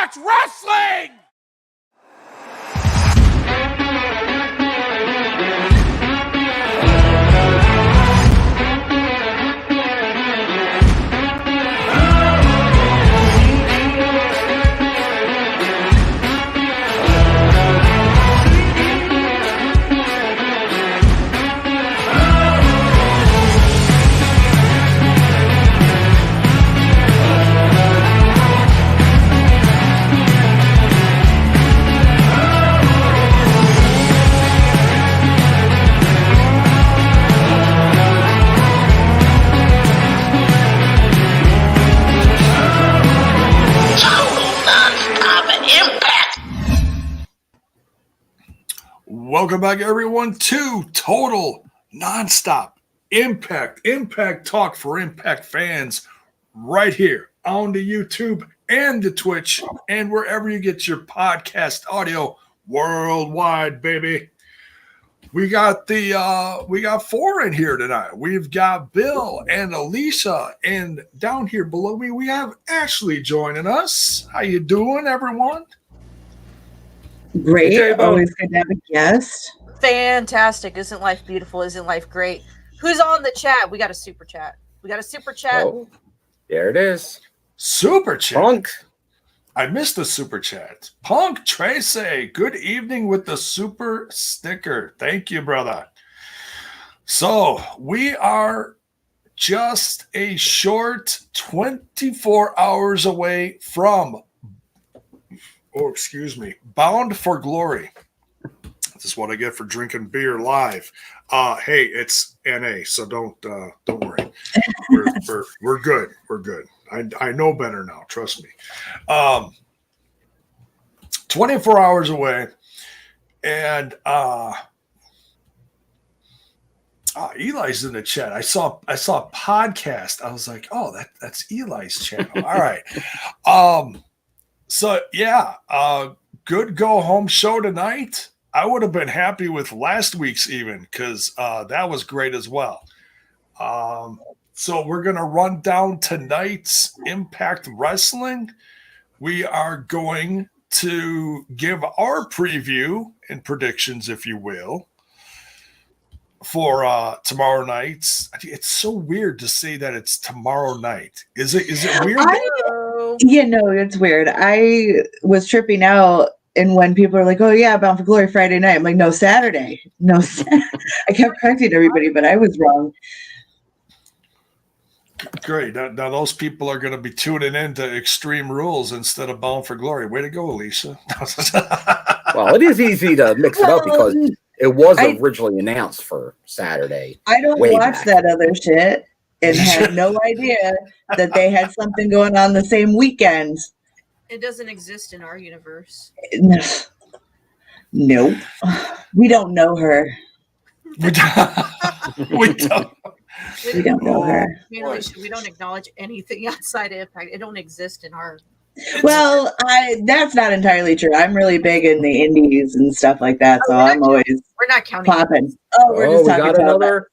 Impact Wrestling! Welcome back, everyone, to Total Nonstop Impact Talk for Impact fans, right here on the YouTube and the Twitch and wherever you get your podcast audio worldwide, baby. We got four in here tonight. We've got Bill and Alicia, and down here below me we have Ashley joining us. How you doing, everyone? Great. Always good to have a guest. Fantastic. Isn't life beautiful? Isn't life great? Who's on the chat? We got a super chat. Oh, there it is. Super chat. Punk. I missed the super chat. Punk Tracy, good evening with the super sticker. Thank you, brother. So we are just a short 24 hours away from Bound for Glory. This is what I get for drinking beer live. Hey, it's NA, so don't worry. We're good. We're good. I know better now. Trust me. 24 hours away, and Eli's in the chat. I saw a podcast. I was like, oh, that's Eli's channel. All right. So yeah, good go home show tonight. I would have been happy with last week's even, because that was great as well. So we're gonna run down tonight's Impact Wrestling. We are going to give our preview and predictions, if you will, for tomorrow night's. It's so weird to say that it's tomorrow night. Is it weird? It's weird. I was tripping out, and when people are like, oh yeah, Bound for Glory Friday night, I'm like, no, Saturday. I kept correcting everybody, but I was wrong. Great. Now those people are going to be tuning in to Extreme Rules instead of Bound for Glory. Way to go, Alicia. Well, it is easy to mix it up because it was originally announced for Saturday. I don't watch that other shit and had no idea that they had something going on the same weekend. It doesn't exist in our universe. Nope. We don't know her. We don't. We don't know her. We don't acknowledge anything outside of Impact. It don't exist in our. Well, that's not entirely true. I'm really big in the indies and stuff like that, so I'm always. We're not counting. Popping. Oh, we're just talking about another.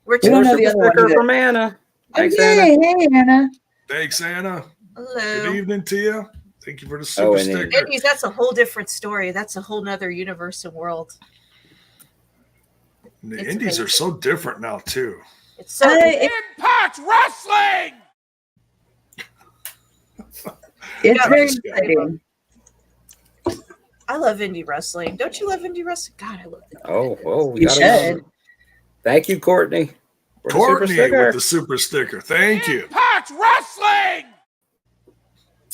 We don't know the other one from Anna. Thanks, Anna. Hey, Anna. Thanks, Anna. Hello. Good evening to you. Thank you for the super sticker. Indies, that's a whole different story. That's a whole nother universe and world. The indies are so different now too. It's so Impact Wrestling. It's very exciting. I love indie wrestling. Don't you love indie wrestling? God, I love it. We got it. Thank you, Courtney. Courtney with the super sticker. Thank you. Impact Wrestling.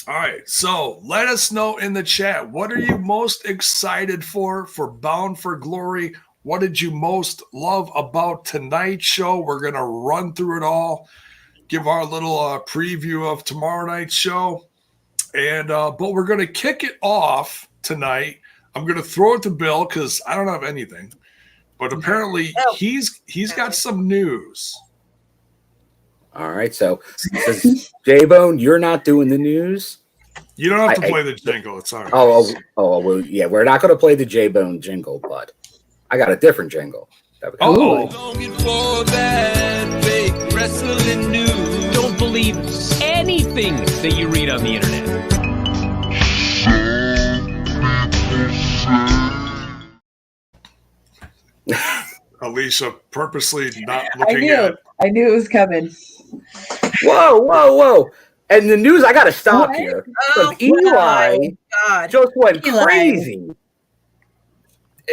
All right, so let us know in the chat, what are you most excited for Bound for Glory? What did you most love about tonight's show? We're going to run through it all, give our little preview of tomorrow night's show. And but we're going to kick it off tonight. I'm going to throw it to Bill because I don't have anything. But apparently he's got some news. All right, so J-Bone, you're not doing the news. You don't have to play the jingle. It's all right. Well, yeah, we're not going to play the J-Bone jingle, but I got a different jingle. Oh. Wrestling news. Don't believe anything that you read on the internet. Alicia purposely not looking I knew it was coming. Whoa. And the news, I got to stop here. Oh, Eli God. just went crazy.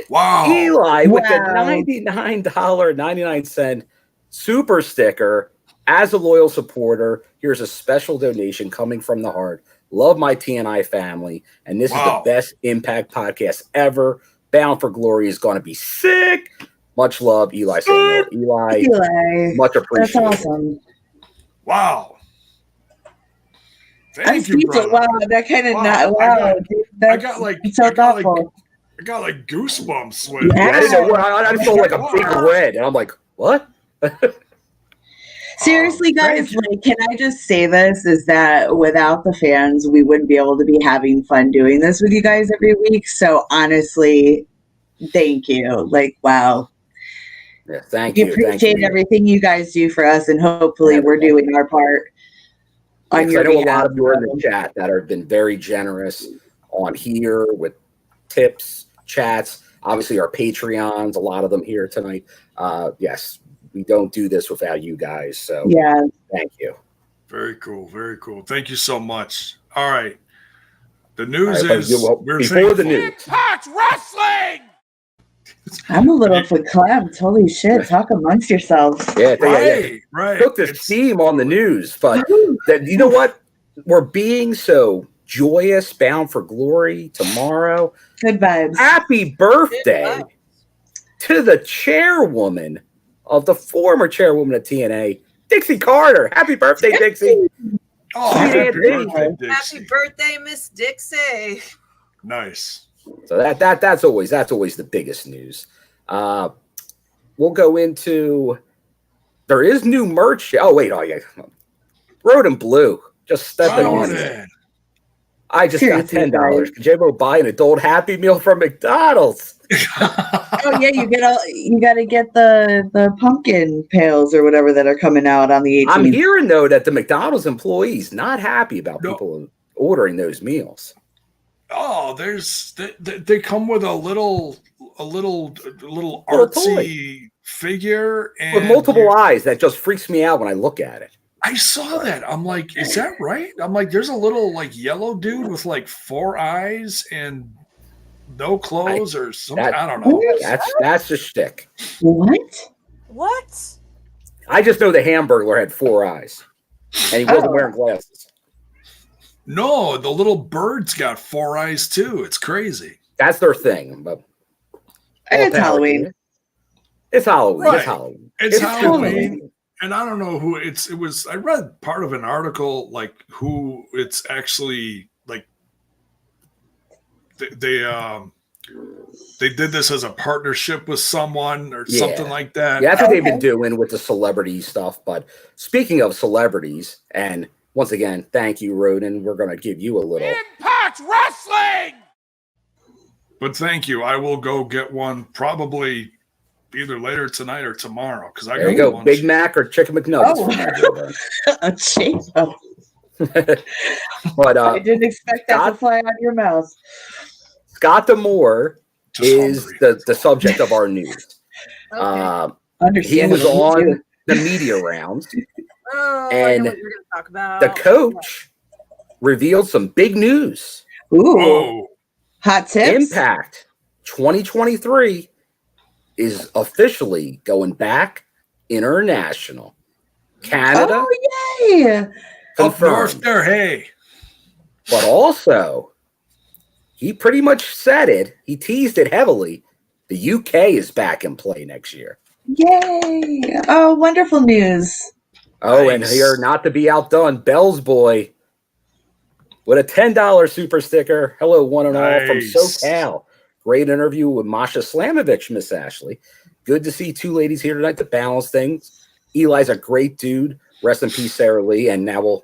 Wow. Eli with the $99.99 super sticker. As a loyal supporter, here's a special donation coming from the heart. Love my TNI family. And this is the best Impact podcast ever. Bound for Glory is going to be sick. Much love, Eli Samuel. Eli, much appreciated. That's awesome. Wow. Thank you, brother. Wow, that kind of I got like goosebumps when I just saw like a big red, and I'm like, what? Seriously, guys, like, can I just say this? Is that without the fans, we wouldn't be able to be having fun doing this with you guys every week. So honestly, thank you. Like, wow. Yeah, thank you. We appreciate everything you guys do for us, and hopefully we're doing our part on your behalf. I know a lot of you are in the chat that have been very generous on here with tips, chats. Obviously, our Patreons, a lot of them here tonight. Yes, we don't do this without you guys. So yeah, thank you. Very cool. Very cool. Thank you so much. All right. The news is before the news. Impact Wrestling. I'm a little verklempt. Holy shit! Talk amongst yourselves. Yeah, right. Took this theme on the news, but you know what? We're being so joyous, bound for glory tomorrow. Good vibes. Happy birthday to the chairwoman of the former chairwoman of TNA, Dixie Carter. Happy birthday, Dixie! Oh, happy birthday, Dixie. Happy birthday, Miss Dixie. Nice. So that's always the biggest news. We'll go into there is new merch. Oh wait, Road and Blue just stepping on it. I just got $10. Could J-Bo buy an adult Happy Meal from McDonald's? Oh yeah, you got to get the pumpkin pails or whatever that are coming out on the 18th. I'm hearing though that the McDonald's employees not happy about people ordering those meals. Oh, they come with a little artsy figure and with multiple eyes that just freaks me out when I look at it. I saw that. I'm like, is that right? I'm like, there's a little like yellow dude with like 4 eyes and no clothes or something. I don't know. That's a shtick. What? I just know the Hamburglar had 4 eyes, and he wasn't wearing glasses. No, the little bird's got 4 eyes too. It's crazy. That's their thing. But it's Halloween. It's Halloween. Right. It's Halloween. It's Halloween. And I don't know who it was. I read part of an article like who it's actually like they did this as a partnership with someone or something like that. Yeah, that's what they've been doing with the celebrity stuff. But speaking of celebrities, and once again, thank you, Roden. We're going to give you a little Impact Wrestling. But thank you. I will go get one probably either later tonight or tomorrow because I there you go, Big Mac or Chicken McNuggets. A chicken. But I didn't expect that to fly out of your mouth. Scott D'Amore is the subject of our news. He was on the media rounds, and what you're gonna talk about. The coach revealed some big news. Ooh, hot tips. Impact 2023 is officially going back international. Canada. Oh, yay! Up north there, hey. But also, he pretty much said it. He teased it heavily. The UK is back in play next year. Yay! Oh, wonderful news. Oh, nice. And here, not to be outdone, Bell's Boy with a $10 super sticker. Hello, one and all from SoCal. Great interview with Masha Slamovitch, Miss Ashley. Good to see 2 ladies here tonight to balance things. Eli's a great dude. Rest in peace, Sarah Lee. And now we'll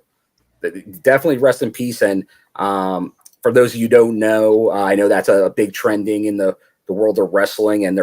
definitely rest in peace. And for those of you who don't know, I know that's a big trending in the world of wrestling. And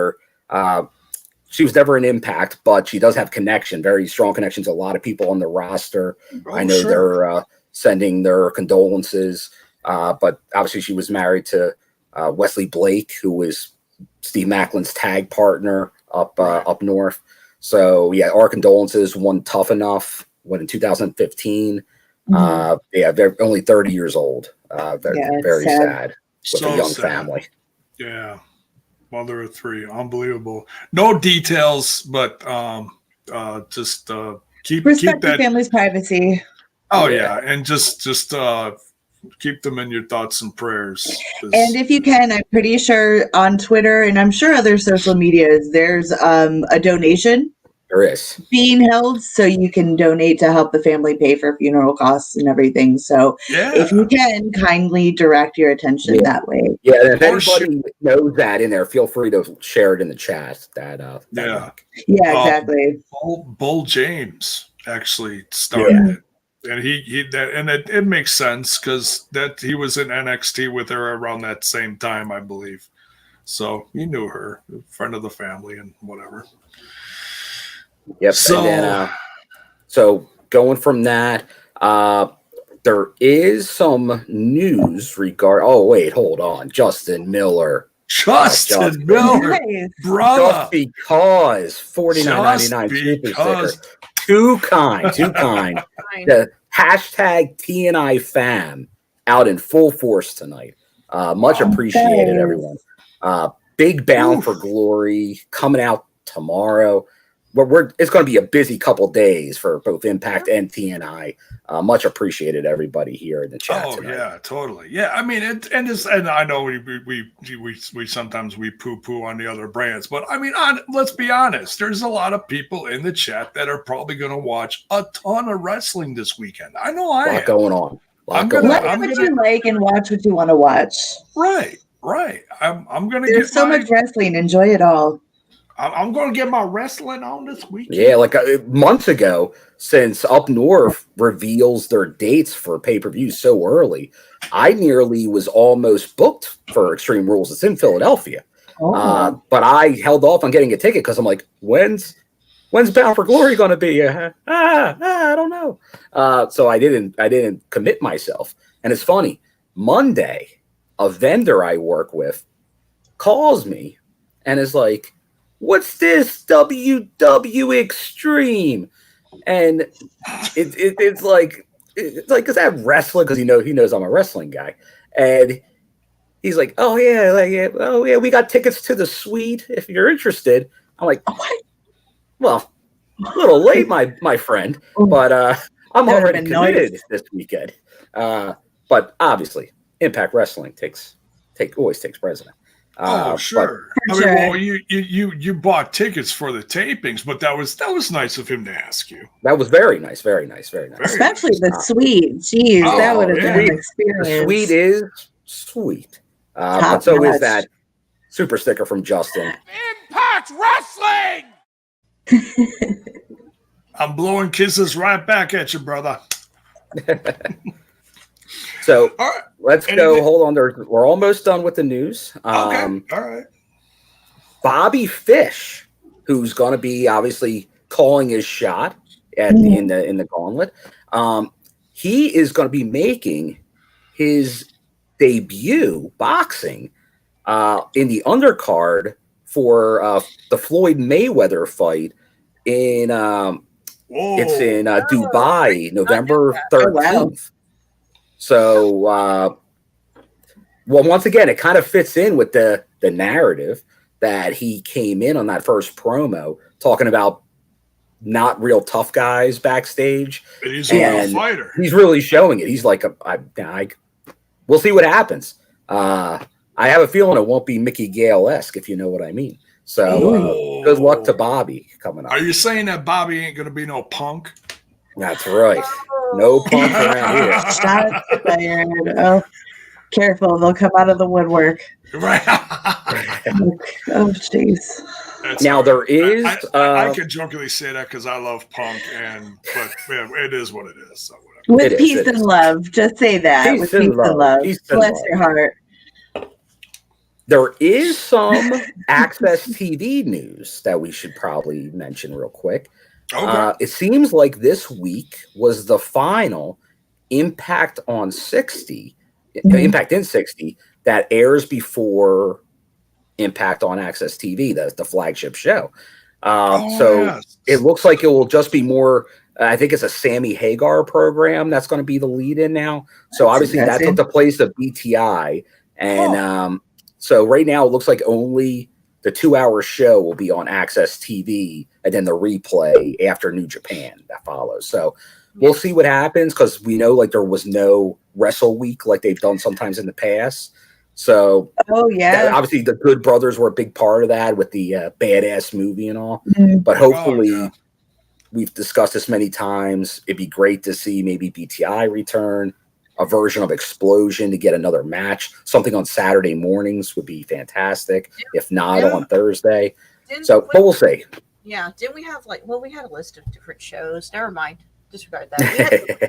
she was never an Impact, but she does have very strong connections. A lot of people on the roster. I know they're sending their condolences. But obviously she was married to Wesley Blake, who was Steve Maclin's tag partner up north. So yeah, our condolences. One Tough Enough went in 2015. Yeah, they're only 30 years old. Very sad with a young family. Yeah, mother of 3, unbelievable. No details, but just keep respect that your family's privacy. Oh yeah, and just keep them in your thoughts and prayers. And if you can, I'm pretty sure on Twitter and I'm sure other social medias, there's a donation. There is being held, so you can donate to help the family pay for funeral costs and everything. So if you can, kindly direct your attention that way. Yeah, and if anybody knows that in there, feel free to share it in the chat. Exactly. Bull James actually started it. And it makes sense because that he was in NXT with her around that same time, I believe. So he knew her, a friend of the family and whatever. Yep. So, and then, so going from that, there is some news regarding. Oh wait, hold on, Justin Miller. Justin Miller, brother. Just because $49.99 super sticker. Too kind. The hashtag TNI fam out in full force tonight. Much appreciated, everyone. Big Bound for Glory coming out tomorrow. It's going to be a busy couple days for both Impact and TNI. Much appreciated, everybody here in the chat tonight. Yeah, totally. Yeah, I mean, and I know we sometimes we poo on the other brands, but I mean, let's be honest. There's a lot of people in the chat that are probably going to watch a ton of wrestling this weekend. I know I am. Going on. Watch what you like and watch what you want to watch. Right. I'm going to. There's so much wrestling. Enjoy it all. I'm going to get my wrestling on this weekend. Yeah, like months ago, since Up North reveals their dates for pay-per-view so early, I nearly was almost booked for Extreme Rules. It's in Philadelphia. But I held off on getting a ticket because I'm like, when's Bound for Glory going to be? I don't know. So I didn't commit myself. And it's funny, Monday, a vendor I work with calls me and is like, what's this WW Extreme? And it's like because I have wrestling because he knows I'm a wrestling guy, and he's like, oh yeah, we got tickets to the suite if you're interested. I'm like, what? Well, a little late, my friend, but I'm already committed this weekend. But obviously, Impact Wrestling always takes precedent. Sure. Well, you bought tickets for the tapings, but that was nice of him to ask you. That was very nice. Especially the suite. Jeez, that would have been an experience. The suite is sweet. But so is that super sticker from Justin. Impact Wrestling! I'm blowing kisses right back at you, brother. So let's go. Hold on. We're almost done with the news. Okay. All right. Bobby Fish, who's going to be obviously calling his shot in the gauntlet. He is going to be making his debut boxing in the undercard for the Floyd Mayweather fight in it's in Dubai, November 13th. So, well, once again, it kind of fits in with the narrative that he came in on that first promo talking about not real tough guys backstage. And he's a real fighter. He's really showing it. He's like, we'll see what happens. I have a feeling it won't be Mickey Gale-esque, if you know what I mean. So, good luck to Bobby coming up. Are you saying that Bobby ain't going to be no punk? That's right. No punk around here. Shots fired. Oh, careful. They'll come out of the woodwork. Right. Oh, jeez. Now, there is... I can jokingly say that because I love punk, but it is what it is. So with peace and love. Just say that. With peace and love. Bless your heart. There is some Access TV news that we should probably mention real quick. Okay. It seems like this week was the final Impact on 60, Impact in 60 that airs before Impact on Access TV. That's the flagship show. It looks like it will just be more. I think it's a Sammy Hagar program that's going to be the lead in now. So obviously that took the place of BTI. And so right now it looks like only the 2-hour show will be on Access TV and then the replay after New Japan that follows. So we'll see what happens because we know like there was no Wrestle Week like they've done sometimes in the past. So obviously the Good Brothers were a big part of that with the Badass movie and all. But hopefully we've discussed this many times. It'd be great to see maybe BTI return, a version of Explosion to get another match. Something on Saturday mornings would be fantastic. If not on Thursday. But we'll see. Yeah. Didn't we have we had a list of different shows. Never mind. Disregard that.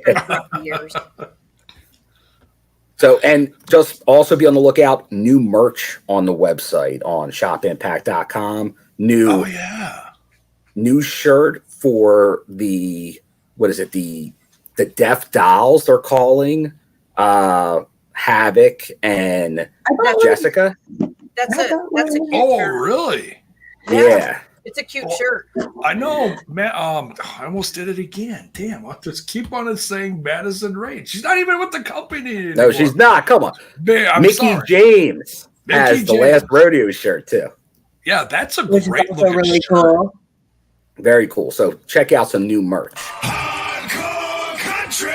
We had for years. So, and just also be on the lookout, new merch on the website on shopimpact.com. New shirt for the Deaf Dolls they're calling Havoc and JesSICKa. That's a cute shirt. Really? Yeah. It's a cute shirt. I know, man. I almost did it again. Damn, I'll just keep on saying Madison Rain. She's not even with the company anymore. No, she's not. Come on. Man, Mickey James has the Last Rodeo shirt too. Yeah, that's a great looking really shirt. Cool. Very cool. So check out some new merch. Hardcore country.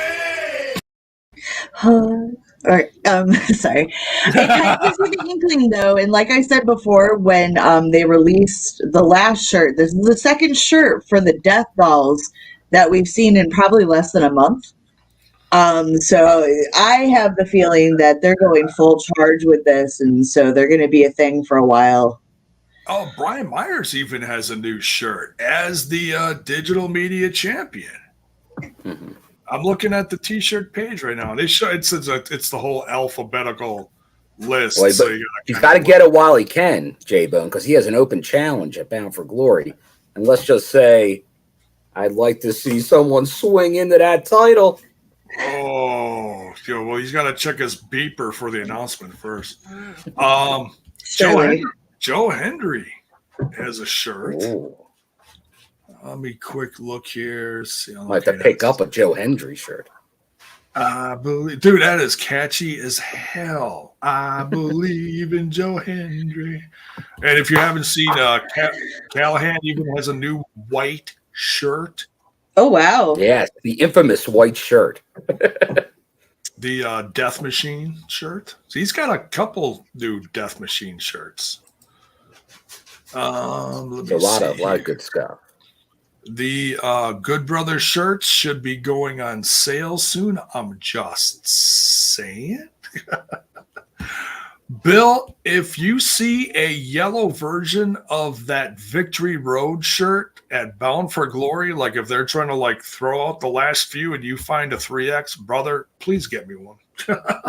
Sorry. I kind of see the inkling though, and like I said before, when they released the last shirt, this is the second shirt for the Death Dolls that we've seen in probably less than a month. So I have the feeling that they're going full charge with this, and so they're going to be a thing for a while. Oh, Brian Myers even has a new shirt as the digital media champion. Mm-hmm. I'm looking at the T-shirt page right now. They show it's the whole alphabetical list. Well, so he's got to get it while he can, J-Bone, because he has an open challenge at Bound for Glory. And let's just say, I'd like to see someone swing into that title. Oh, well, he's got to check his beeper for the announcement first. Joe Hendry has a shirt. Ooh. Let me quick look here. See, Might have to pick up a Joe Hendry shirt. I believe, dude, that is catchy as hell. I believe in Joe Hendry. And if you haven't seen, Callihan even has a new white shirt. Oh wow! Yeah, the infamous white shirt. The Death Machine shirt. So he's got a couple new Death Machine shirts. A lot of good stuff. The Good Brothers shirts should be going on sale soon. I'm just saying. Bill, if you see a yellow version of that Victory Road shirt at Bound for Glory, like if they're trying to throw out the last few and you find a 3X, brother, please get me one.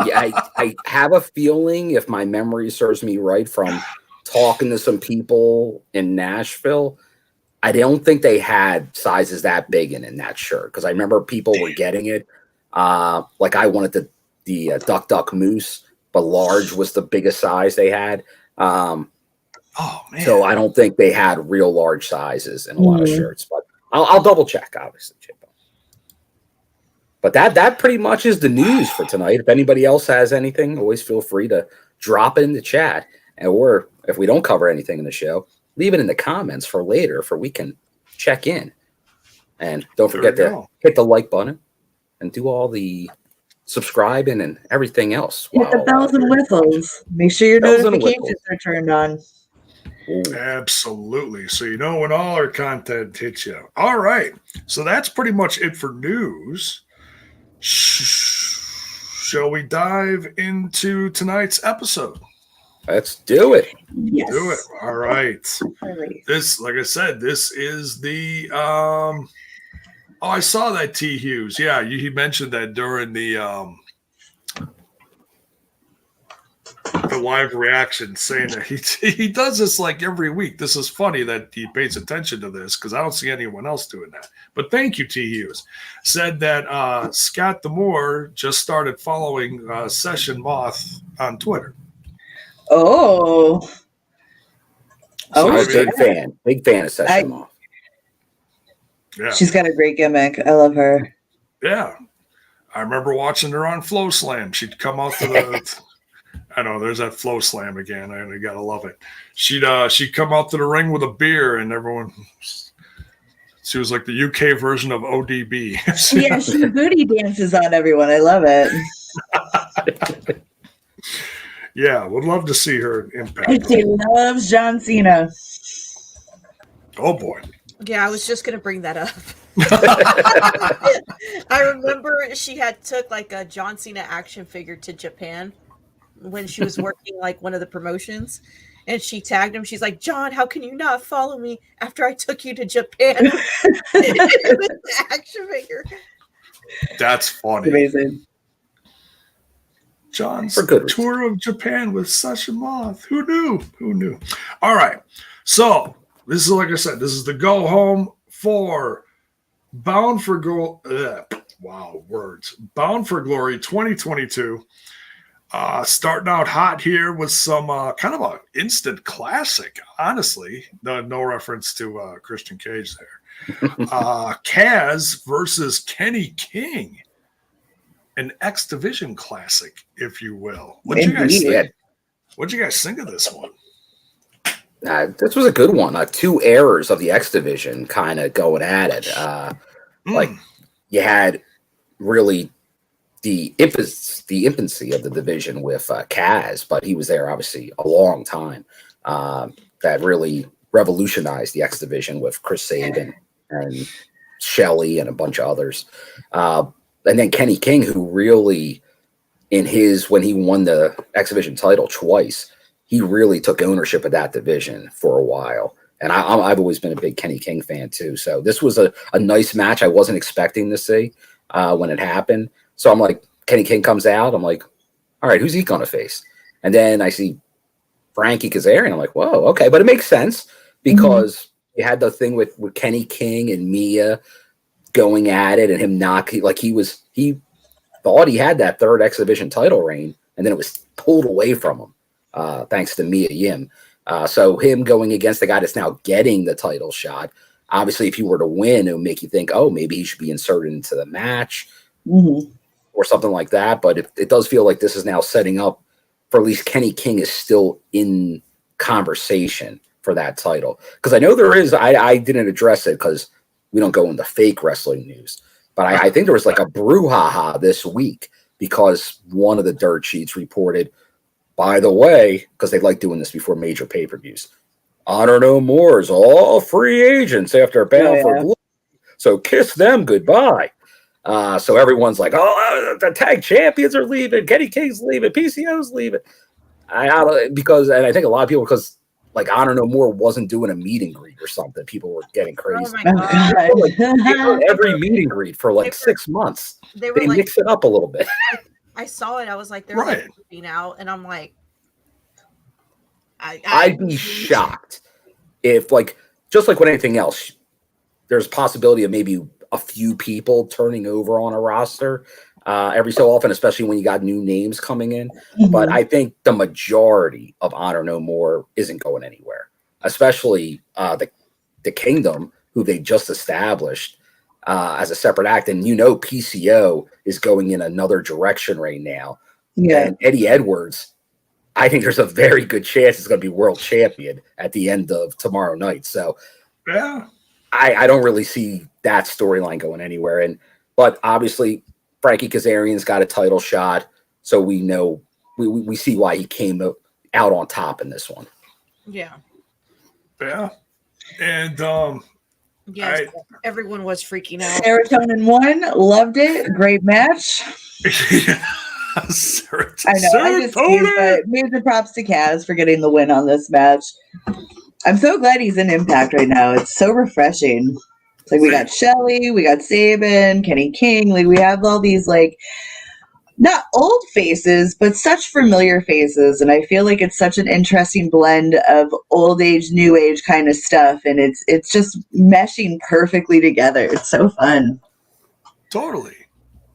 Yeah, I have a feeling, if my memory serves me right, from talking to some people in Nashville, I don't think they had sizes that big in that shirt, because I remember people were getting it. I wanted the Duck Duck Moose, but large was the biggest size they had. Man. So I don't think they had real large sizes in a lot of shirts, but I'll double check, obviously, Chip. But that pretty much is the news for tonight. If anybody else has anything, always feel free to drop it in the chat, or if we don't cover anything in the show, leave it in the comments for later, for we can check in. And don't forget to hit the like button and do all the subscribing and everything else. Hit the bells and whistles. Make sure your notifications are turned on. Ooh. Absolutely. So you know when all our content hits you. All right. So that's pretty much it for news. Shall we dive into tonight's episode? Let's do it. Yes. Do it. All right. Alright. This, like I said, this is the I saw that T. Hughes. Yeah, he mentioned that during the live reaction, saying that he does this every week. This is funny that he pays attention to this, because I don't see anyone else doing that. But thank you, T. Hughes. Said that Scott D'Amore just started following Session Moth on Twitter. Oh. Oh, I'm a big fan of Session Moth. Yeah. She's got a great gimmick. I love her. Yeah. I remember watching her on Flow Slam. She'd come out to the I know there's that Flow Slam again. I gotta love it. She'd come out to the ring with a beer and everyone she was like the UK version of ODB. Yeah, she booty dances on everyone. I love it. Yeah, would love to see her Impact. And she loves John Cena. Oh boy. Yeah, I was just gonna bring that up. I remember she had took like a John Cena action figure to Japan when she was working like one of the promotions, and she tagged him. She's like, "John, how can you not follow me after I took you to Japan?" Action figure. That's funny. Amazing. John's tour of Japan with Sasha Moth. Who knew? All right. So this is, like I said, this is the go home for Bound for Glory 2022. Starting out hot here with some kind of an instant classic, honestly. No reference to Christian Cage there. Kaz versus Kenny King. An X Division classic, if you will. What'd you guys think of this one? This was a good one. Two errors of the X Division kind of going at it. Like you had really the infancy of the division with Kaz, but he was there obviously a long time. That really revolutionized the X Division with Chris Sabin and Shelley and a bunch of others. And then Kenny King, who really, when he won the X Division title twice, he really took ownership of that division for a while. And I've always been a big Kenny King fan too. So this was a nice match I wasn't expecting to see when it happened. So I'm like, Kenny King comes out. I'm like, all right, who's he going to face? And then I see Frankie Kazarian. I'm like, whoa, okay. But it makes sense because you had the thing with Kenny King and Mia going at it and him he thought he had that third X Division title reign and then it was pulled away from him thanks to Mia Yim. So him going against the guy that's now getting the title shot, obviously if you were to win, it would make you think, oh, maybe he should be inserted into the match or something like that. But it does feel like this is now setting up for at least Kenny King is still in conversation for that title. Because I know there is, I didn't address it because we don't go into fake wrestling news, but I think there was like a brouhaha this week because one of the dirt sheets reported, by the way, because they like doing this before major pay-per-views, Honor No More is all free agents after Bound for Glory. So kiss them goodbye. So everyone's like, oh, the tag champions are leaving. Kenny King's leaving. PCO's leaving. And I think a lot of people, because like Honor No More wasn't doing a meet and greet or something. People were getting crazy. Oh my God. Every meet and greet for like 6 months. They mix it up a little bit. I saw it. I was like, they're like flipping out, and I'm like, I'd be shocked if, like, just like with anything else, there's a possibility of maybe a few people turning over on a roster every so often, especially when you got new names coming in. But I think the majority of Honor No More isn't going anywhere, especially the Kingdom, who they just established as a separate act. And PCO is going in another direction right now. Yeah. And Eddie Edwards, I think there's a very good chance he's going to be world champion at the end of tomorrow night. So yeah, I don't really see that storyline going anywhere. But obviously Frankie Kazarian's got a title shot, so we know we see why he came out on top in this one. Yeah. Yeah. And yes, everyone was freaking out. Serotonin won, loved it, great match. I know, I just teased, but major props to Kaz for getting the win on this match. I'm so glad he's in Impact right now. It's so refreshing. It's like we got Shelley, we got Sabin, Kenny King. Like we have all these like not old faces, but such familiar faces. And I feel like it's such an interesting blend of old age, new age kind of stuff. And it's just meshing perfectly together. It's so fun. Totally.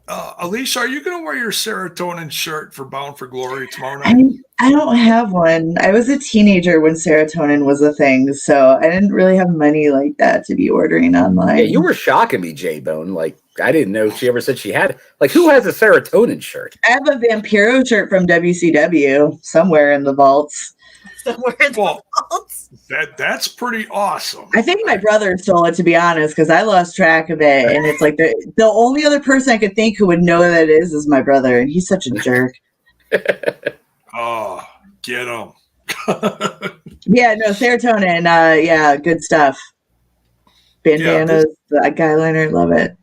Alicia, are you going to wear your serotonin shirt for Bound for Glory tomorrow night? I don't have one. I was a teenager when serotonin was a thing, so I didn't really have money like that to be ordering online. Yeah, you were shocking me, J-Bone. Like, I didn't know she ever said she had. Like, who has a serotonin shirt? I have a Vampiro shirt from WCW somewhere in the vaults. Somewhere in the vaults. That's pretty awesome. I think my brother stole it, to be honest, because I lost track of it. And it's like the only other person I could think who would know that is my brother. And he's such a jerk. Oh, get him. Yeah, no, serotonin. Yeah, good stuff. Bandanas, the guyliner, love it.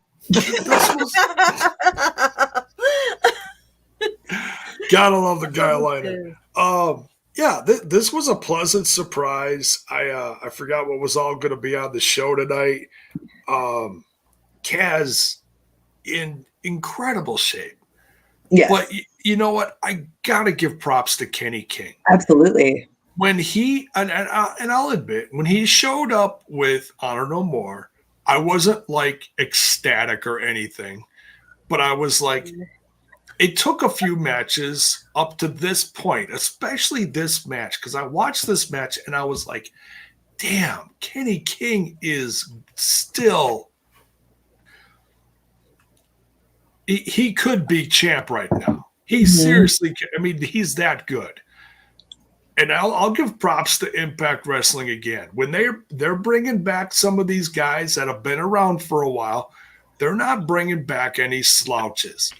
Gotta love the guyliner. Yeah, this was a pleasant surprise. I forgot what was all going to be on the show tonight. Kaz in incredible shape. Yes. But you know what? I got to give props to Kenny King. Absolutely. When he, and I'll admit, when he showed up with Honor No More, I wasn't like ecstatic or anything, but I was like, it took a few matches up to this point, especially this match, because I watched this match and I was like, damn, Kenny King is still, he could be champ right now. He seriously, I mean, he's that good. And I'll give props to Impact Wrestling again. When they're bringing back some of these guys that have been around for a while, they're not bringing back any slouches.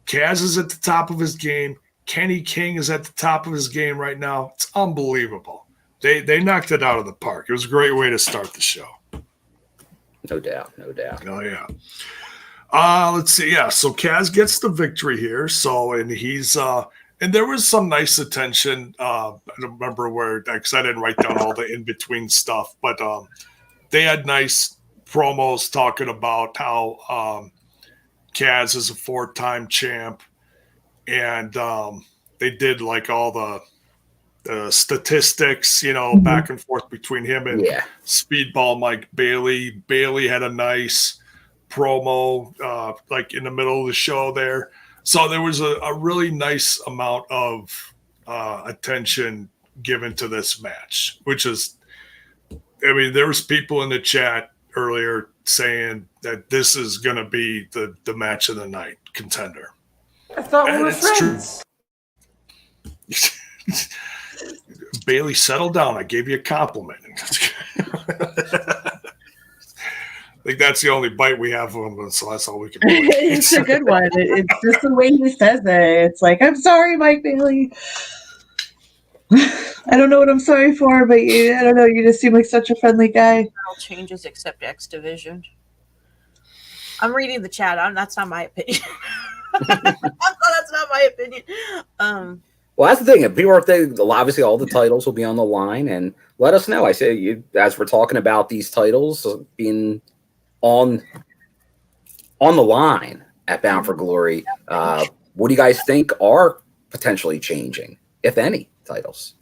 Kaz is at the top of his game. Kenny King is at the top of his game right now. It's unbelievable. They knocked it out of the park. It was a great way to start the show. No doubt, no doubt. Oh, yeah. Let's see. Yeah, so Kaz gets the victory here. So, and he's and there was some nice attention. I don't remember where, because I didn't write down all the in-between stuff, but they had nice promos talking about how Kaz is a 4-time champ, and they did like all the statistics, you know, back and forth between him and Speedball Mike Bailey. Bailey had a nice promo like in the middle of the show there. So there was a really nice amount of attention given to this match, which is, I mean, there was people in the chat earlier saying that this is going to be the match of the night contender. I thought we were friends. Bailey, settle down. I gave you a compliment. I think that's the only bite we have of him, so that's all we can do. It's a good one. It's just the way he says it. It's like, I'm sorry, Mike Bailey. I don't know what I'm sorry for, but I don't know. You just seem like such a friendly guy. All changes except X Division. I'm reading the chat. That's not my opinion. That's not my opinion. Well, that's the thing. If people are there, obviously all the titles will be on the line, and let us know. I say, as we're talking about these titles being on the line at Bound for Glory, what do you guys think are potentially changing, if any, titles?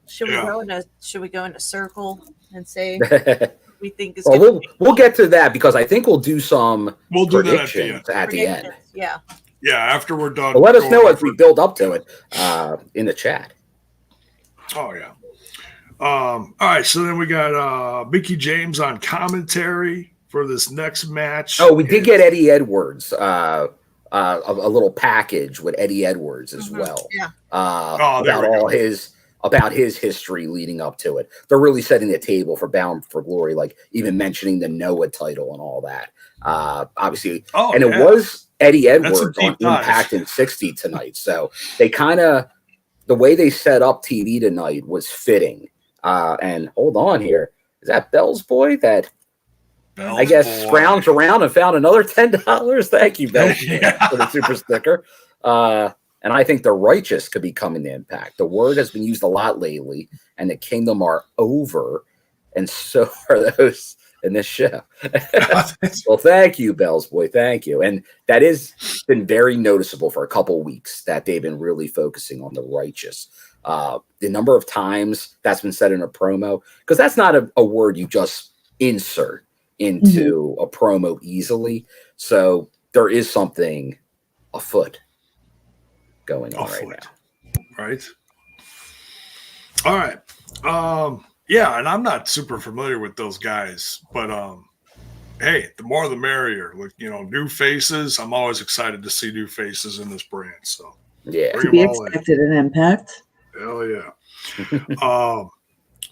Should we go in a circle and say we think is we'll get to that, because I think we'll do some predictions at the end. Yeah, after we're done. Well, let us know as we build up to it in the chat. Oh, yeah. All right, so then we got Mickey James on commentary for this next match. Oh, we did get Eddie Edwards, a little package with Eddie Edwards as well. Yeah. About his history leading up to it. They're really setting the table for Bound for Glory, like even mentioning the Noah title and all that. Obviously, it was Eddie Edwards on Impact in 60 tonight. So they the way they set up TV tonight was fitting. And hold on here. Is that Bell's Boy that I guess scrounged around and found another $10? Thank you, Bell's Boy, for the super sticker. And I think the Righteous could be coming to Impact. The word has been used a lot lately, and the Kingdom are over, and so are those in this show. Well, thank you, Bell's Boy. Thank you. And that has been very noticeable for a couple weeks that they've been really focusing on the Righteous. The number of times that's been said in a promo, because that's not a word you just insert into a promo easily. So there is something afoot going on right now. Right. All right. Yeah, and I'm not super familiar with those guys, but hey, the more the merrier. Like, new faces. I'm always excited to see new faces in this brand. So yeah, to be expected in Impact. Hell yeah.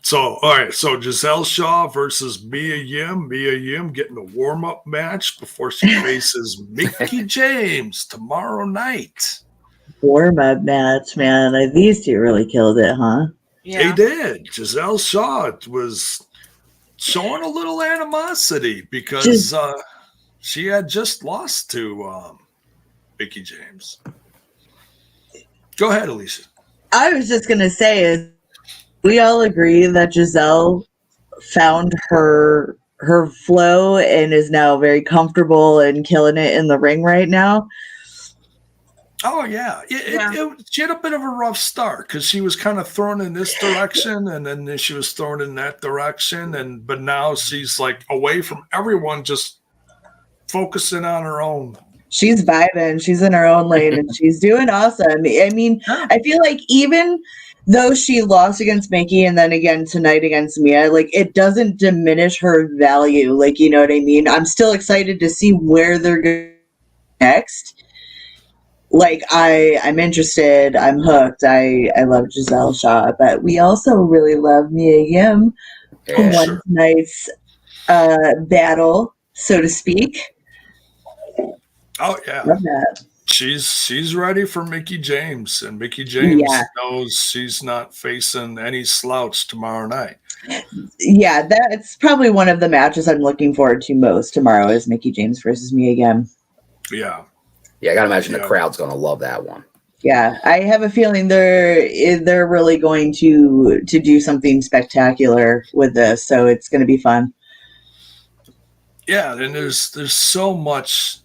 So all right, so Gisele Shaw versus Mia Yim. Mia Yim getting a warm-up match before she faces Mickie James tomorrow night. Warm-up match, man. These two really killed it, huh? Yeah. They did. Gisele Shaw was showing a little animosity because she had just lost to Mickie James. Go ahead, Alicia. I was just going to say, is we all agree that Gisele found her flow and is now very comfortable and killing it in the ring right now. Oh, yeah. She had a bit of a rough start because she was kind of thrown in this direction and then she was thrown in that direction. But now she's like away from everyone, just focusing on her own. She's vibing. She's in her own lane and she's doing awesome. I mean, I feel like even though she lost against Mickie and then again tonight against Mia, like it doesn't diminish her value. Like, you know what I mean? I'm still excited to see where they're going next. Like, I'm interested. I'm hooked. I love Gisele Shaw, but we also really love Mia Yim, who won tonight's battle, so to speak. Oh yeah, love that. She's ready for Mickie James, and Mickie James knows she's not facing any slouch tomorrow night. Yeah, that's probably one of the matches I'm looking forward to most tomorrow is Mickie James versus Mia Yim. Yeah. Yeah, I gotta imagine the crowd's gonna love that one. Yeah, I have a feeling they're really going to do something spectacular with this, so it's going to be fun. Yeah, and there's so much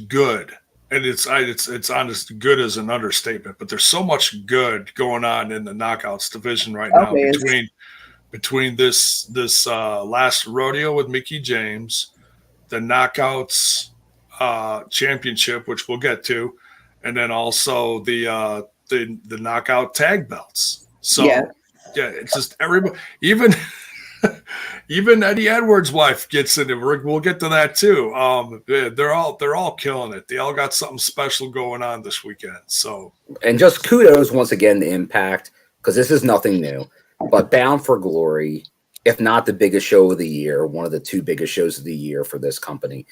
good, and it's honest. Good is an understatement, but there's so much good going on in the Knockouts division right now between this last rodeo with Mickie James, the Knockouts championship, which we'll get to, and then also the knockout tag belts. So yeah, it's just everybody, even Eddie Edwards' wife gets in it. We'll get to that too. They're all killing it. They all got something special going on this weekend. So, and just kudos once again to Impact, because this is nothing new, but Bound for Glory, if not the biggest show of the year, one of the two biggest shows of the year for this company.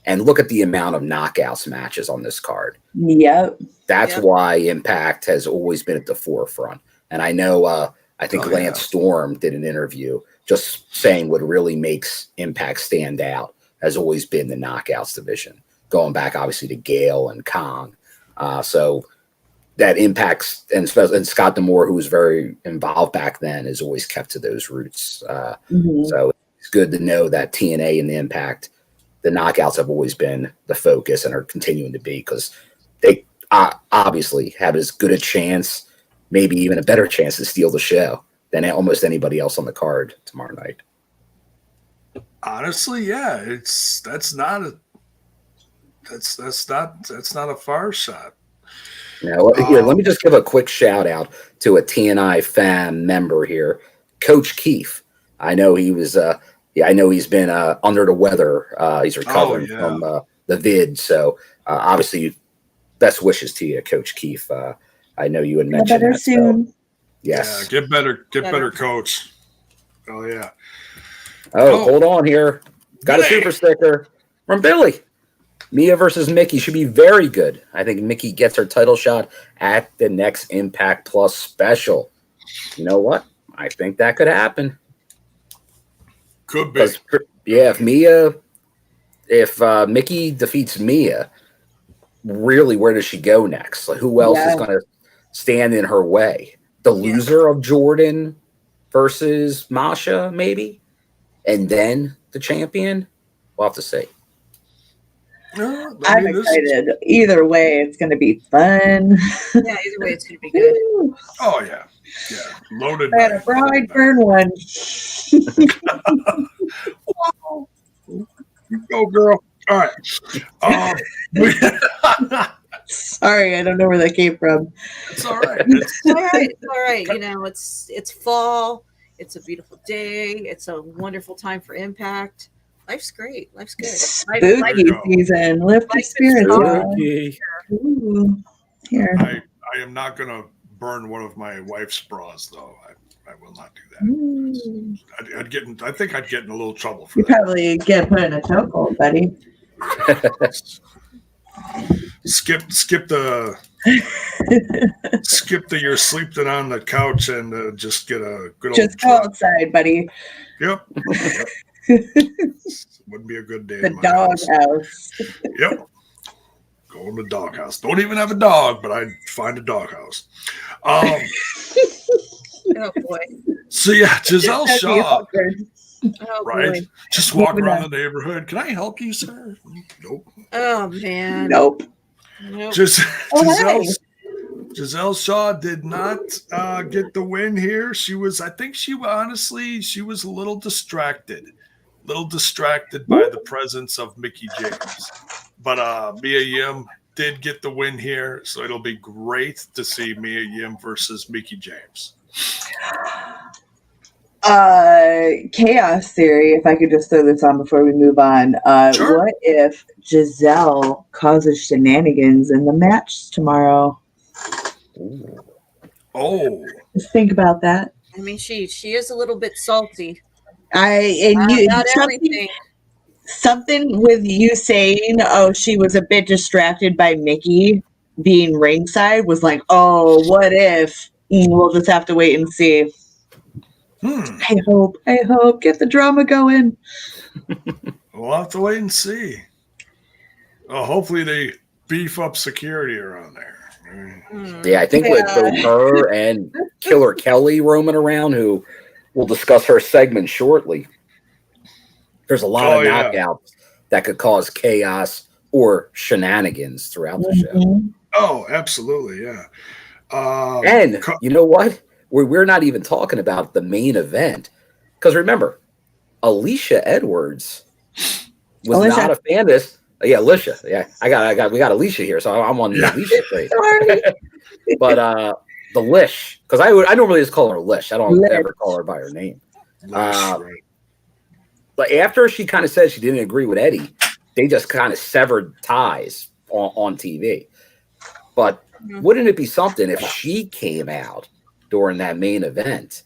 And look at the amount of knockouts matches on this card. Yep. That's why Impact has always been at the forefront. And I know, I think Lance Storm did an interview just saying what really makes Impact stand out has always been the knockouts division, going back obviously to Gale and Kong. So that Impact's, and Scott D'Amore, who was very involved back then, has always kept to those roots. So it's good to know that TNA and the Impact, the knockouts have always been the focus and are continuing to be, because they obviously have as good a chance, maybe even a better chance to steal the show than almost anybody else on the card tomorrow night. Honestly, yeah, that's not a far shot. Now, here, let me just give a quick shout out to a TNI fan member here, Coach Keefe. I know he was I know he's been under the weather. He's recovering from the vid. So obviously, best wishes to you, Coach Keefe. I know you had mentioned better that. soon. So, yes. Yeah, get better, Coach. Oh yeah. Oh, hold on here. Got a super sticker from Billy. Mia versus Mickie should be very good. I think Mickie gets her title shot at the next Impact Plus special. You know what? I think that could happen. Could be. Yeah, if Mickie defeats Mia, really, where does she go next? Like, who else is going to stand in her way? The loser of Jordan versus Masha, maybe? And then the champion? We'll have to see. I'm excited. Either way, it's going to be fun. Yeah, either way, it's going to be good. Oh, yeah. Yeah. Loaded. I had a bride burn one. Wow. You go, girl. All right. Sorry, I don't know where that came from. It's all right. It's all right. It's all right. You know, it's fall. It's a beautiful day. It's a wonderful time for Impact. Life's great. Life's good. Spooky season. Lift your spirits up. Ooh, here. I am not going to burn one of my wife's bras, though. I will not do that. I think I'd get in a little trouble for that. You probably get put in a chokehold, buddy. Skip the you're sleeping on the couch and just get a good old just go outside, buddy. Yep. Wouldn't be a good day. The doghouse. Yep. Go in the doghouse. Don't even have a dog, but I'd find a doghouse. Oh boy. So yeah, Gisele Shaw. Oh, right? boy. Just walk around the neighborhood. Can I help you, sir? Nope. Oh man. Nope. Gisele Shaw did not get the win here. She was a little distracted by the presence of Mickie James. But Mia Yim did get the win here, so it'll be great to see Mia Yim versus Mickie James. Chaos theory, if I could just throw this on before we move on. Sure. What if Gisele causes shenanigans in the match tomorrow? Oh. Just think about that. I mean, she is a little bit salty. Not everything. Something with you saying, "Oh, she was a bit distracted by Mickie being ringside," was like, "Oh, what if?" We'll just have to wait and see. I hope. Get the drama going. We'll have to wait and see. Hopefully they beef up security around there. Yeah, I think with both her and Killer Kelly roaming around, who we'll discuss her segment shortly, there's a lot of knockouts that could cause chaos or shenanigans throughout the show. Oh, absolutely, yeah. And you know what? We're not even talking about the main event, because remember, Alicia Edwards was not a fan of this. Yeah, Alicia. Yeah, we got Alicia here, so I'm on the Alicia trade. But the Lish, because I normally just call her Lish. I don't ever call her by her name. Right. But after she kind of said she didn't agree with Eddie, they just kind of severed ties on TV. But wouldn't it be something if she came out during that main event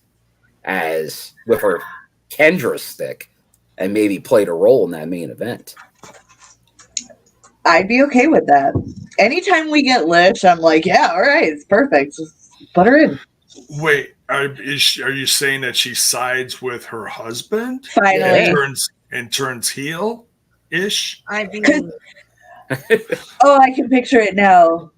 as with her Kendra stick and maybe played a role in that main event? I'd be okay with that. Anytime we get Lish, I'm like, yeah, all right, it's perfect. Just put her in. Wait, are you saying that she sides with her husband? Finally. And turns heel-ish? I mean, I can picture it now.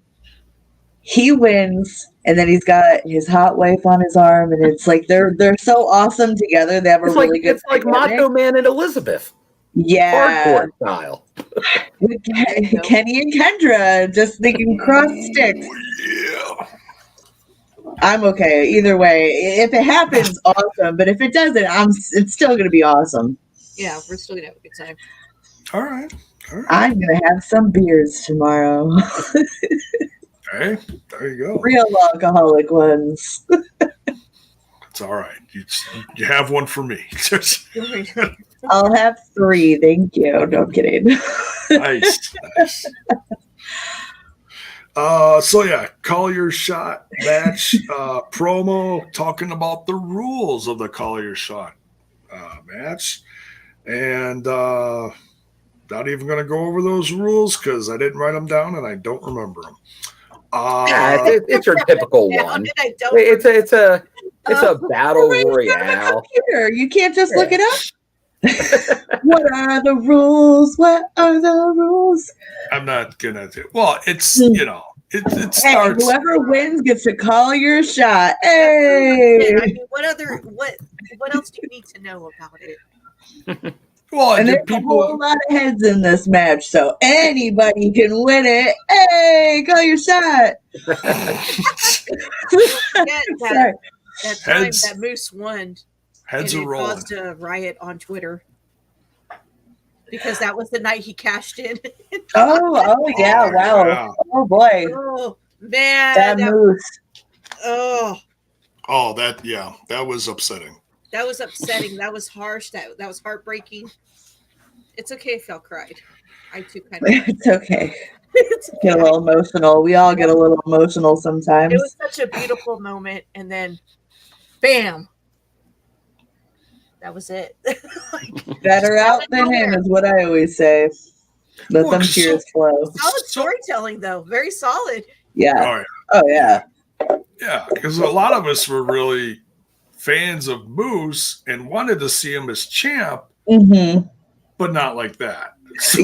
He wins, and then he's got his hot wife on his arm, and it's like they're so awesome together. They have a really good. It's like Macho Man and Elizabeth. Yeah, hardcore style. With Kenny and Kendra, just thinking cross sticks. Yeah. I'm okay either way. If it happens, awesome. But if it doesn't, it's still going to be awesome. Yeah, we're still going to have a good time. All right. I'm going to have some beers tomorrow. Hey, there you go. Real alcoholic ones. It's all right. You have one for me. I'll have 3. Thank you. No, I'm kidding. Nice. So yeah, call your shot match promo talking about the rules of the call your shot match, and not even going to go over those rules because I didn't write them down and I don't remember them. It's your typical one. It's a battle royale. You can't just look it up. What are the rules? What are the rules? I'm not gonna do. Well, it's it starts. Hey, whoever wins gets to call your shot. Hey. I mean, what else do you need to know about it? Well, and there's a whole lot of heads in this match, so anybody can win it. Hey, call your shot. That time that Moose won. Heads are rolling. Caused a riot on Twitter. because that was the night he cashed in. Oh yeah, wow. Yeah. Oh boy. Oh man, That moose. Oh, that was upsetting. that was upsetting. That was harsh. That was heartbreaking. It's okay if y'all cried. I too kind of. It's okay. It's okay. Get a little emotional. We all get a little emotional sometimes. It was such a beautiful moment, and then, bam. That was it. Better out than in is what I always say. Let them tears flow. Solid storytelling, though. Very solid. Yeah. Oh yeah. Yeah, because a lot of us were really fans of Moose and wanted to see him as champ, but not like that. So,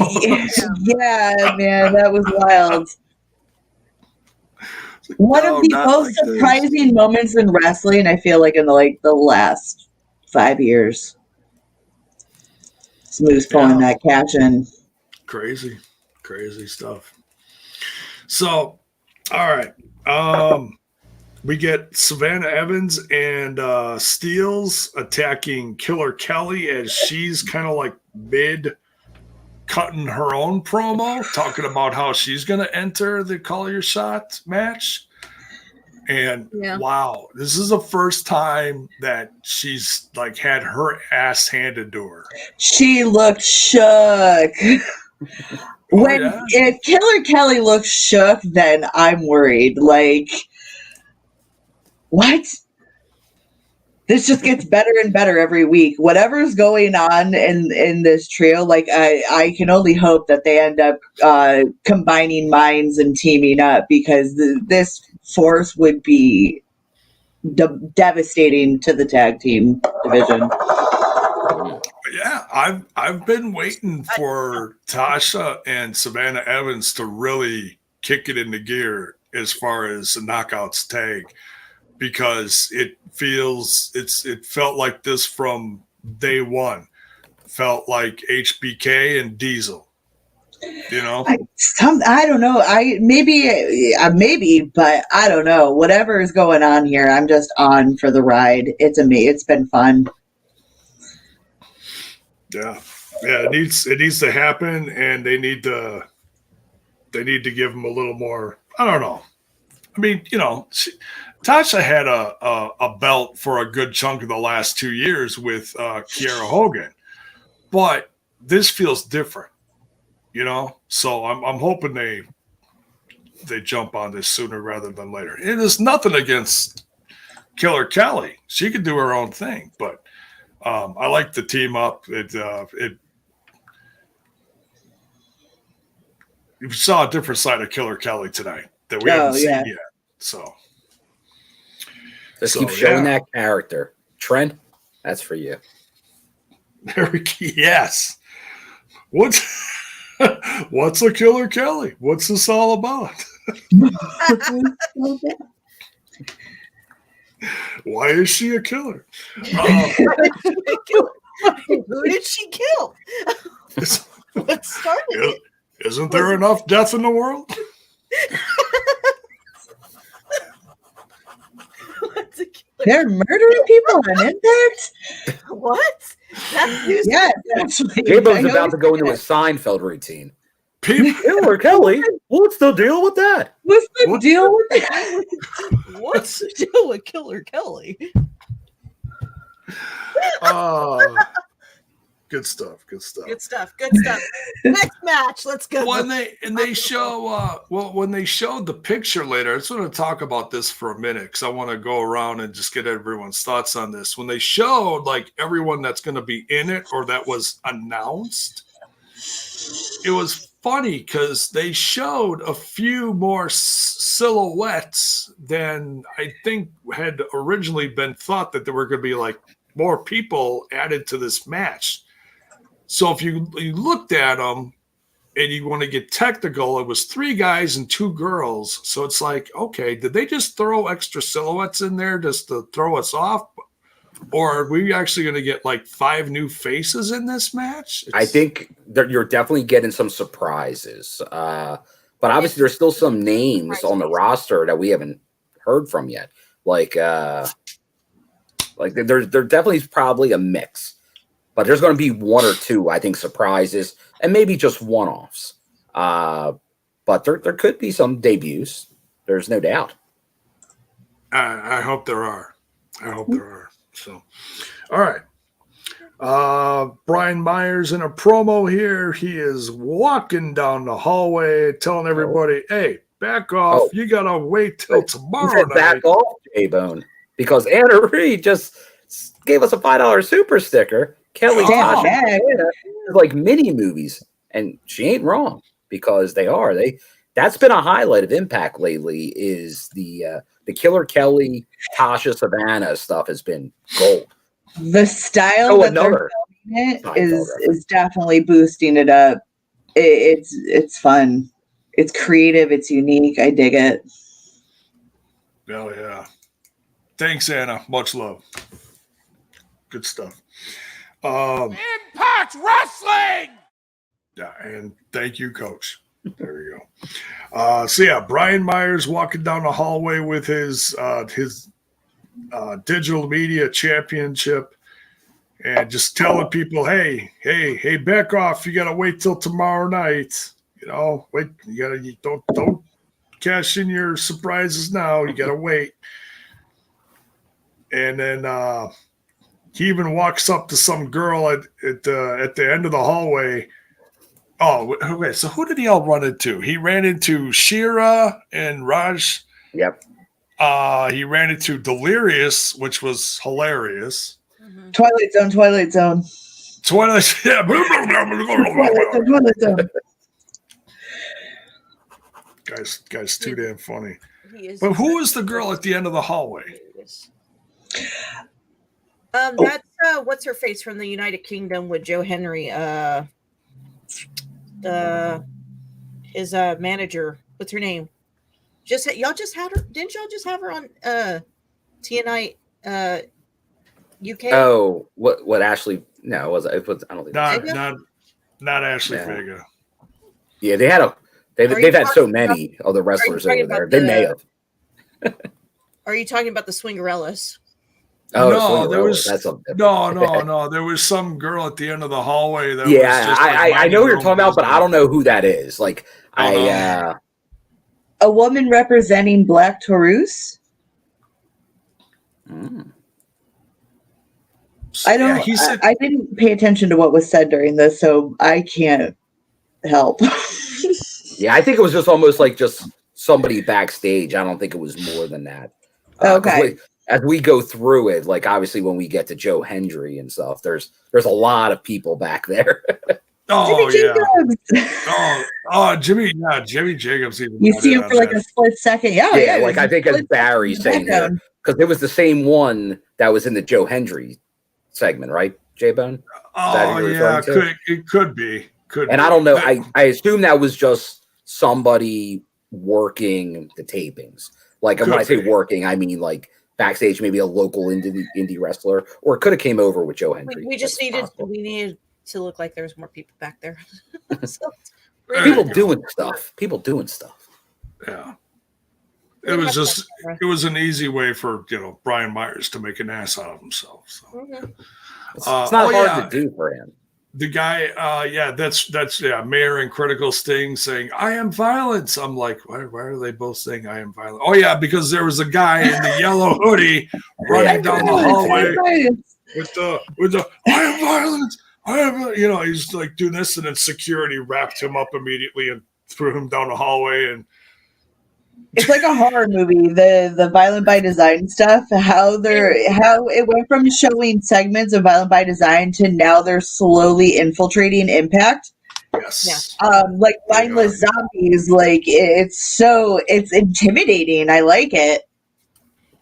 yeah, man, that was wild. One of the most surprising moments in wrestling, I feel like, in the last 5 years. Moose pulling that cash in. Crazy stuff. So, all right. We get Savannah Evans and Steels attacking Killer Kelly as she's kind of like mid cutting her own promo, talking about how she's going to enter the Call Your Shot match. And wow, this is the first time that she's like had her ass handed to her. She looked shook. If Killer Kelly looks shook, then I'm worried. Like, what? This just gets better and better every week. Whatever's going on in this trio, like I can only hope that they end up combining minds and teaming up, because this force would be devastating to the tag team division. Yeah, I've been waiting for Tasha and Savannah Evans to really kick it into gear as far as the Knockouts tag, because it felt like this from day one. Felt like HBK and Diesel. You know, I don't know. Maybe, but I don't know. Whatever is going on here, I'm just on for the ride. It's been fun. Yeah. It needs to happen, and they need to give them a little more. I don't know. I mean, you know, Tasha had a belt for a good chunk of the last 2 years with Kiera Hogan, but this feels different, you know. So I'm hoping they jump on this sooner rather than later. It is nothing against Killer Kelly; she could do her own thing, but I like the team up. You saw a different side of Killer Kelly tonight that we haven't seen yet. So just keep showing that character. Trent, that's for you. Yes. What's a Killer Kelly? What's this all about? Why is she a killer? Who did she kill? What started it? Isn't there enough death in the world? They're murdering people on Impact? What? That's news. Yeah, actually. Gabo's about to go into a Seinfeld routine. Killer Kelly? What's the deal with that? What's the deal with that? What's the deal with Killer Kelly? Good stuff. Next match, let's go. When they showed the picture later, I just want to talk about this for a minute, because I want to go around and just get everyone's thoughts on this. When they showed like everyone that's going to be in it or that was announced, it was funny because they showed a few more silhouettes than I think had originally been thought, that there were going to be like more people added to this match. So if you looked at them and you want to get technical, it was 3 guys and 2 girls. So it's like, okay, did they just throw extra silhouettes in there just to throw us off? Or are we actually going to get like 5 new faces in this match? I think that you're definitely getting some surprises. But obviously there's still some names on the roster that we haven't heard from yet. Like there definitely is probably a mix. But there's going to be one or two, I think, surprises and maybe just one-offs. But there could be some debuts. There's no doubt. I hope there are. So, all right. Brian Myers in a promo here. He is walking down the hallway telling everybody, hey, back off. You got to wait till tomorrow night. Back off, J-Bone. Because Anna Reed just gave us a $5 super sticker. Kelly Tasha is like mini movies. And she ain't wrong because they are. That's been a highlight of Impact lately is the Killer Kelly, Tasha, Savannah stuff has been gold. The style that they're filming it is definitely boosting it up. It's fun. It's creative. It's unique. I dig it. Hell yeah. Thanks, Anna. Much love. Good stuff. Impact Wrestling! Yeah, and thank you, Coach. There we go. So yeah, Brian Myers walking down the hallway with his digital media championship, and just telling people, hey, back off! You gotta wait till tomorrow night. Wait. You don't cash in your surprises now. You gotta wait. And then he even walks up to some girl at the end of the hallway. Oh, okay. So who did he all run into? He ran into Shira and Raj. Yep. He ran into Delirious, which was hilarious. Mm-hmm. Twilight Zone. Yeah. Twilight Zone. Guy's too damn funny. But who was the girl at the end of the hallway? That's what's her face from the United Kingdom with Joe Henry. His manager. What's her name? Y'all just had her? Didn't y'all just have her on TNI UK? Oh, what Ashley? No, it was. I don't think not Ashley Vega. Yeah, they've had so many other wrestlers over there. They may have. Are you talking about the Swingerellas? Oh, no, there was no. There was some girl at the end of the hallway. That was just I know what you're talking about, but I don't know who that is. Like a woman representing Black Taurus. I don't. Yeah, I didn't pay attention to what was said during this, so I can't help. Yeah, I think it was just almost like just somebody backstage. I don't think it was more than that. Okay. As we go through it, like obviously when we get to Joe Hendry and stuff, there's a lot of people back there. Oh yeah. Jimmy Jacobs. Even you see him for like a split second. Yeah. Like I think as Barry saying here, because it was the same one that was in the Joe Hendry segment, right? J-Bone. Oh yeah, it could be. And I don't know. I assume that was just somebody working the tapings. Like when I say working, I mean like backstage, maybe a local indie wrestler, or it could have came over with Joe Hendry. We needed to look like there was more people back there. People doing stuff. Yeah. It was an easy way for Brian Myers to make an ass out of himself. So it's not hard to do for him. The guy, that's Mayor and Critical Sting saying, I am violence. I'm like, why are they both saying I am violent? Oh, yeah, because there was a guy in the yellow hoodie running down the hallway with the I am violent. He's like doing this, and then security wrapped him up immediately and threw him down the hallway. And it's like a horror movie, the Violent by Design stuff, how it went from showing segments of Violent by Design to now they're slowly infiltrating Impact. Yes. Like mindless zombies, like it's intimidating. I like it.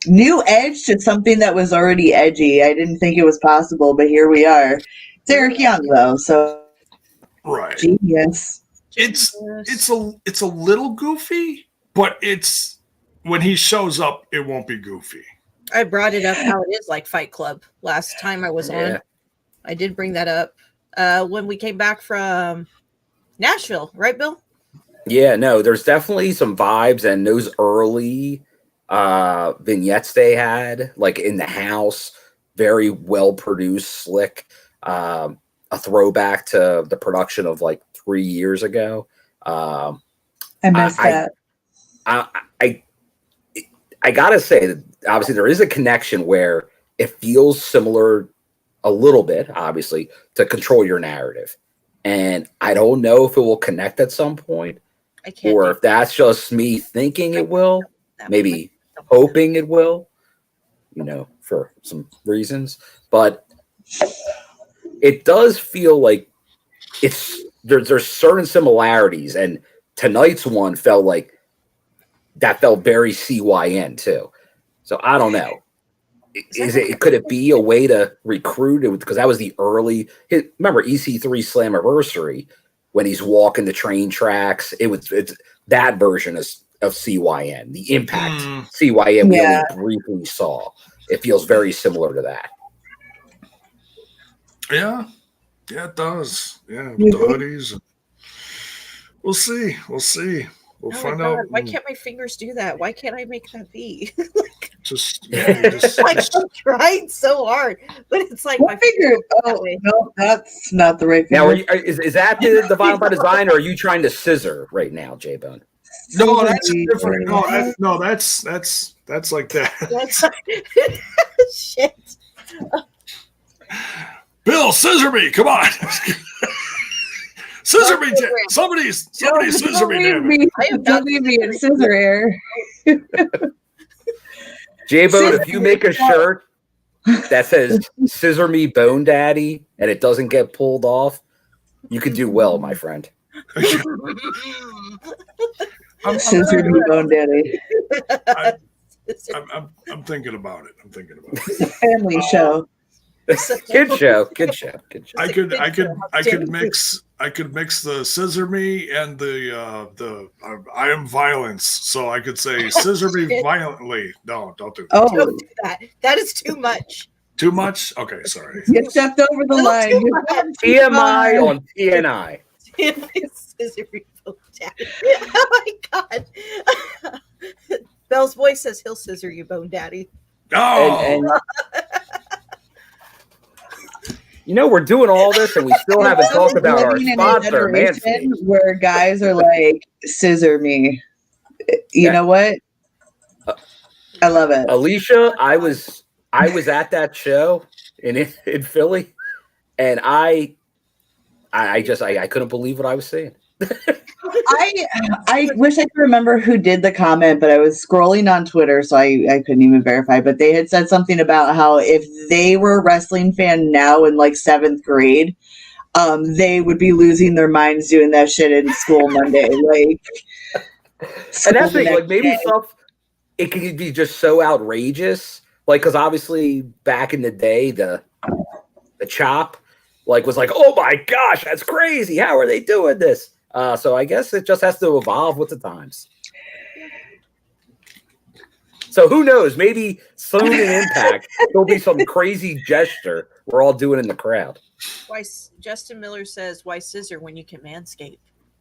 New edge to something that was already edgy. I didn't think it was possible, but here we are. It's Eric Young though, so right. Genius. It's a little goofy. But it's when he shows up, it won't be goofy. I brought it up how it is like Fight Club last time I was on. I did bring that up when we came back from Nashville, right, Bill? Yeah, no, there's definitely some vibes, and those early vignettes they had, like in the house, very well produced, slick. a throwback to the production of like 3 years ago. I missed that. I gotta say that obviously there is a connection where it feels similar a little bit, obviously, to Control Your Narrative. And I don't know if it will connect at some point, or if that's just me thinking it will, maybe hoping it will, for some reasons. But it does feel like there's certain similarities, and tonight's one felt very CYN too. So I don't know. Could it be a way to recruit it? Because that was the early. Remember EC3 Slammiversary when he's walking the train tracks. It's that version of CYN, the Impact CYN we only briefly saw. It feels very similar to that. Yeah, it does. Yeah, with the hoodies. We'll see. We'll find out. Why can't my fingers do that? Why can't I make that be? I've tried so hard, but it's like my finger. Oh no, that's not the right finger. Now, is that the Vinyl by Design, or are you trying to scissor right now, J-Bone? No, that's different. No, that's like that. Shit. Bill, scissor me! Come on. Scissor me! Somebody scissor me! Damn it! Don't leave me in scissor air. J-Bone, if you make a shirt that says "Scissor Me, Bone Daddy" and it doesn't get pulled off, you could do well, my friend. Scissor Me, Bone Daddy. I'm thinking about it. It's a family show. Good show. I could mix the scissor me and the I am violence, so I could say scissor me violently. No, don't do that. Oh, don't do that. That is too much. Too much? Okay, sorry. You stepped over the line. TMI on TNI. Scissor me, Bone Daddy. Oh my god. Bell's voice says he'll scissor you, Bone Daddy. Oh. And we're doing all this and we still haven't talked about our sponsor, Manscaped. Where guys are like, scissor me. You know what? I love it. Alicia, I was at that show in Philly, and I couldn't believe what I was seeing. I wish I could remember who did the comment, but I was scrolling on Twitter, so I couldn't even verify. But they had said something about how if they were a wrestling fan now in like 7th grade, they would be losing their minds doing that shit in school Monday. And that's like maybe stuff. It could be just so outrageous, because obviously back in the day, the chop was like, oh my gosh, that's crazy. How are they doing this? So I guess it just has to evolve with the times. So who knows? Maybe soon in Impact, there'll be some crazy gesture we're all doing in the crowd. Why Justin Miller says, why scissor when you can manscape?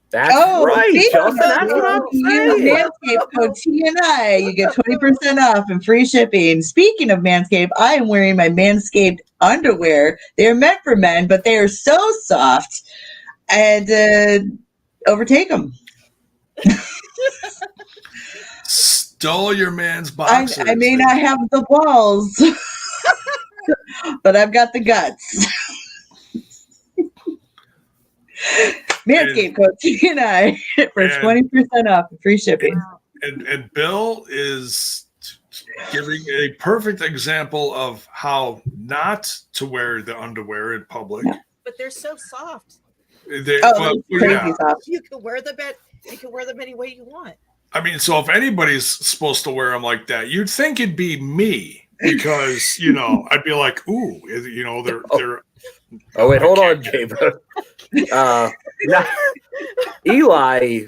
That's right, Justin. That's what I'm saying. Manscaped code TNI. You get 20% off and free shipping. Speaking of Manscaped, I am wearing my Manscaped underwear. They are meant for men, but they are so soft. And overtake them. Stole your man's boxers. I may not have the balls, but I've got the guts. Manscaped code TNI for 20% off and free shipping. And Bill is giving a perfect example of how not to wear the underwear in public. But they're so soft. Crazy soft. You can wear them any way you want. I mean, so if anybody's supposed to wear them like that, you'd think it'd be me, because I'd be like, ooh, they're. Oh wait, hold on, J-Bone. Eli,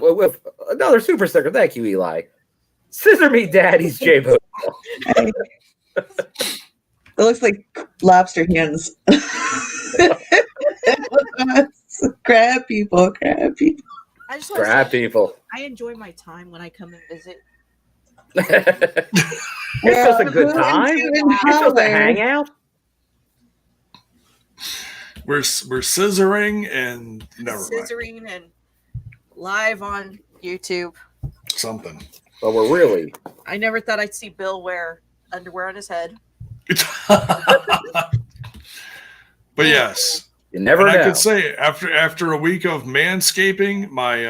with another super sticker. Thank you, Eli. Scissor me, daddy's J-Bone. It looks like lobster hands. Crab people. I just want Crab people. I enjoy my time when I come and visit. It's just a good time. It's just a hangout. We're scissoring and never mind. Scissoring and live on YouTube. Something. But we're really. I never thought I'd see Bill wear underwear on his head. But yes, you never know. I could say after a week of manscaping my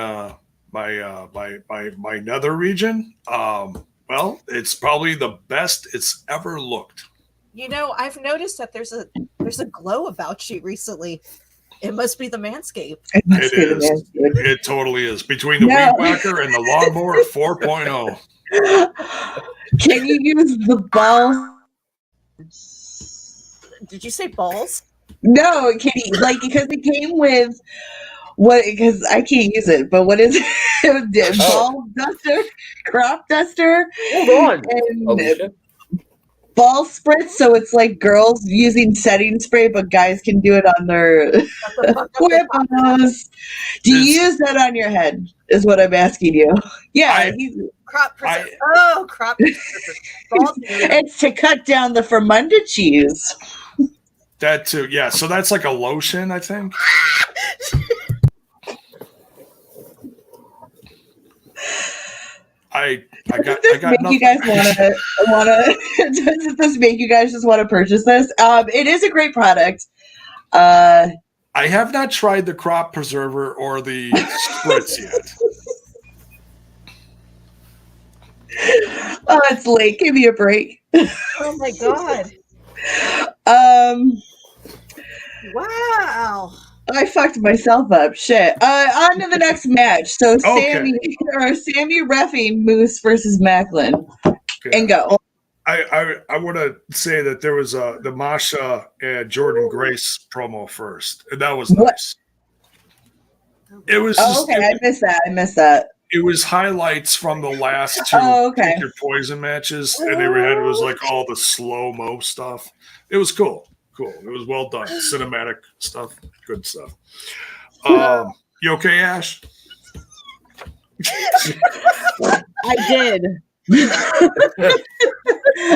nether region, well, it's probably the best it's ever looked. You know, I've noticed that there's a glow about you recently. It must be the Manscaped. It is. It totally is. Between the weed whacker and the lawnmower 4.0. Can you use the balls? Did you say balls? No, Kitty. Like, because it came with what? Because I can't use it. But what is it? Ball duster, crop duster. Hold on. And ball spritz. So it's like girls using setting spray, but guys can do it on their cuerpos. Do you use that on your head? Is what I'm asking you. Yeah. Crop preserver. Crop preserver. It's to cut down the fermented cheese. That too, yeah. So that's like a lotion, I think. I got make you guys wanna does this make you guys just want to purchase this? It is a great product. I have not tried the crop preserver or the spritz yet. Oh, it's late. Give me a break. Oh my god. Wow. I fucked myself up. Shit. On to the next match. So Sami reffing Moose versus Maclin. Yeah. And go. I want to say that there was the Masha and Jordan Grace promo first, and that was nice. It was. Okay. I missed that. It was highlights from the last two Take Your Poison matches, and it was like all the slow-mo stuff. It was cool. It was well done. Cinematic stuff. Good stuff. You okay, Ash? I did.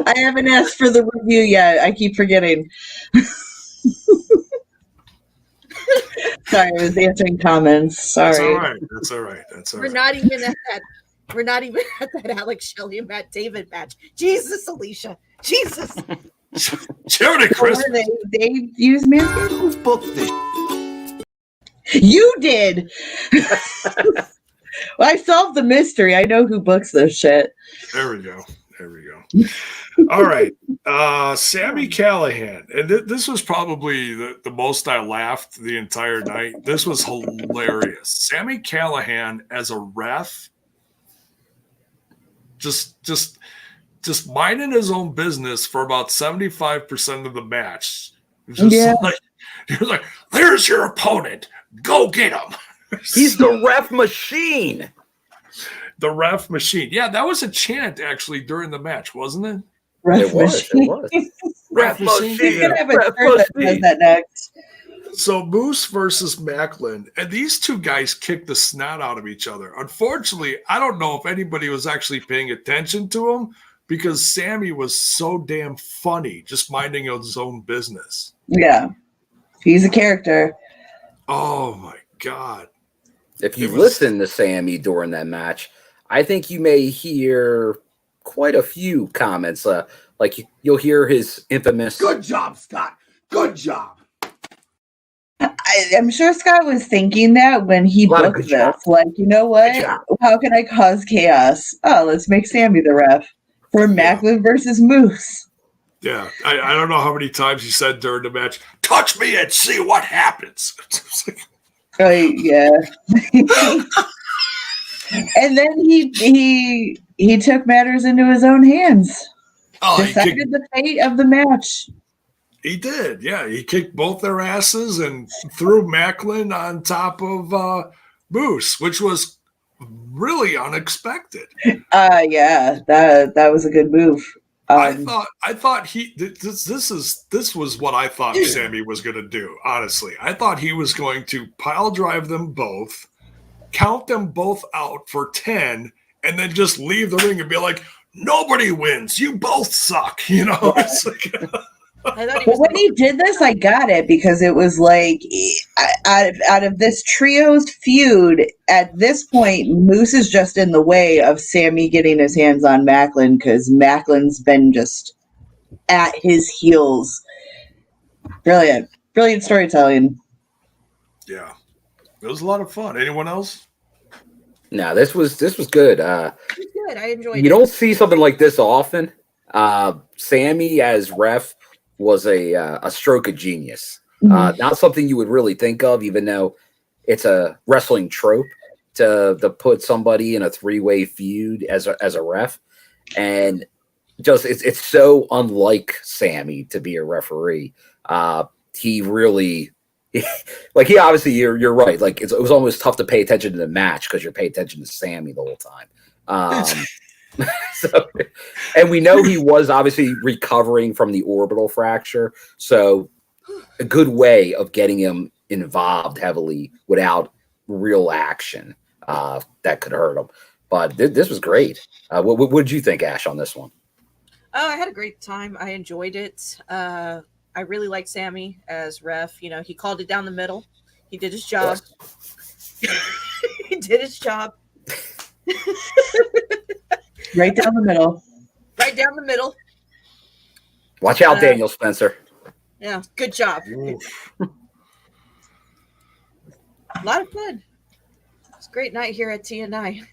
I haven't asked for the review yet. I keep forgetting. Sorry, I was answering comments. Sorry. That's all right. We're not even at that Alex Shelley and Matt Taven match. Jesus, Alicia. Jesus. Charity Christmas. They use Manscaped. Who booked this? You did. Well, I solved the mystery. I know who books this shit. There we go. All right. Sami Callihan. And this was probably the most I laughed the entire night. This was hilarious. Sami Callihan as a ref, just minding his own business for about 75% of the match. Just like, there's your opponent. Go get him. He's the ref machine. The ref machine. Yeah, that was a chant actually during the match, wasn't it? Ref machine. Ref machine. That next. So Moose versus Maclin, and these two guys kicked the snot out of each other. Unfortunately, I don't know if anybody was actually paying attention to him because Sami was so damn funny, just minding his own business. Yeah, he's a character. Oh my God. If you listen to Sami during that match, I think you may hear quite a few comments. Like you'll hear his infamous "Good job, Scott. Good job." I'm sure Scott was thinking that when he booked this. Like, you know what? How can I cause chaos? Oh, let's make Sami the ref for Maclin versus Moose. Yeah, I don't know how many times he said during the match, "Touch me and see what happens." Yeah. And then he took matters into his own hands. Decided the fate of the match. He did, yeah. He kicked both their asses and threw Maclin on top of Moose, which was really unexpected. Yeah, that was a good move. I thought this was what I thought Sami was going to do. Honestly, I thought he was going to pile drive them both, count them both out for 10, and then just leave the ring and be like, "Nobody wins. You both suck." You know. It's like, I thought he But was. when he did this, I got it because it was like out of this trio's feud, at this point, Moose is just in the way of Sami getting his hands on Maclin because Maclin's been just at his heels. Brilliant. Brilliant storytelling. Yeah. It was a lot of fun. Anyone else? No, this was good. It was good. I enjoyed it. You don't see something like this often. Sami as ref was a stroke of genius. Not something you would really think of, even though it's a wrestling trope to put somebody in a three-way feud as a ref, and just it's so unlike Sami to be a referee. He really, like, he obviously you're right. Like it was almost tough to pay attention to the match because you're paying attention to Sami the whole time. So, and we know he was obviously recovering from the orbital fracture, so a good way of getting him involved heavily without real action that could hurt him. But this was great. What did you think, Ash, on this one? Oh, I had a great time. I enjoyed it. I really liked Sami as ref. You know, he called it down the middle. He did his job. He did his job. Right down the middle. Right down the middle. Watch out, Daniel Spencer. Yeah, good job. A lot of fun. It's a great night here at TNI.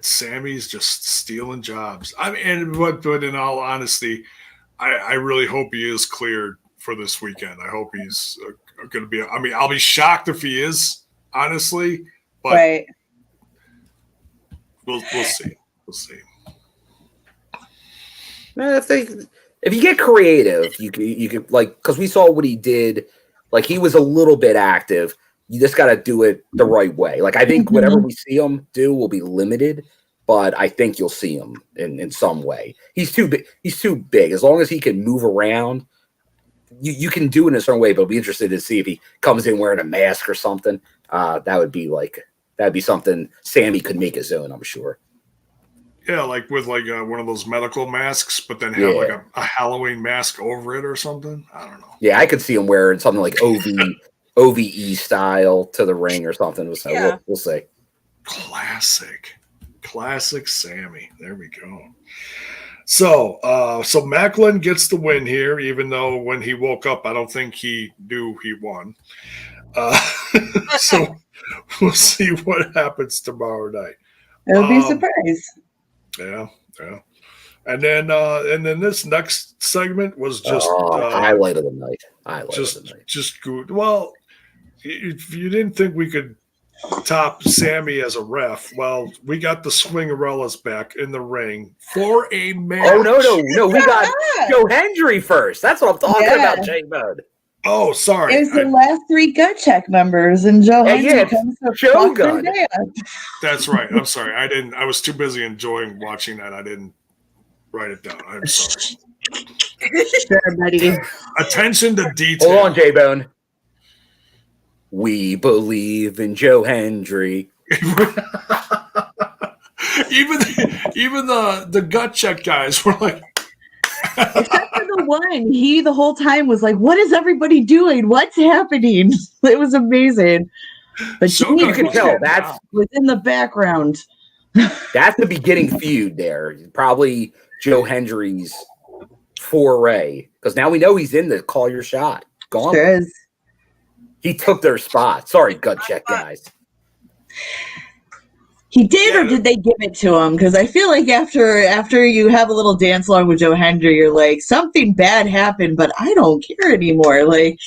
Sammy's just stealing jobs. I mean, but in all honesty, I really hope he is cleared for this weekend. I hope he's going to be. I mean, I'll be shocked if he is, honestly. But right. We'll see. We'll see. If you get creative, you could like, because we saw what he did. Like, he was a little bit active. You just got to do it the right way. Like, I think whatever we see him do will be limited, but I think you'll see him in some way. He's too big. He's too big. As long as he can move around, you can do it in a certain way. But I'll be interested to see if he comes in wearing a mask or something. That'd be something Sami could make his own, I'm sure. Yeah, like with one of those medical masks, but then have like a Halloween mask over it or something. I don't know. Yeah, I could see him wearing something like OVE style to the ring or something. So we'll see. Classic Sami. There we go. So Maclin gets the win here, even though when he woke up, I don't think he knew he won. So we'll see what happens tomorrow night. It'll be a surprise. Yeah. And then this next segment was just highlight of the night. Just good. Well, if you didn't think we could top Sami as a ref, well, we got the Swingerellas back in the ring for a match. Oh no! We got Joe Hendry first. That's what I'm talking about, J-Bud. Oh, sorry. It was the last three gut check members, and Joe Hendry comes to Joe Gun. That's right. I'm sorry. I was too busy enjoying watching that. I didn't write it down. I'm sorry. Sure, buddy. Attention to detail. Hold on, J-Bone. We believe in Joe Hendry. even the gut check guys were like, except for the one, he the whole time was like, "What is everybody doing? What's happening?" It was amazing. But so you can tell that was in the background. That's the beginning feud there. Probably Joe Hendry's foray, because now we know he's in the call your shot. Gone. Sure is. He took their spot. Sorry, gut check guys. He did, or did they give it to him? Because I feel like after you have a little dance along with Joe Hendry, you're like, something bad happened, but I don't care anymore. Like,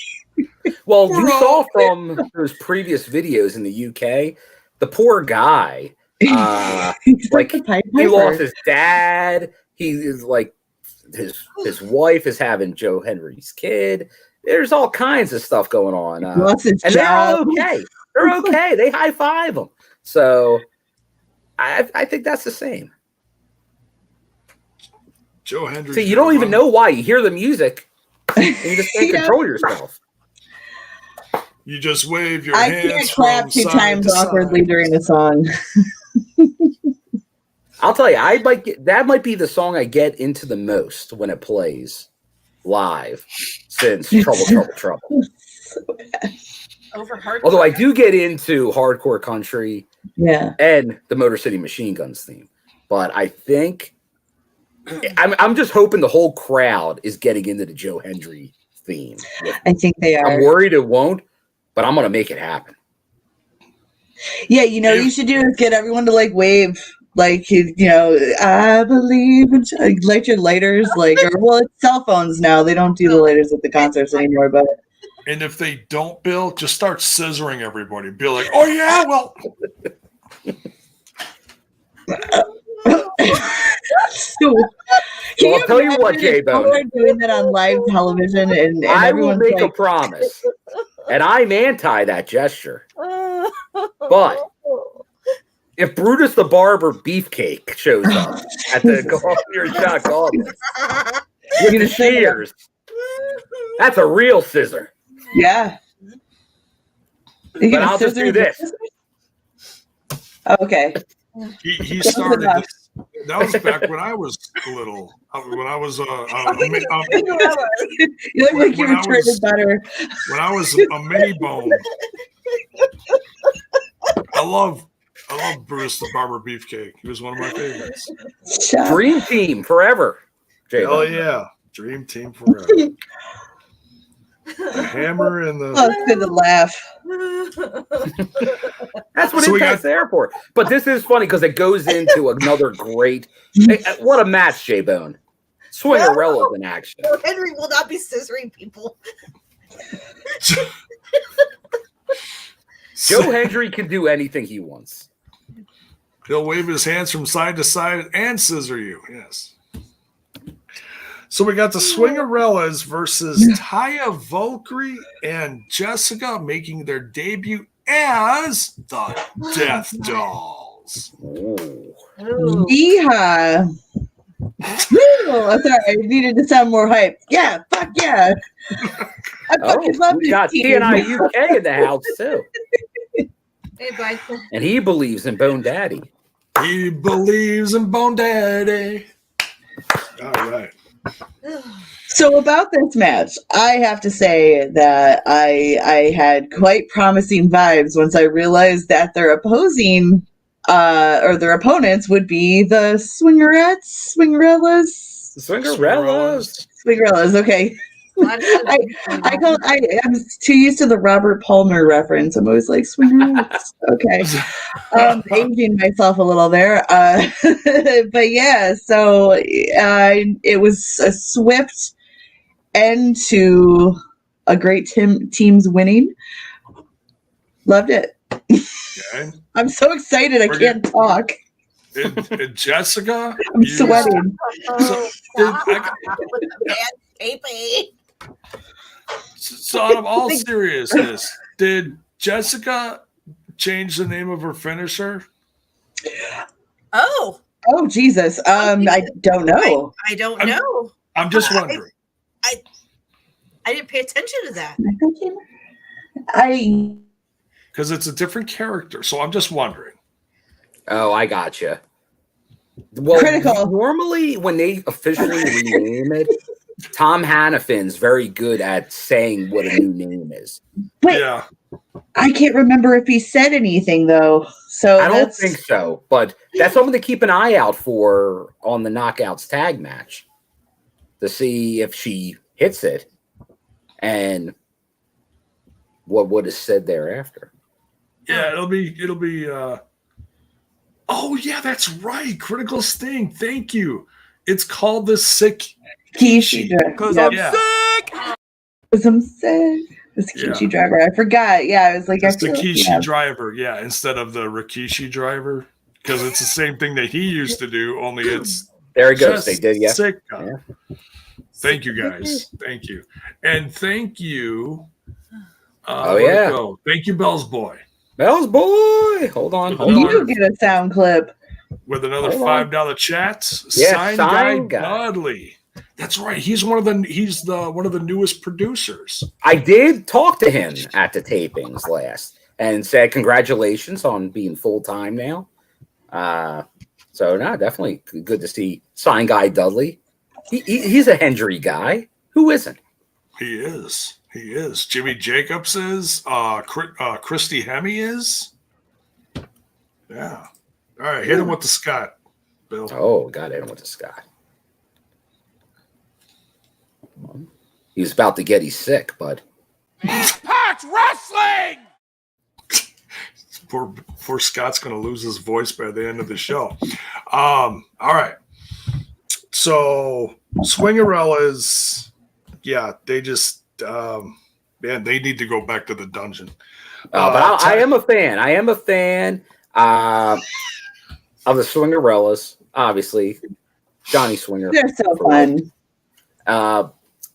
well, you saw from those previous videos in the UK, the poor guy, like he lost his dad. He is like his wife is having Joe Hendry's kid. There's all kinds of stuff going on, and they're all okay. They're okay. They high five him. So I think that's the same. Joe Hendry. See, you don't even know why. You hear the music, and you just can't control yourself. You just wave your hands. I can't clap two times awkwardly during a song. I'll tell you, that might be the song I get into the most when it plays. live since Trouble. Over hardcore. Although I do get into hardcore country, yeah, and the Motor City Machine Guns theme, but I think I'm just hoping the whole crowd is getting into the Joe Hendry theme. I think they are. I'm worried it won't, but I'm gonna make it happen. Yeah, you should do is get everyone to like wave, like I believe in light your lighters, it's cell phones now. They don't do the lighters at the concerts anymore, but. And if they don't, Bill, just start scissoring everybody. Be like, oh yeah, well. I'll tell you what, J-Bone. We're doing that on live television, and I will make a promise, and I'm anti that gesture. But if Brutus the Barber Beefcake shows up at the your shot Gauntlet with the shears, that's a real scissor. Yeah. But I'll just do this. Okay. He started this. That was back when I was little. When I was you look like you were turning butter. When I was a mini bone. I love Bruce the Barber Beefcake. He was one of my favorites. Dream Team forever. Oh yeah, Dream Team forever. The hammer and the. Oh, it's good to laugh. That's what impacts the airport. But this is funny because it goes into another great. What a match, J-Bone. Swingerellas in action. Henry will not be scissoring people. Joe Hendry can do anything he wants. He'll wave his hands from side to side and scissor you. Yes. So we got the Swingerellas versus Taya, Valkyrie, and JesSICKa making their debut as the Death Dolls. Yeehaw. Sorry, I needed to sound more hype. Yeah, fuck yeah. I fucking love we this got team. TNI UK in the house too. Hey, bye. And he believes in Bone Daddy. He believes in Bone Daddy. All right. So about this match, I have to say that I had quite promising vibes once I realized that their opposing or their opponents would be the Swingerellas. Okay. I'm too used to the Robert Palmer reference. I'm always like Swingerellas. Okay. Aging myself a little there. But yeah, so it was a swift end to a great team's winning. Loved it. Okay. I'm so excited I can't talk. And JesSICKa? I'm sweating. So out of all seriousness, did JesSICKa change the name of her finisher? Oh Jesus. I don't know. I don't know. I'm just wondering. I didn't pay attention to that. Because it's a different character, so I'm just wondering. Oh, I gotcha. Well, Critical. Normally, when they officially rename it, Tom Hannafin's very good at saying what a new name is. But yeah. I can't remember if he said anything, though. So I don't think so, but that's something to keep an eye out for on the Knockouts tag match to see if she hits it and what is said thereafter. Yeah, it'll be oh yeah, that's right. Critical Sting. Thank you. It's called the Sick Kishi. Because I'm sick. Because I'm sick. The Kishi driver. I forgot. Yeah, I was like, it's the Kishi driver. Yeah, instead of the Rikishi driver, because it's the same thing that he used to do. Only it's there. It goes. They did. Yeah. Thank you guys. Thank you, and thank you. Thank you, Bell's Boy. Bell's Boy. Hold on. You get a sound clip with another $5 chats. Yeah, Sign Guy Dudley. That's right. He's one of the newest producers. I did talk to him at the tapings last and said congratulations on being full time now. So no, definitely good to see Sign Guy Dudley. He's a Hendry guy. Who isn't? He is. He is. Jimmy Jacobs is. Christy HEMI is. Yeah. All right. Hit him with the Scott, Bill. Oh, got to hit him with the Scott. He's about to get sick, bud. Impact Wrestling! Poor Scott's going to lose his voice by the end of the show. All right. So, Swingerellas, yeah, they just, they need to go back to the dungeon. But I am a fan. I am a fan of the Swingerellas, obviously. Johnny Swinger. They're so fun.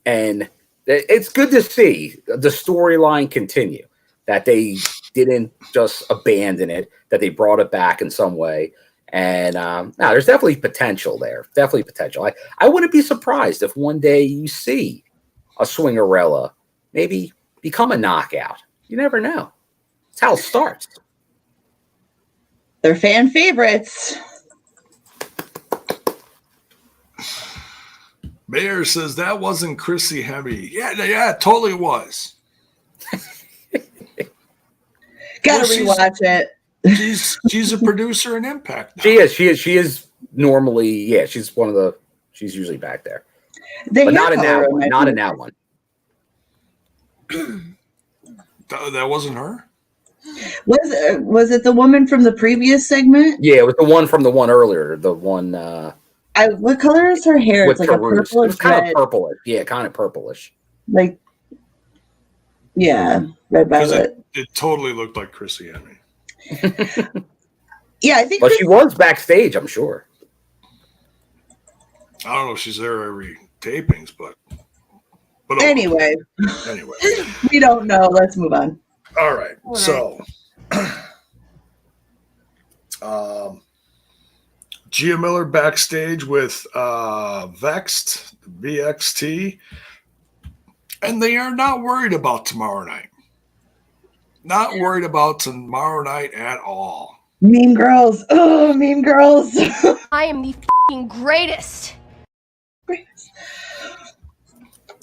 And it's good to see the storyline continue, that they didn't just abandon it, that they brought it back in some way. And there's definitely potential there. Definitely potential. I wouldn't be surprised if one day you see a Swingerella maybe become a knockout. You never know. It's how it starts. They're fan favorites. Mayor says that wasn't Chrissy HEMI. Yeah, it totally was. Gotta rewatch it. She's a producer in Impact now. She is normally, she's she's usually back there. But not in that one. Not in that one. That wasn't her? Was it the woman from the previous segment? Yeah, it was the one from the one earlier. The one what color is her hair? It's like a purplish. It's kind of purplish. Yeah, kind of purplish. Like, yeah, red violet. It totally looked like Chrissy HEMI. Yeah, I think. But she was backstage, I'm sure. I don't know if she's there every tapings, but anyway, we don't know. Let's move on. All right. So, Gia Miller backstage with Vexed, VXT, and they are not worried about tomorrow night. Not worried about tomorrow night at all. Mean Girls. Oh, Mean Girls. I am the f***ing greatest.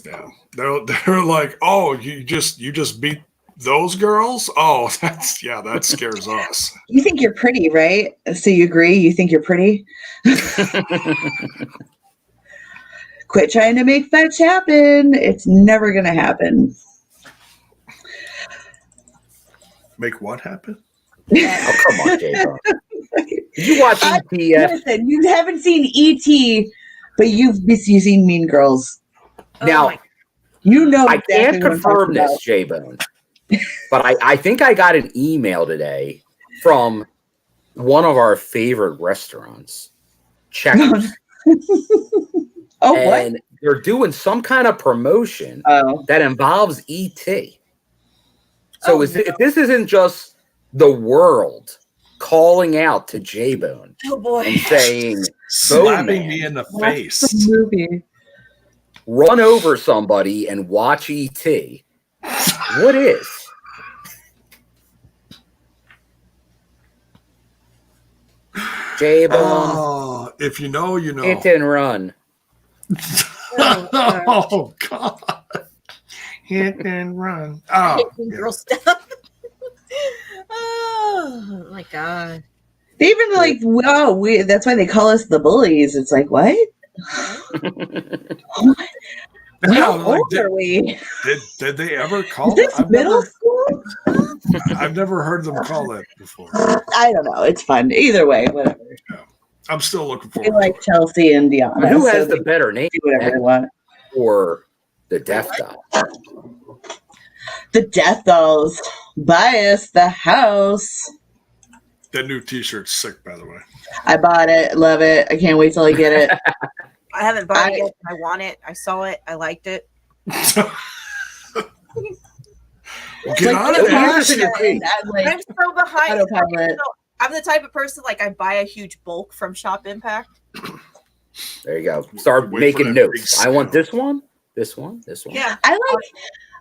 Yeah. They're like, oh, you just beat those girls? Oh, that scares us. You think you're pretty, right? So you agree? You think you're pretty? Quit trying to make fetch happen. It's never going to happen. Make what happen? Oh, come on, J-Bone. Did you watch E.T. Listen, you haven't seen E.T., but you've seen Mean Girls. Now, I can't confirm this, J-Bone, but I think I got an email today from one of our favorite restaurants, Checkers. Oh, and what? They're doing some kind of promotion that involves E.T. So if this isn't just the world calling out to J-Bone and saying, slapping me in the face. The movie. Run over somebody and watch E.T. What is? J-Bone. Oh, if you know, you know. Hit and run. Oh, God. Hit and run. Oh, girl stuff. Oh, my God. They even like, that's why they call us the bullies. It's like, what? How old are we? Did they ever call Is this middle school? I've never heard them call that before. I don't know. It's fun. Either way, whatever. Yeah. I'm still looking forward. They like Chelsea and Deanna. Who has the better name? Do whatever they want. Or the Death Doll? The Death Dolls. Bias the house. That new T-shirt's sick, by the way. I bought it. Love it. I can't wait till I get it. I haven't bought it yet. I want it. I saw it. I liked it. Well, get on it. I'm so behind. I'm the type of person, like, I buy a huge bulk from Shop Impact. There you go. Start making notes. I want this one, this one, this one. Yeah.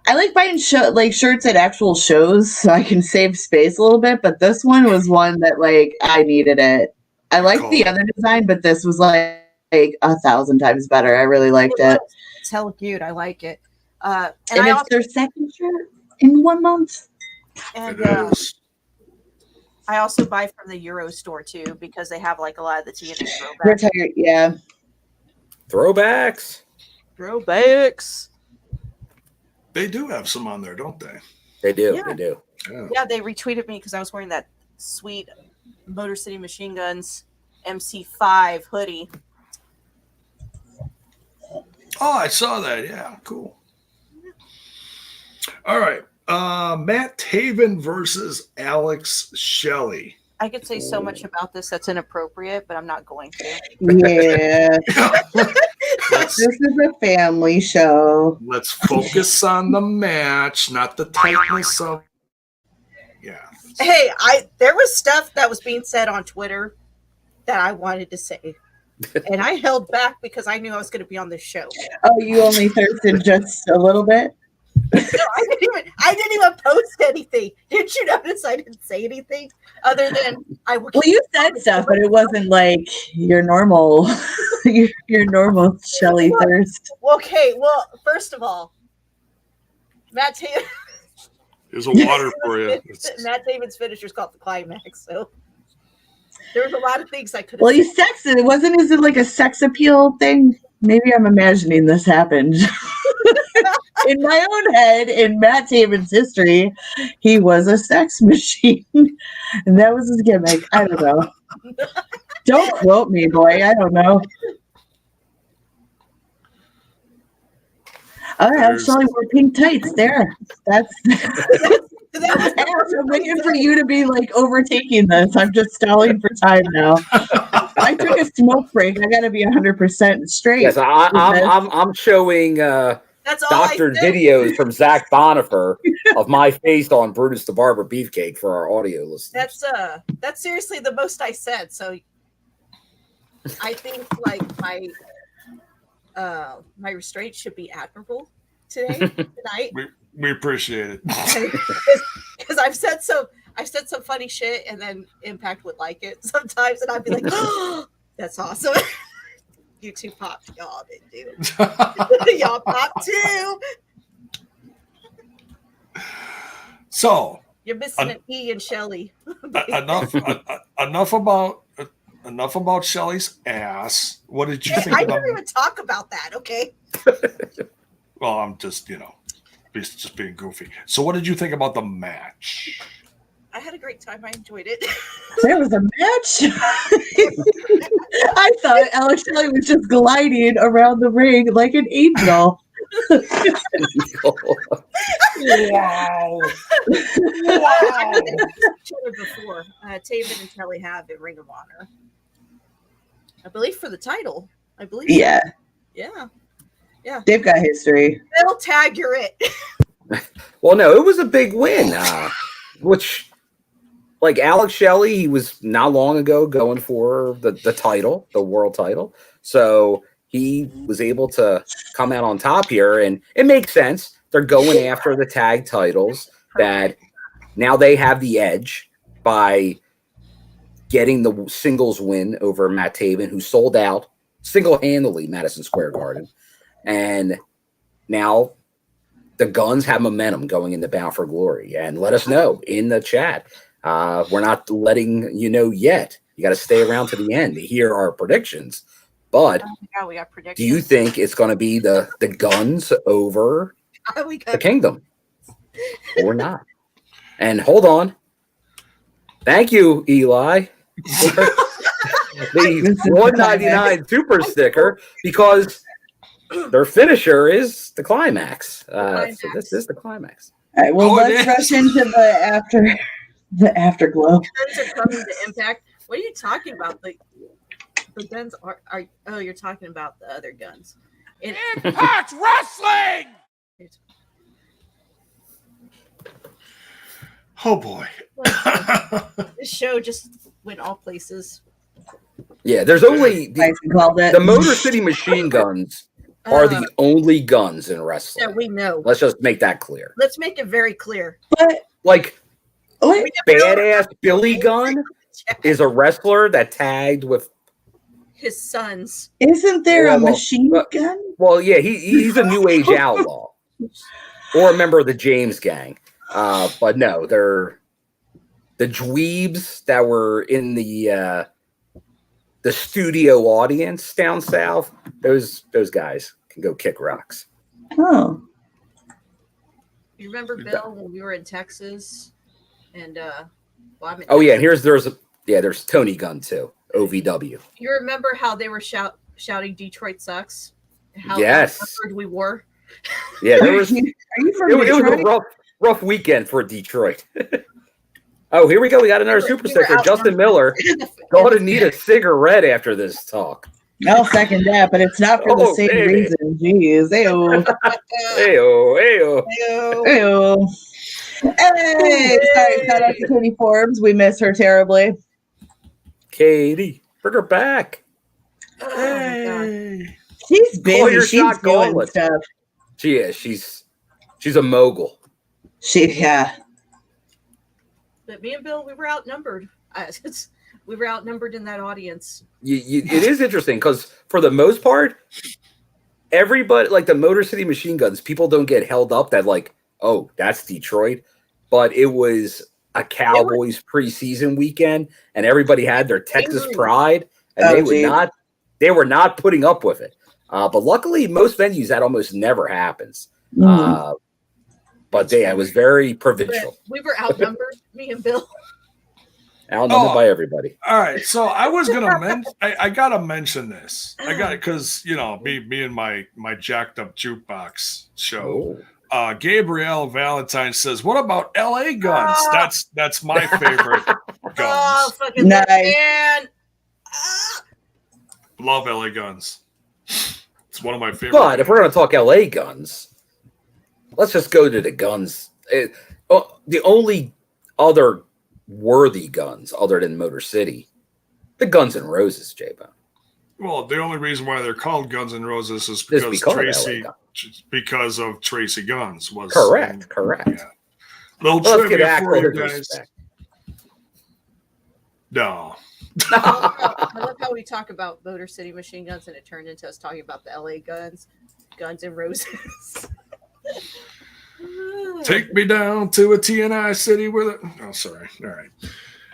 I like buying shirts at actual shows so I can save space a little bit, but this one was one that, like, I needed it. I liked the other design, but this was like 1,000 times better. I really liked it. It's hella cute. I like it. And it's their second shirt in 1 month. And It is. I also buy from the Euro store too because they have like a lot of the TNA throwbacks. Retired, yeah. Throwbacks. They do have some on there, don't they? They do. Yeah. They do. Yeah, they retweeted me because I was wearing that sweet Motor City Machine Guns MC5 hoodie. Oh, I saw that. Yeah, cool. All right. Matt Taven versus Alex Shelley. I could say so much about this that's inappropriate, but I'm not going to. Yeah. This is a family show. Let's focus on the match, not the tightness of. Yeah. Hey, there was stuff that was being said on Twitter that I wanted to say, and I held back because I knew I was going to be on this show. Oh, you only thirsted just a little bit? No, I didn't even post anything. Didn't you notice I didn't say anything other than I? Well, you said stuff, but it wasn't like your normal, your normal Shelley thirst. Okay, well, first of all, Matt Taven. Here's a water for you. Matt Taven's finisher's called the climax, so there was a lot of things I could have. Well, he's sexy. Is it like a sex appeal thing? Maybe I'm imagining this happened. In my own head, in Matt Taven's history, he was a sex machine. And that was his gimmick. I don't know. Don't quote me, boy. I don't know. I actually wore pink tights there. That's I'm waiting for you to be like overtaking this. I'm just stalling for time now. I took a smoke break. I got to be 100% straight. Yes, I'm showing doctored videos from Zach Bonifer of my face on Brutus the Barber Beefcake for our audio listeners. That's seriously the most I said. So I think like my restraint should be admirable tonight. We appreciate it because I've said some funny shit, and then Impact would like it sometimes, and I'd be like, "Oh, that's awesome." You two popped, y'all did do. Y'all popped too. So you're missing an E in Shelley. Enough about Shelley's ass. What did you think I about? didn't even talk about that. Okay. Well, I'm just just being goofy. So, what did you think about the match? I had a great time. I enjoyed it. There was a match. I thought Alex Shelley was just gliding around the ring like an angel. Wow. Before Taven and Callihan in Ring of Honor, I believe for the title. I believe. Yeah. Yeah. Yeah. They've got history. They'll tag you're it. Well, no, it was a big win. Which, like Alex Shelley, he was not long ago going for the title, the world title. So he was able to come out on top here, and it makes sense. They're going after the tag titles that now they have the edge by getting the singles win over Matt Taven, who sold out single-handedly Madison Square Garden. And now the Guns have momentum going into Bound for Glory. And let us know in the chat. We're not letting you know yet. You got to stay around to the end to hear our predictions. But we got predictions. Do you think it's going to be the Guns over the Kingdom or not? And hold on. Thank you, Eli. The $1.99 super sticker, because their finisher is the climax. So this is the climax. All right, well, let's rush into the afterglow. Guns are coming to Impact. What are you talking about? The Guns are you're talking about the other Guns. Impact Wrestling! Oh, boy. This show just went all places. Yeah, there's only the Motor City Machine Guns are the only guns in wrestling. Yeah, we know. Let's just make that clear. Let's make it very clear. But like, badass Billy Gunn is a wrestler that tagged with his sons. Isn't there a machine gun? Well, yeah, he's a new age outlaw or a member of the James gang. But no, they're the dweebs that were in the studio audience down south. Those guys can go kick rocks. Oh. You remember, Bill, when we were in Texas? And there's Tony Gunn too. OVW. You remember how they were shouting "Detroit sucks"? How awkward we were. Yeah, there was. Are you from it was a rough weekend for Detroit. Oh, here we go. We got another super sticker. Justin Miller. Go to need a cigarette after this talk. I'll second that, but it's not for the same reason. Jeez. Ayo. Ayo. Ayo. Hey, sorry, shout out to Katie Forbes. We miss her terribly. Katie, bring her back. Hey. She's busy. She's doing stuff. She is. She's a mogul. But me and Bill, we were outnumbered. We were outnumbered in that audience. It is interesting because for the most part, everybody, like the Motor City Machine Guns, people don't get held up that like, oh, that's Detroit. But it was a Cowboys preseason weekend, and everybody had their Texas pride, and they were not putting up with it. But luckily, most venues that almost never happens. But it was very provincial. We were outnumbered, me and Bill. Outnumbered by everybody. All right, so I was gonna I gotta mention this. I got it because me and my jacked up jukebox show. Gabrielle Valentine says, "What about LA Guns? That's my favorite guns. Oh, fucking nice. Love LA Guns. It's one of my favorite. But if we're gonna talk LA Guns, let's just go to the guns. The only other worthy guns other than Motor City, the Guns N' Roses, J-Bone. Well, the only reason why they're called Guns N' Roses is because of Tracy Guns was correct. Yeah. Little trivia for you guys. Respect. No. I love how we talk about Motor City Machine Guns and it turned into us talking about the LA Guns N' Roses. Take me down to a TNI city with it. Oh, sorry. All right.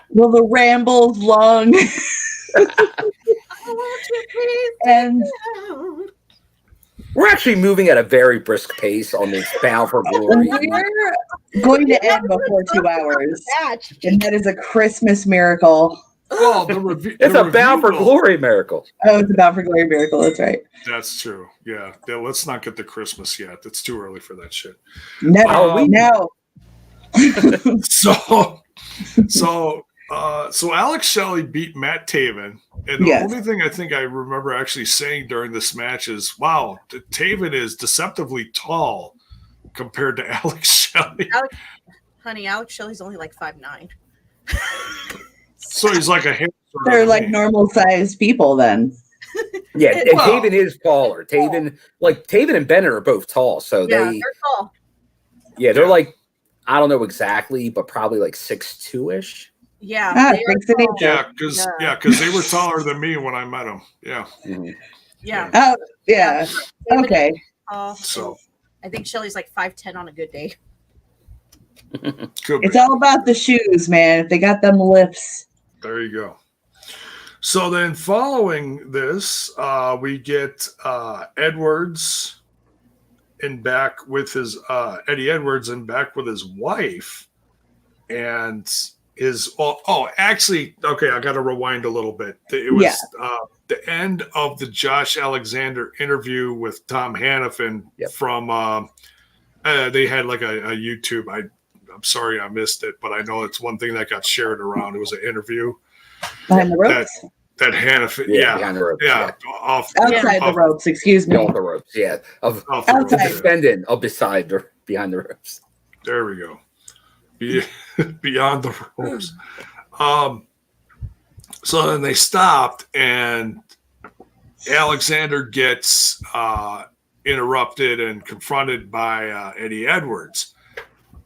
Well, the ramble's long. And we're actually moving at a very brisk pace on this Bound for Glory. We're going to end before 2 hours. And that is a Christmas miracle. Well, it's a Bound for Glory miracle. Oh, it's a Bound for Glory miracle. That's right. That's true. Yeah. Let's not get to Christmas yet. It's too early for that shit. No. So Alex Shelley beat Matt Taven, and the only thing I think I remember actually saying during this match is, "Wow, Taven is deceptively tall compared to Alex Shelley." Alex Shelley's only like 5'9". So he's like a hamster. They're like normal sized people then. Yeah, and Taven is taller. Taven and Bennett are both tall, so they're tall. Yeah, they're like, I don't know exactly, but probably like 6'2"-ish. Yeah, because they were taller than me when I met them. Yeah. Mm-hmm. Yeah. Oh, yeah. Okay. So I think Shelley's like 5'10" on a good day. It's all about the shoes, man. If they got them lifts. There you go. So then following this, we get Edwards in back with his Eddie Edwards in back with his wife and his actually, okay, I got to rewind a little bit. It was the end of the Josh Alexander interview with Tom Hannafin from they had like a YouTube. I'm sorry I missed it, but I know it's one thing that got shared around. It was an interview behind the ropes. That Hannafin, behind the ropes, outside the ropes. Excuse me, off the ropes. Yeah, of the defendant behind the ropes. There we go. Beyond the ropes. So then they stopped, and Alexander gets interrupted and confronted by Eddie Edwards.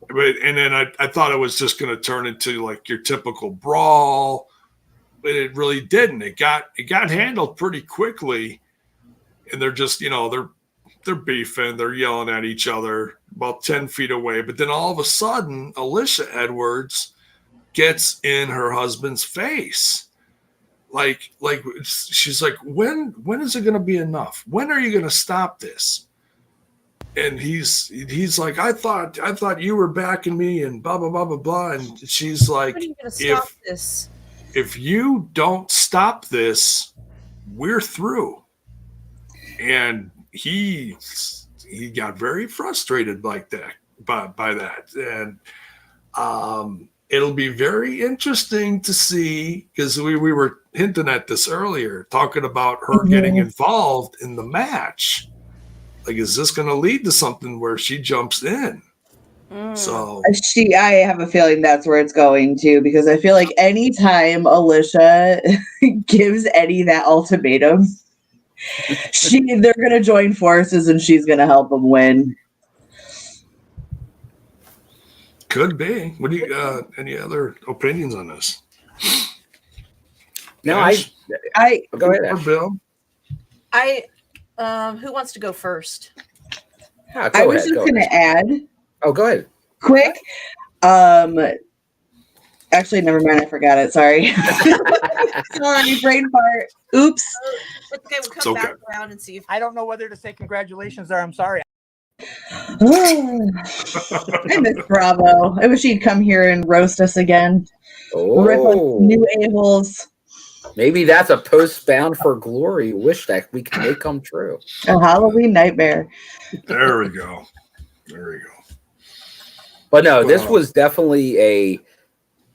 And then I thought it was just going to turn into like your typical brawl. it really didn't. It got handled pretty quickly, and they're just they're beefing, they're yelling at each other about 10 feet away. But then all of a sudden, Alicia Edwards gets in her husband's face. Like she's like, when is it going to be enough? When are you going to stop this? And he's like, I thought you were backing me and blah, blah, blah, blah, blah. And she's like, when are you going to stop this? If you don't stop this, we're through. And he got very frustrated like that by that. And it'll be very interesting to see, because we were hinting at this earlier, talking about her getting involved in the match. Like, is this going to lead to something where she jumps in? So I have a feeling that's where it's going to, because I feel like anytime Alicia gives Eddie that ultimatum, they're going to join forces and she's going to help them win. Could be. What do you any other opinions on this? No, Ash? I go ahead, Ash. Bill. Who wants to go first? Yeah, I was just going to add. Oh, go ahead. Quick. Actually, never mind. I forgot it. Sorry. Sorry, brain fart. Oops. Okay, we'll come back around and see if I don't know whether to say congratulations or I'm sorry. I miss Bravo. I wish he'd come here and roast us again. Rip us new a-holes. Maybe that's a post Bound for Glory wish that we can make come true. A Halloween nightmare. There we go. There we go. But no, this was definitely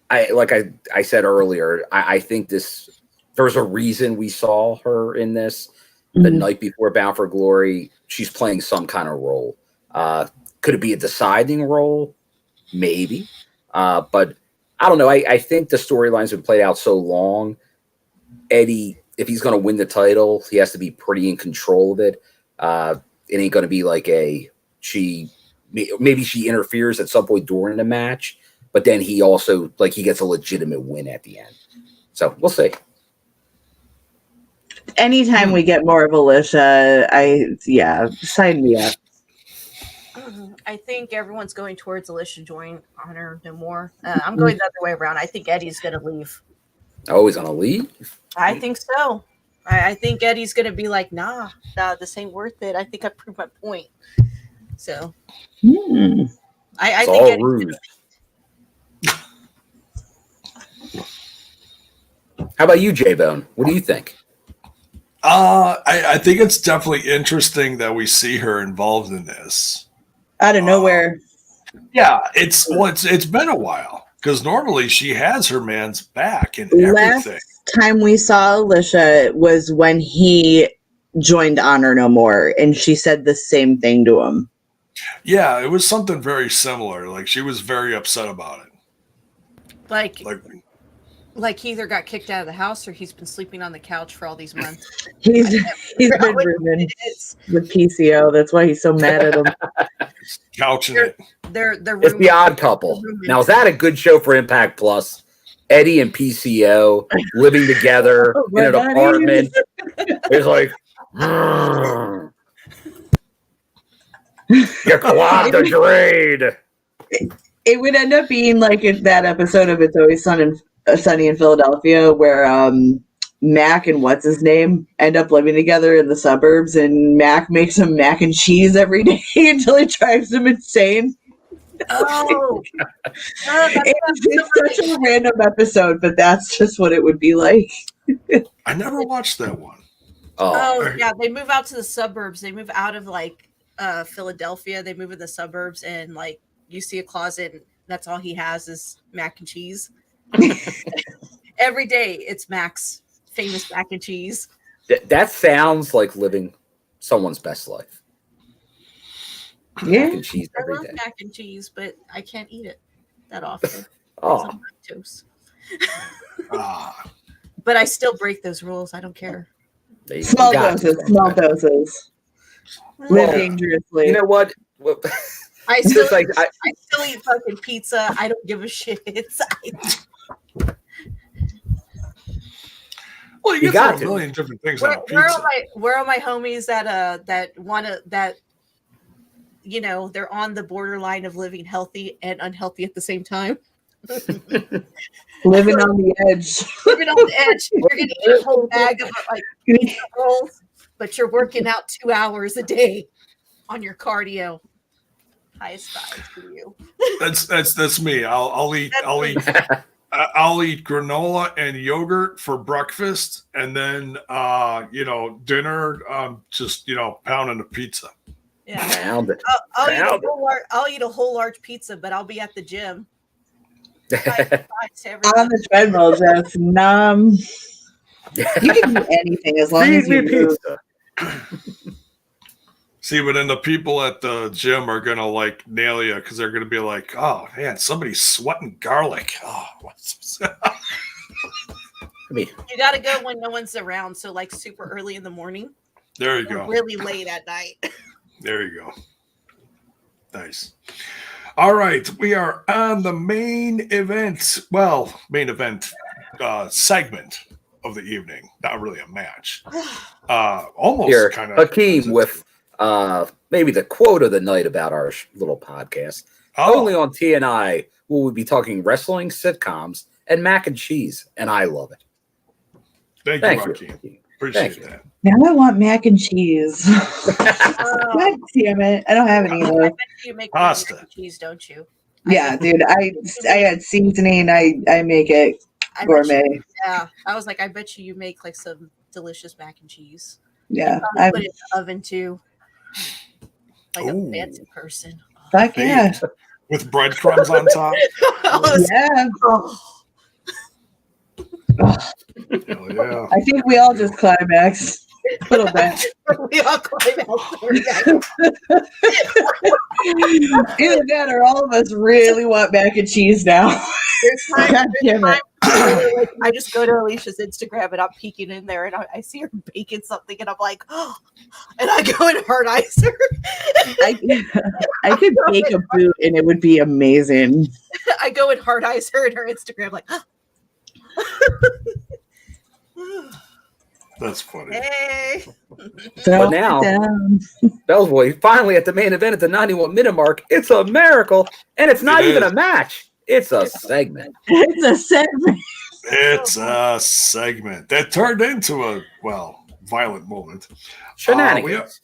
like I said earlier, I think there's a reason we saw her in this the night before Bound for Glory. She's playing some kind of role. Could it be a deciding role? Maybe. But I don't know. I think the storyline's been played out so long. Eddie, if he's going to win the title, he has to be pretty in control of it. It ain't going to be like maybe she interferes at some point during the match, but then he also he gets a legitimate win at the end. So we'll see. Anytime we get more of Alicia, sign me up. I think everyone's going towards Alicia join Honor No More. I'm going the other way around. I think Eddie's going to leave. Oh, he's going to leave? I think so. I think Eddie's going to be like, nah, this ain't worth it. I think I proved my point. So I think Eddie's rude. How about you, J-Bone? What do you think? I think it's definitely interesting that we see her involved in this. Out of nowhere. Yeah, it's been a while, because normally she has her man's back and Last everything. Time we saw Alicia was when he joined Honor No More, and she said the same thing to him. Yeah, it was something very similar. Like, she was very upset about it. Like he either got kicked out of the house or he's been sleeping on the couch for all these months. He's been rooming with PCO. That's why he's so mad at him. Couching it. It's The Odd Couple. Now, is that a good show for Impact Plus? Eddie and PCO living together in an apartment. It's like, you're quadrigrade. It would end up being like that episode of It's Always Sunny in Philadelphia where Mac and what's his name end up living together in the suburbs, and Mac makes him mac and cheese every day until he drives him insane. Oh, it's such a random episode, but that's just what it would be like. I never watched that one. Oh yeah, they move out to the suburbs. They move out of Philadelphia. They move in the suburbs, and you see a closet, and that's all he has is mac and cheese. Every day it's Mac's famous mac and cheese. That sounds like living someone's best life. Yeah. Mac and cheese I every love day. mac and cheese, but I can't eat it that often. Oh. Lactose. But I still break those rules. I don't care. Small doses. Live dangerously. You know what? I still eat fucking pizza. I don't give a shit. Well, you got a million different things on a pizza. Where are my homies that want to they're on the borderline of living healthy and unhealthy at the same time? Living on the edge. Living on the edge. You're gonna eat a whole bag of pizza rolls, but you're working out 2 hours a day on your cardio. Highest five for you. That's me. I'll eat granola and yogurt for breakfast, and then dinner. Just pounding a pizza. Yeah, Pound it. I'll eat a whole large pizza, but I'll be at the gym. On the treadmill, just numb. You can do anything as long as you move. See, but then the people at the gym are gonna nail you because they're gonna be like, "Oh man, somebody's sweating garlic." Oh, you gotta go when no one's around, so super early in the morning. There you go. Really late at night. There you go. Nice. All right, we are on the main event segment of the evening. Not really a match. Almost Here, kind of. Hakeem with maybe the quote of the night about our little podcast. Only on TNI will we be talking wrestling, sitcoms, and mac and cheese, and I love it. Thank you, Hakeem. Appreciate that. Now I want mac and cheese. God damn it. I don't have any of I bet you make pasta. Mac and cheese, don't you? Yeah, dude. I had seasoning. I make it gourmet. Yeah. I was like, I bet you make some delicious mac and cheese. Yeah. I put it in the oven too. Like a fancy person. Fuck yeah. With breadcrumbs on top. Yeah. Yeah. I think we all just climaxed a little bit. We all climaxed. Either that or all of us really want mac and cheese now. God damn it. I just go to Alicia's Instagram and I'm peeking in there and I see her baking something and I'm like, oh, and I go and hard ice her. I could bake a boot and it would be amazing. I go and hard ice her in her Instagram like, oh. That's funny. Hey. But now, Bell's Boy, finally at the main event at the 91-minute mark. It's a miracle, and it's not even a match. It's a segment. It's a segment. It's a segment that turned into a violent moment. Shenanigans.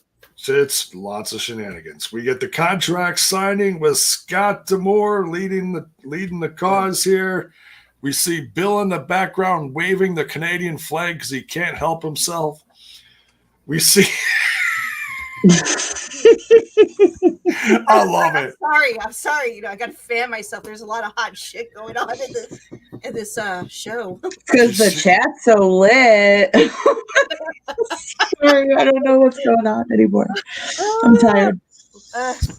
It's lots of shenanigans. We get the contract signing with Scott D'Amore leading the cause here. We see Bill in the background waving the Canadian flag because he can't help himself. We see. I love it. I'm sorry. I got to fan myself. There's a lot of hot shit going on in this show. Because the chat's so lit. Sorry, I don't know what's going on anymore. I'm tired.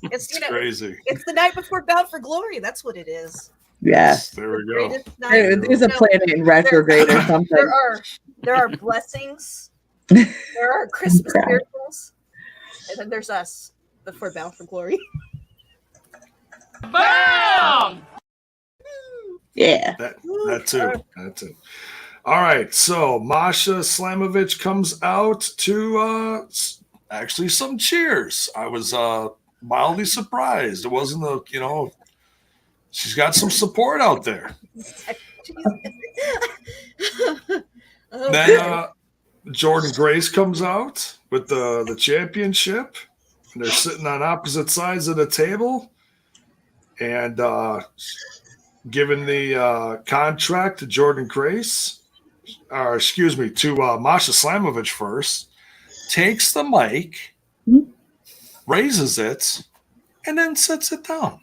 It's crazy. It's the night before Bound for Glory. That's what it is. Yeah. There we go. There's a planet in retrograde or something. There are blessings. There are Christmas miracles. And then there's us before Bound for Glory. Bam! Yeah. That too. All right. So Masha Slamovitch comes out to actually some cheers. I was mildly surprised. It wasn't she's got some support out there. Then Jordan Grace comes out with the championship. And they're sitting on opposite sides of the table and giving the contract to Jordan Grace, to Masha Slamovitch first, takes the mic, raises it, and then sets it down.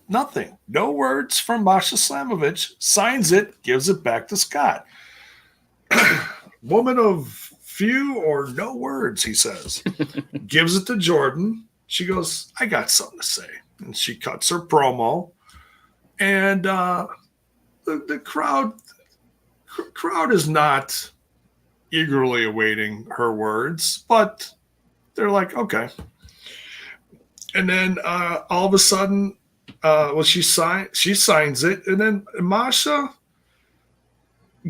Nothing. No words from Masha Slamovitch. Signs it, gives it back to Scott. Woman of few or no words, he says. Gives it to Jordan. She goes, I got something to say. And she cuts her promo. And the crowd is not eagerly awaiting her words, but they're like, okay. And then all of a sudden, she signs it, and then Masha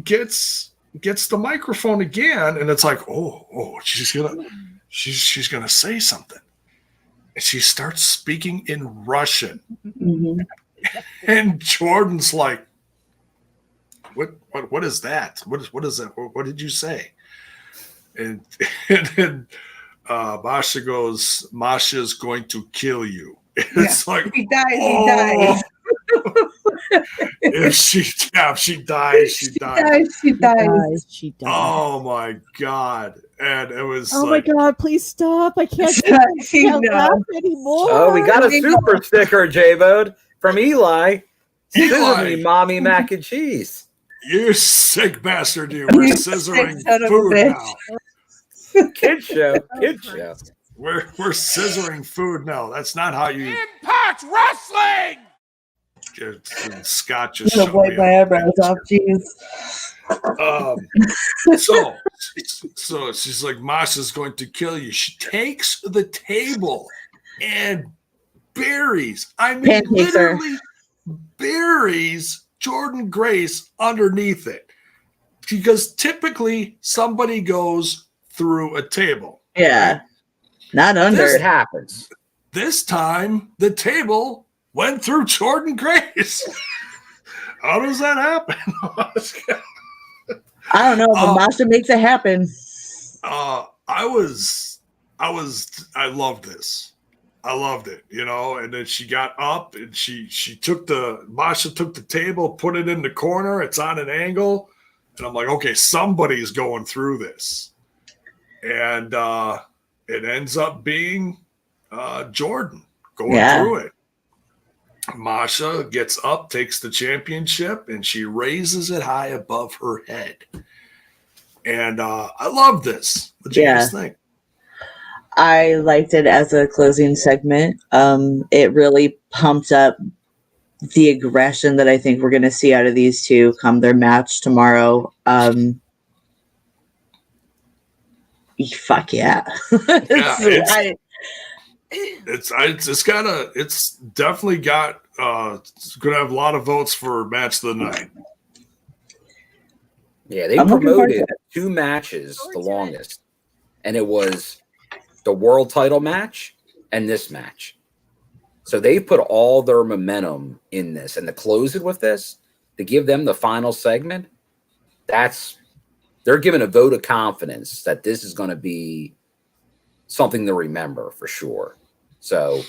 gets the microphone again, and it's like, oh, she's gonna say something. And she starts speaking in Russian. Mm-hmm. And Jordan's like, what is that? What is that? What did you say? And then Masha goes, Masha's going to kill you. It's like, he dies. If she dies, she dies. She dies. Oh my God. And it was oh my God, please stop. I can't laugh anymore. Oh, we got a super sticker, J-Bode, from Eli. Scissor me, mommy mac and cheese. You sick bastard, you. We're scissoring food now. Kid show. We're scissoring food now. That's not how you Impact Wrestling! Scott just I'm gonna wipe my eyebrows off, jeez. So she's like, Masha's going to kill you. She takes the table and buries, literally buries Jordan Grace underneath it. Because typically somebody goes through a table. Yeah. Not under. It happens. This time the table went through Jordan Grace. How does that happen? I don't know, but Masha makes it happen. I loved this. I loved it, and then she got up and Masha took the table, put it in the corner. It's on an angle. And I'm like, okay, somebody's going through this. And it ends up being Jordan going through it. Masha gets up, takes the championship, and she raises it high above her head. And I love this. What do you guys think? I liked it as a closing segment. It really pumped up the aggression that I think we're going to see out of these two come their match tomorrow. Fuck yeah. It's definitely got it's gonna have a lot of votes for match of the night. Yeah, they promoted 2 matches the longest, and it was the world title match and this match. So they put all their momentum in this, and to close it with this, to give them the final segment, they're giving a vote of confidence that this is going to be something to remember for sure. So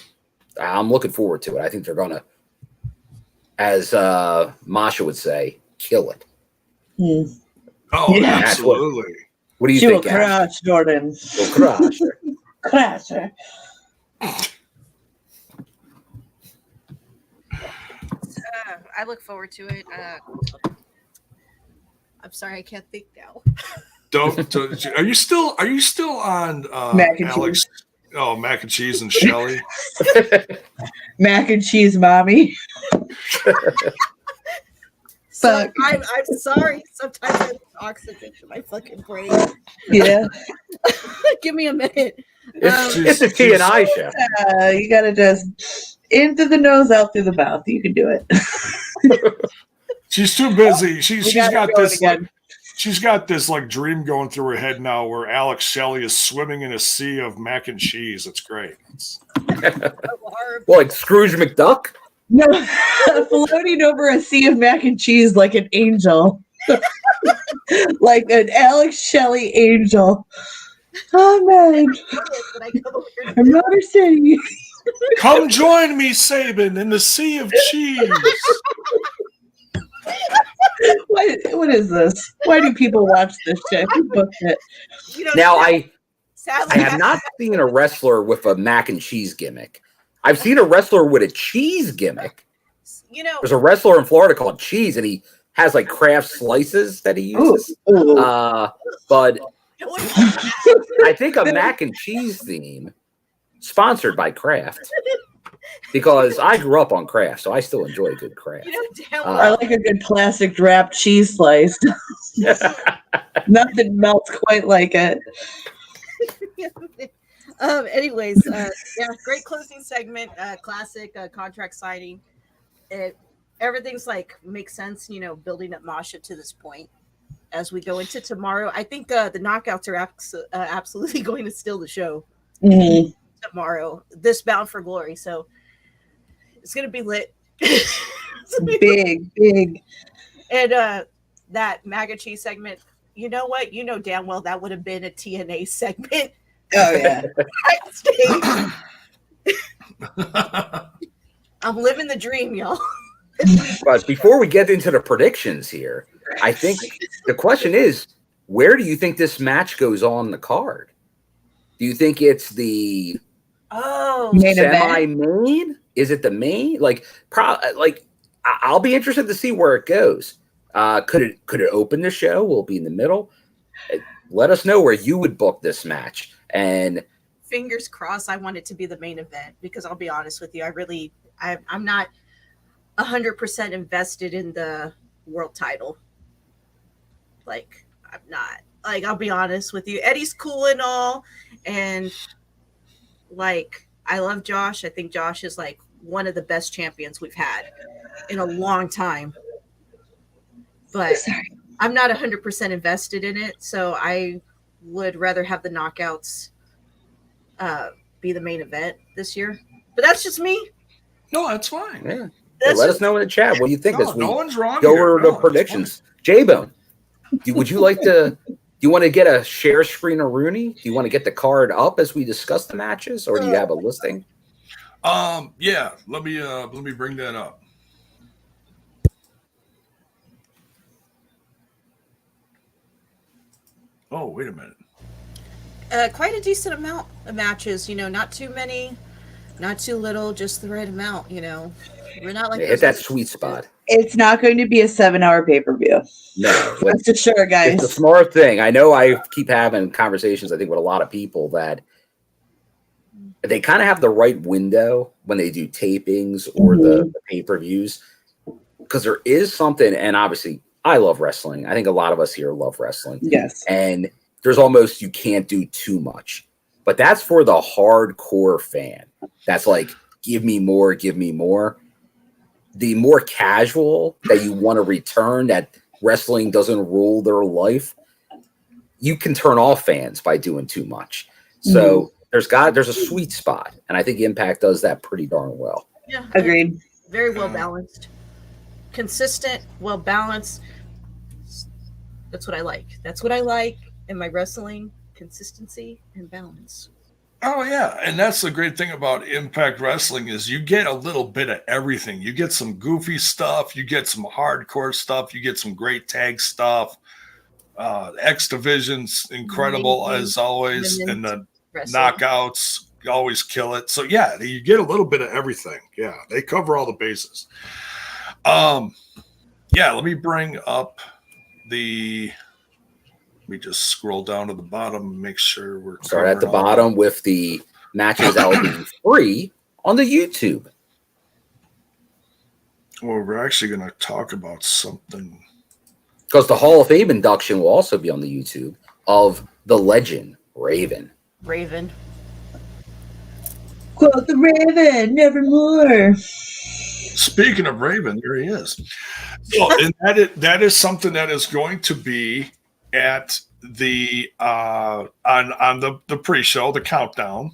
I'm looking forward to it. I think they're going to, as Masha would say, kill it. Oh, yeah, absolutely. What do you think? She will crush Jordan. She'll crush her. Crush her. I look forward to it. I'm sorry, I can't think now. Are you still on mac and Alex? Cheese. Oh, mac and cheese and Shelley. Mac and cheese, mommy. So, I'm sorry. Sometimes I lose oxygen to my fucking brain. Yeah. Give me a minute. It's a TNI show. You gotta just in through the nose, out through the mouth. You can do it. She's too busy. She's got this. She's got this like dream going through her head now, where Alex Shelley is swimming in a sea of mac and cheese. It's great. Well, like Scrooge McDuck. No, floating over a sea of mac and cheese like an angel, like an Alex Shelley angel. Oh man, I'm not a city. Come join me, Sabin, in the sea of cheese. What is this? Why do people watch this shit? Who booked it? Now, I have not seen a wrestler with a mac and cheese gimmick. I've seen a wrestler with a cheese gimmick. There's a wrestler in Florida called Cheese, and he has like Kraft slices that he uses. But I think a mac and cheese theme sponsored by Kraft. Because I grew up on Kraft, so I still enjoy good Kraft. I like a good plastic wrapped cheese slice. Nothing melts quite like it. Anyways, great closing segment. Classic contract signing. Everything's like makes sense, building up Masha to this point. as we go into tomorrow. I think the knockouts are absolutely going to steal the show tomorrow. This Bound for Glory, so it's going to be lit. Big. And that mac and cheese segment, you know what? You know damn well that would have been a TNA segment. Oh, yeah. I'm living the dream, y'all. But before we get into the predictions here, I think the question is, where do you think this match goes on the card? Do you think it's the semi-main? Is it the main? I'll be interested to see where it goes. Could it open the show? Will it be in the middle? Let us know where you would book this match. And fingers crossed, I want it to be the main event, because I'll be honest with you, I'm not 100% invested in the world title. Like, I'm not. Like, I'll be honest with you. Eddie's cool and all, and like, I love Josh. I think Josh is like one of the best champions we've had in a long time. But I'm not 100% invested in it, so I would rather have the knockouts be the main event this year. But that's just me. No, that's fine. Yeah. Let us know in the chat what you think as we no one's wrong go here. over the predictions. J-Bone, would you like to? Do you want to get a share screen of Rooney? Do you want to get the card up as we discuss the matches, or do you have a listing? Yeah. Let me bring that up. Oh, wait a minute. Quite a decent amount of matches. Not too many, not too little, just the right amount. We're not like hit that sweet spot. It's not going to be a 7-hour pay-per-view. No, that's for sure, guys. It's a smart thing. I know I keep having conversations, I think, with a lot of people that they kind of have the right window when they do tapings or the pay-per-views, because there is something, and obviously I love wrestling. I think a lot of us here love wrestling. Yes. And there's almost, you can't do too much, but that's for the hardcore fan. That's like, give me more, give me more. The more casual that you want to return, that wrestling doesn't rule their life, you can turn off fans by doing too much. So there's a sweet spot, and I think Impact does that pretty darn well. Yeah, agreed. Very well balanced, consistent, well balanced. That's what I like. That's what I like in my wrestling: consistency and balance. Oh, yeah. And that's the great thing about Impact Wrestling is you get a little bit of everything. You get some goofy stuff. You get some hardcore stuff. You get some great tag stuff. X Division's incredible as always. And the knockouts always kill it. So, yeah, you get a little bit of everything. Yeah, they cover all the bases. Yeah, let me bring up Let me just scroll down to the bottom and make sure we're start at the bottom with the matches that will be free on the YouTube. Well, we're actually going to talk about something, because the Hall of Fame induction will also be on the YouTube of the legend Raven. Quote the Raven, nevermore. Speaking of Raven, here he is. So, and that is something that is going to be at the on the pre-show, the countdown.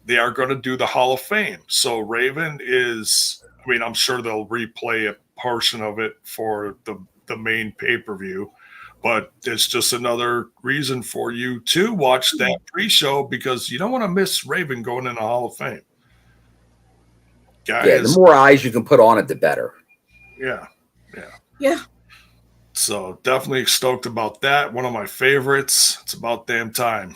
They are going to do the Hall of Fame. So Raven is, I mean, I'm sure they'll replay a portion of it for the main pay-per-view, but it's just another reason for you to watch that pre-show, because you don't want to miss Raven going in the Hall of Fame. Guys, yeah, the more eyes you can put on it, the better. Yeah. So definitely stoked about that. One of my favorites. It's about damn time.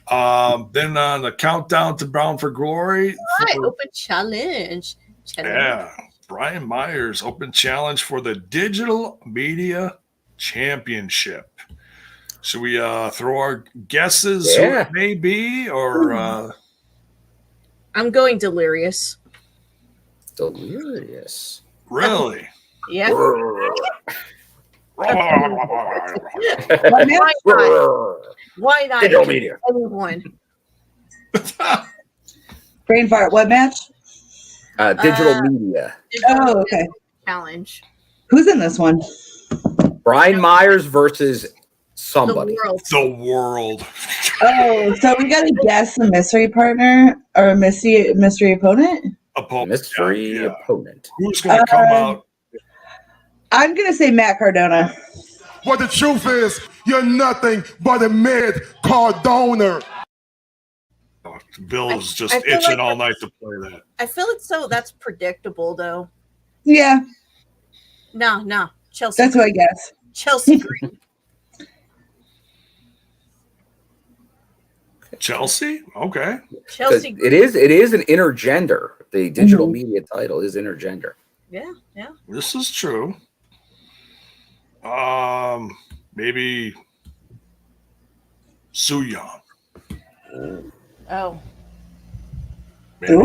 Then on the countdown to Bound for Glory. Open challenge. Yeah. Brian Myers, open challenge for the Digital Media Championship. Should we throw our guesses who it may be? Or I'm going Delirious. Delirious. Really? Yeah. Why not? Digital Media. Anyone. Brain fart. What match? Digital Media. Oh, okay. Challenge. Who's in this one? Brian Myers versus somebody. The world. Oh, so we got to guess a mystery partner or a mystery opponent? Mystery opponent. Who's going to come out? I'm going to say Matt Cardona. What the truth is, you're nothing but a mid-card donor. Bill is just itching all night to play that. I feel that's predictable, though. Yeah. No. Chelsea. That's what I guess. Chelsea Green. Chelsea? Okay. Chelsea. It is an intergender. The digital media title is intergender. Yeah. This is true. Maybe Su Yung. Oh. Maybe,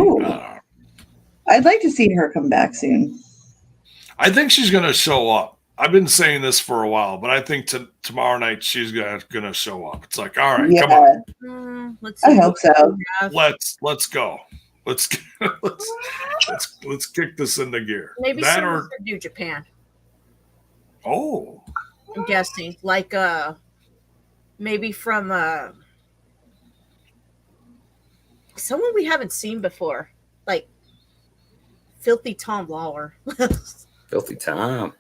I'd like to see her come back soon. I think she's going to show up. I've been saying this for a while, but I think tomorrow night she's going to show up. It's like, all right, come on. Let's I hope so. Let's go. Let's kick this into gear. Maybe someone from New Japan. Oh. I'm guessing. Like maybe from someone we haven't seen before. Like Filthy Tom Lawler. Filthy Tom.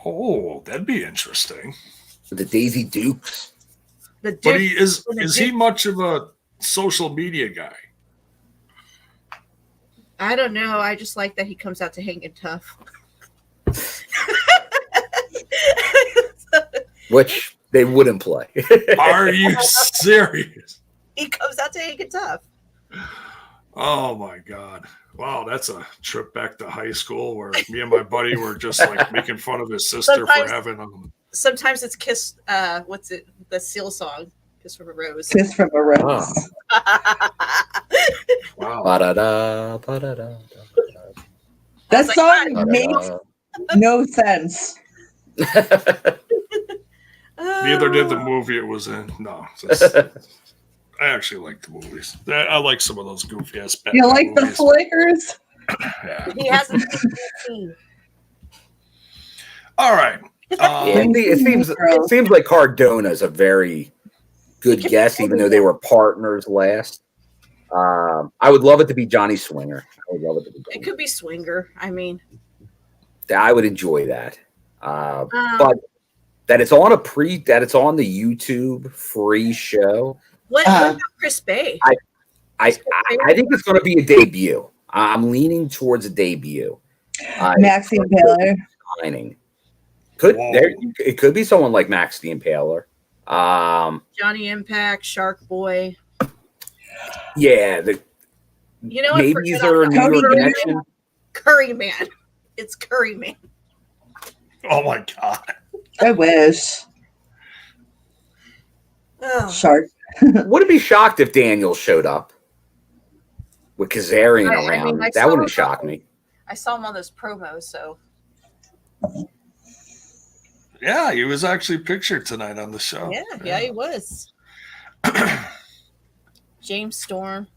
Oh, that'd be interesting. The Daisy Dukes. But is he much of a social media guy? I don't know. I just like that he comes out to Hanging Tough. Which they wouldn't play. Are you serious? He comes out to Hanging Tough. Oh my God. Wow, that's a trip back to high school where me and my buddy were just like making fun of his sister for having Sometimes it's Kiss, what's it? The Seal song, Kiss from a Rose. Kiss from a Rose. Wow. Ba-da-da, ba-da-da, ba-da-da. That song makes no sense. Neither did the movie it was in. No. I actually like the movies. I like some of those goofy ass Batman You like movies. the flickers? Yeah. He hasn't seen. All right. It seems like Cardona's a very good guess, even though they were partners last. I would love it to be Johnny Swinger. It could be Swinger. I mean, I would enjoy that. But that it's on the YouTube free show. What about Chris Bay? I think it's going to be a debut. I'm leaning towards a debut. Maxie Impaler. It could be someone like Max the Impaler. Johnny Impact, Shark Boy. Yeah. You know, maybe these are a New York connection. Curry Man. It's Curry Man. Oh my God. I wish. Oh. Shark. Wouldn't be shocked if Daniel showed up with Kazarian around. That wouldn't shock me. I saw him on those promos, so. Yeah, he was actually pictured tonight on the show. Yeah, he was. James Storm.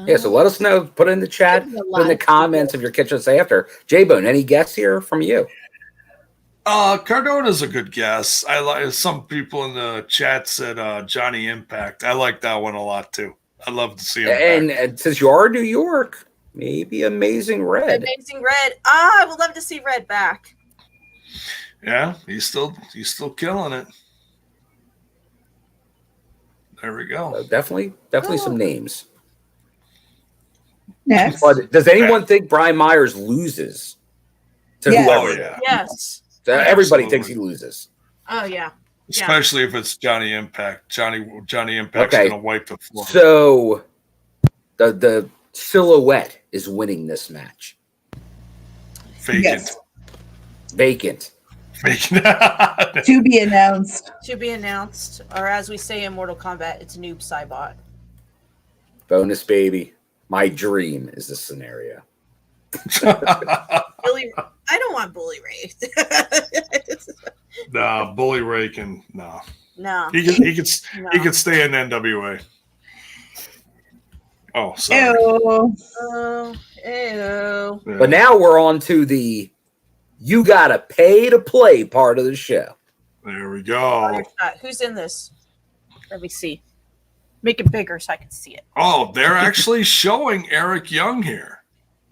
Yeah, so let us know. Put it in the chat. Put in the comments if you're catching us after. J-Bone, any guess here from you? Cardona's a good guess. I like some people in the chat said Johnny Impact. I like that one a lot too. I'd love to see him. And since you are in New York, maybe Amazing Red. Amazing Red. I would love to see Red back. Yeah, he's still killing it. There we go. Definitely some names. Next. But does anyone think Brian Myers loses to whoever? Oh, yeah. Yes. Everybody thinks he loses. Oh yeah. Especially if it's Johnny Impact. Johnny Impact's gonna wipe the floor. So the silhouette is winning this match. Vacant. To be announced. To be announced. Or as we say in Mortal Kombat, it's Noob Saibot. Bonus baby. My dream is this scenario. Billy, I don't want Bully Ray. Nah, Bully Ray can no. He could stay in NWA. Oh, sorry. Ew. But now we're on to the You gotta pay to play part of the show. There we go. Who's in this? Let me see. Make it bigger so I can see it. Oh, they're actually showing Eric Young here.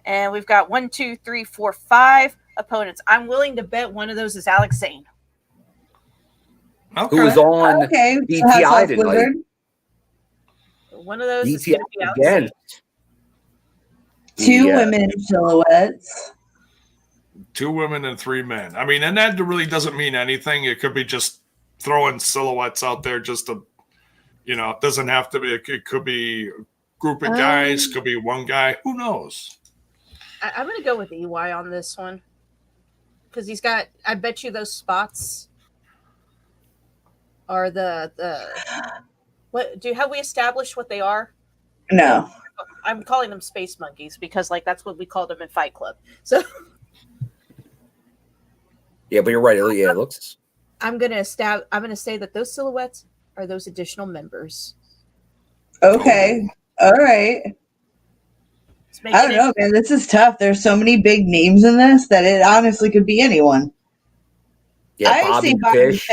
And we've got 1, 2, 3, 4, 5 opponents. I'm willing to bet one of those is Alex Zane. Okay. Who was on DTI tonight. One of those is going to be Alex again. Zane. Two women silhouettes. 2 women and 3 men. I mean, and that really doesn't mean anything. It could be just throwing silhouettes out there just to, it doesn't have to be. It could be a group of guys. Could be one guy. Who knows? I'm going to go with EY on this one. Because he's got, I bet you those spots are have we established what they are? No. I'm calling them space monkeys because that's what we called them in Fight Club. So yeah, but you're right. Yeah, it looks. I'm gonna say that those silhouettes are those additional members. Okay. All right. I don't know, man. This is tough. There's so many big names in this that it honestly could be anyone. Yeah, I say Bobby Fish.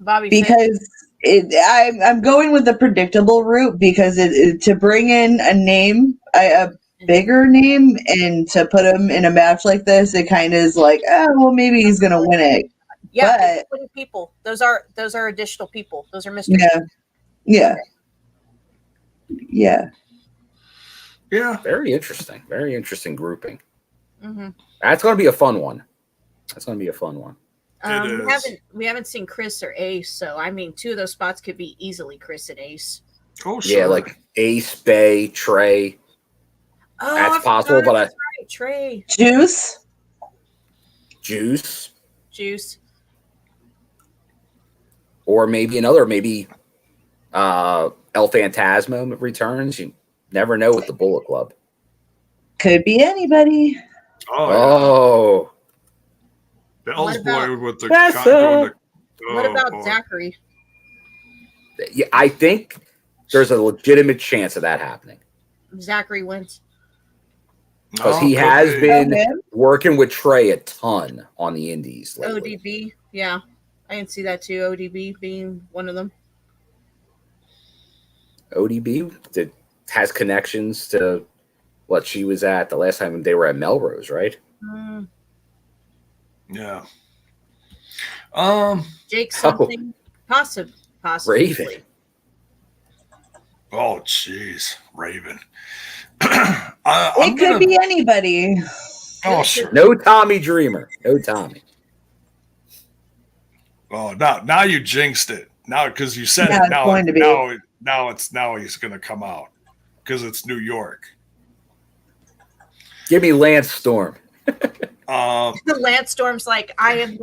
Bobby because I'm going with the predictable route because to bring in a name, a bigger name, and to put him in a match like this, it kind of is like, well, maybe he's gonna win it. Yeah, but people. Those are additional people. Those are mystery. Yeah. Very interesting. Very interesting grouping. Mm-hmm. That's going to be a fun one. We haven't seen Chris or Ace, so I mean, 2 of those spots could be easily Chris and Ace. Oh, sure. Yeah, like Ace, Bay, Trey. Oh, that's possible, but right. Trey. Juice. Or maybe another, El Phantasmo returns. You never know with the Bullet Club. Could be anybody. Oh. Bell's boy with the. What about Zachary? Yeah, I think there's a legitimate chance of that happening. Zachary wins. Because he has been working with Trey a ton on the indies lately. ODB, yeah. I can see that too. ODB being one of them. ODB has connections to what she was at the last time they were at Melrose, right? Yeah. Jake something. Possibly. Raven. Oh, jeez. Raven. It could be anybody. Oh, sure. No Tommy Dreamer. No Tommy. Oh, now you jinxed it. Now because you said it. Now he's going to come out because it's New York. Give me Lance Storm. The Lance Storm's like, I'm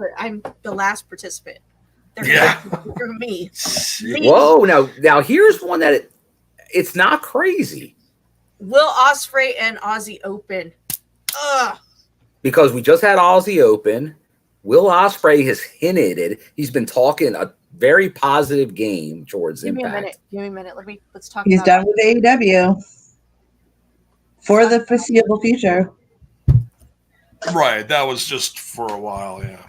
the last participant. They're through me. Whoa! Now here's one that it's not crazy. Will Ospreay and Aussie Open. Because we just had Aussie Open. Will Ospreay has hinted he's been talking a very positive game towards Impact. Give me a minute. Let's talk. He's done with AEW for the foreseeable future. Right. That was just for a while. Yeah.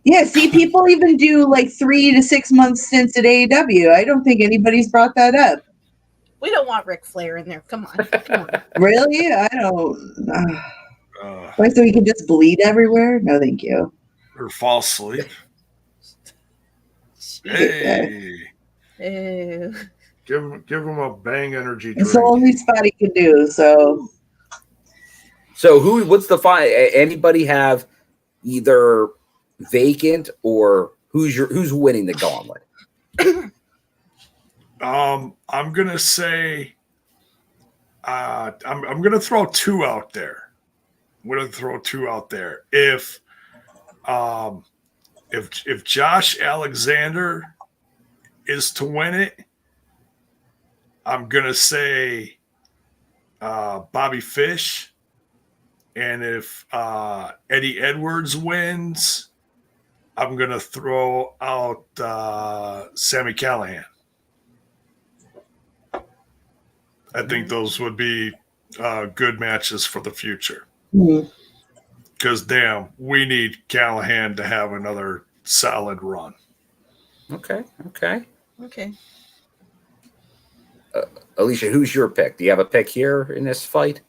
Yeah. See, people even do like 3 to 6 month stints at AEW. I don't think anybody's brought that up. We don't want Ric Flair in there. Come on. Really? I don't. So he can just bleed everywhere? No, thank you. Or fall asleep. Hey. Ew. Give him a Bang energy drink. It's the only spot he can do. So what's the fight? Anybody have either vacant or who's winning the gauntlet? I'm gonna say I'm gonna throw 2 out there. If Josh Alexander is to win it, I'm gonna say Bobby Fish. And if Eddie Edwards wins, I'm going to throw out Sami Callihan. I think those would be good matches for the future. Because, damn, we need Callihan to have another solid run. Okay. Alicia, who's your pick? Do you have a pick here in this fight?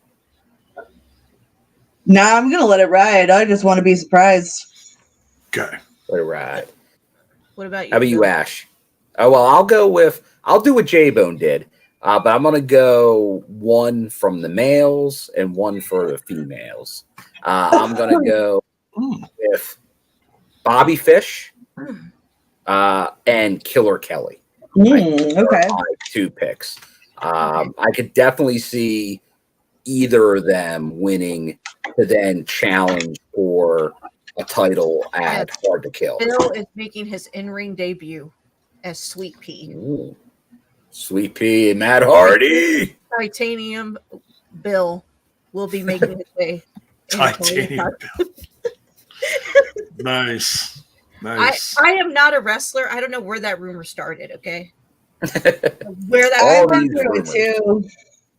Nah, I'm gonna let it ride. I just want to be surprised. Okay. Let it ride. What about you? How about you, Ash? Oh, well, I'll do what J-Bone did. But I'm going to go one from the males and one for the females. I'm going to go with Bobby Fish and Killer Kelly. Okay. My 2 picks. I could definitely see either of them winning to then challenge for a title at Hard to Kill. Bill is making his in-ring debut as Sweet Pea. Ooh. Sweet Pea and Matt Hardy. Titanium Bill will be making his way. Titanium Bill. Nice. I am not a wrestler. I don't know where that rumor started, okay? Where that I remember it too.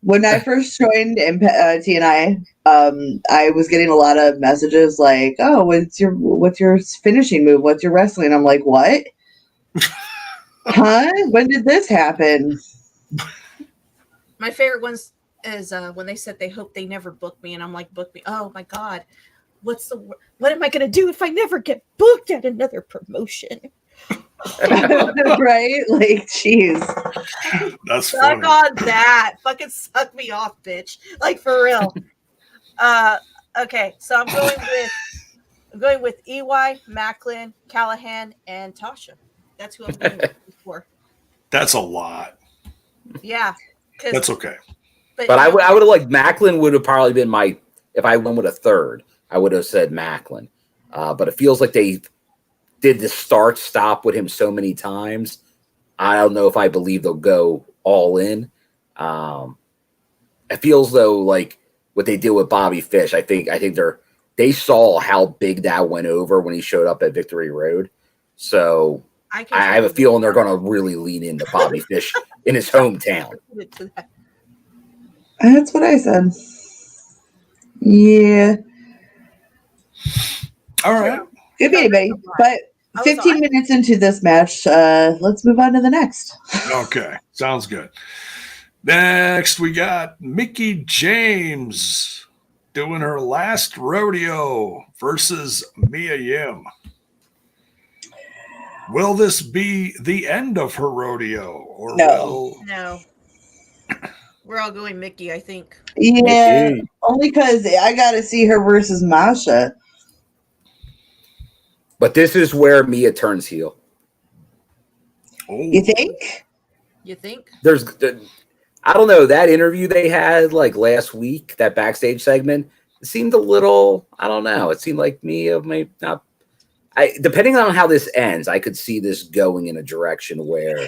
When I first joined TNI, I was getting a lot of messages like, "Oh, what's your finishing move? What's your wrestling?" I'm like, "What? Huh? When did this happen?" My favorite ones is when they said they hope they never book me, and I'm like, "Book me!" Oh my god, what am I gonna do if I never get booked at another promotion? Right? Like, jeez. That's suck funny. on that. Fucking suck me off, bitch. Like, for real. Okay, so I'm going with EY, Maclin, Callihan, and Tasha. That's who I'm going with for. That's a lot. Yeah. That's okay. But I would have liked Maclin would have probably been if I went with a third, I would have said Maclin. But it feels like they did the stop with him so many times. I don't know if I believe they'll go all in. It feels though like what they did with Bobby Fish. I think they saw how big that went over when he showed up at Victory Road. So I have a feeling they're going to really lean into Bobby Fish in his hometown. That's what I said. Yeah. All right. Good baby. But 15 minutes into this match, let's move on to the next. Okay. Sounds good. Next, we got Mickie James doing her last rodeo versus Mia Yim. Will this be the end of her rodeo? Or No. We're all going Mickie, I think. Yeah, only because I got to see her versus Masha. But this is where Mia turns heel. Oh. You think? I don't know, that interview they had like last week, that backstage segment, it seemed a little, I don't know. It seemed like Mia may not. Depending on how this ends, I could see this going in a direction where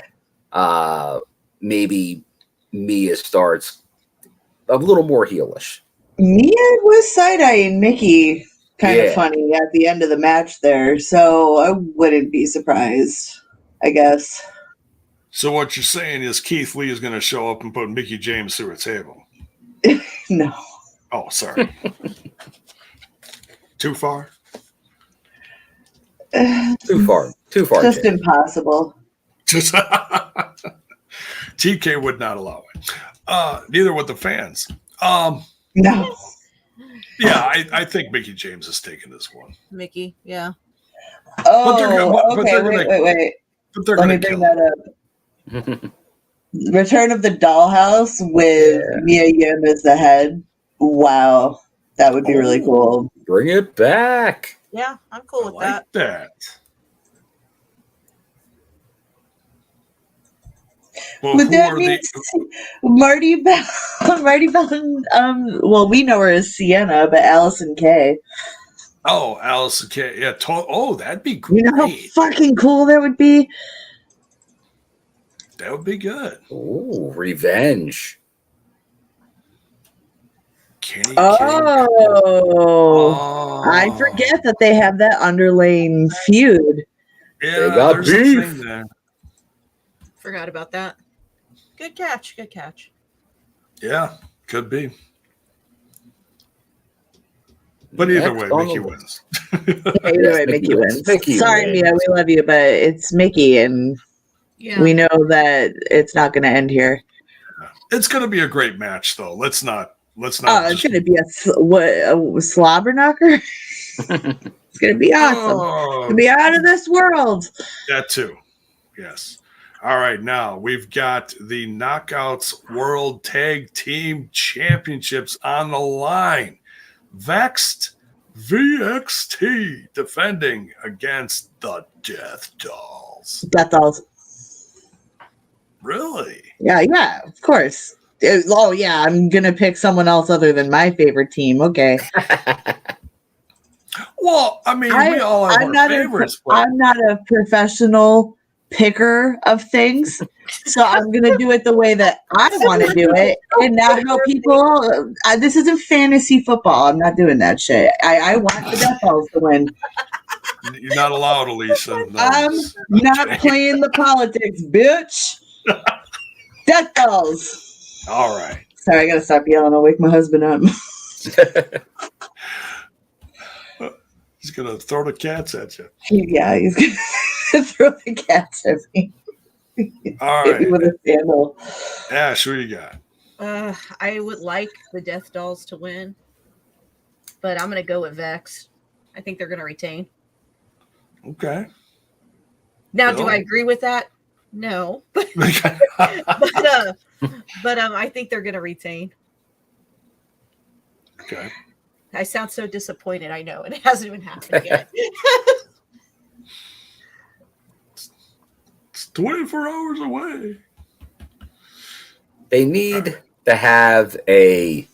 maybe Mia starts a little more heelish. Mia was side-eyeing Mickie kind of funny at the end of the match there, so I wouldn't be surprised, I guess. So what you're saying is Keith Lee is going to show up and put Mickie James through a table? No. Oh, sorry. Too far? Too far. Just Jay. Impossible. Just TK would not allow it. Neither would the fans. No. Yeah, I think Mickie James is taking this one. Mickie, yeah. Oh, okay. Wait. Let me bring that up. Return of the Dollhouse with Mia Yim as the head. Wow, that would be really cool. Bring it back. Yeah, I'm cool with that. Well, would that mean Marty Bell? Well, we know her as Sienna, but Allison Kay. Oh, Allison Kay. Yeah. That'd be great. You know how fucking cool that would be. That would be good. Ooh, revenge. I forget that they have that underlying feud. Yeah, they got beef. Forgot about that. Good catch. Yeah, could be. But either way, Mickey wins. Either way, Mickey wins. Sorry, wins. Mia, we love you, but it's Mickey, and we know that it's not going to end here. It's going to be a great match, though. Let's not. Oh, it's going to be a slobber knocker. It's going to be awesome. It's going to be out of this world. That too. Yes. All right. Now we've got the Knockouts World Tag Team Championships on the line. Vexed VXT defending against the Death Dolls. Death Dolls. Really? Yeah, of course. Oh, yeah, I'm going to pick someone else other than my favorite team. Okay. Well, I mean, we all have our favorites. I'm not a professional picker of things, so I'm going to do it the way that I want to do it and not help people. This isn't fantasy football. I'm not doing that shit. I want the Death Dolls to win. You're not allowed, Alicia. No, I'm not playing the politics, bitch. Death Dolls. All right. Sorry, I got to stop yelling. I'll wake my husband up. He's going to throw the cats at you. Yeah, he's going to throw the cats at me. All right. With a sandal. Ash, what you got? I would like the Death Dolls to win, but I'm going to go with Vex. I think they're going to retain. Okay. Now, do I agree with that? No. but I think they're going to retain. Okay. I sound so disappointed. I know. It hasn't even happened yet. It's 24 hours away. They need to have a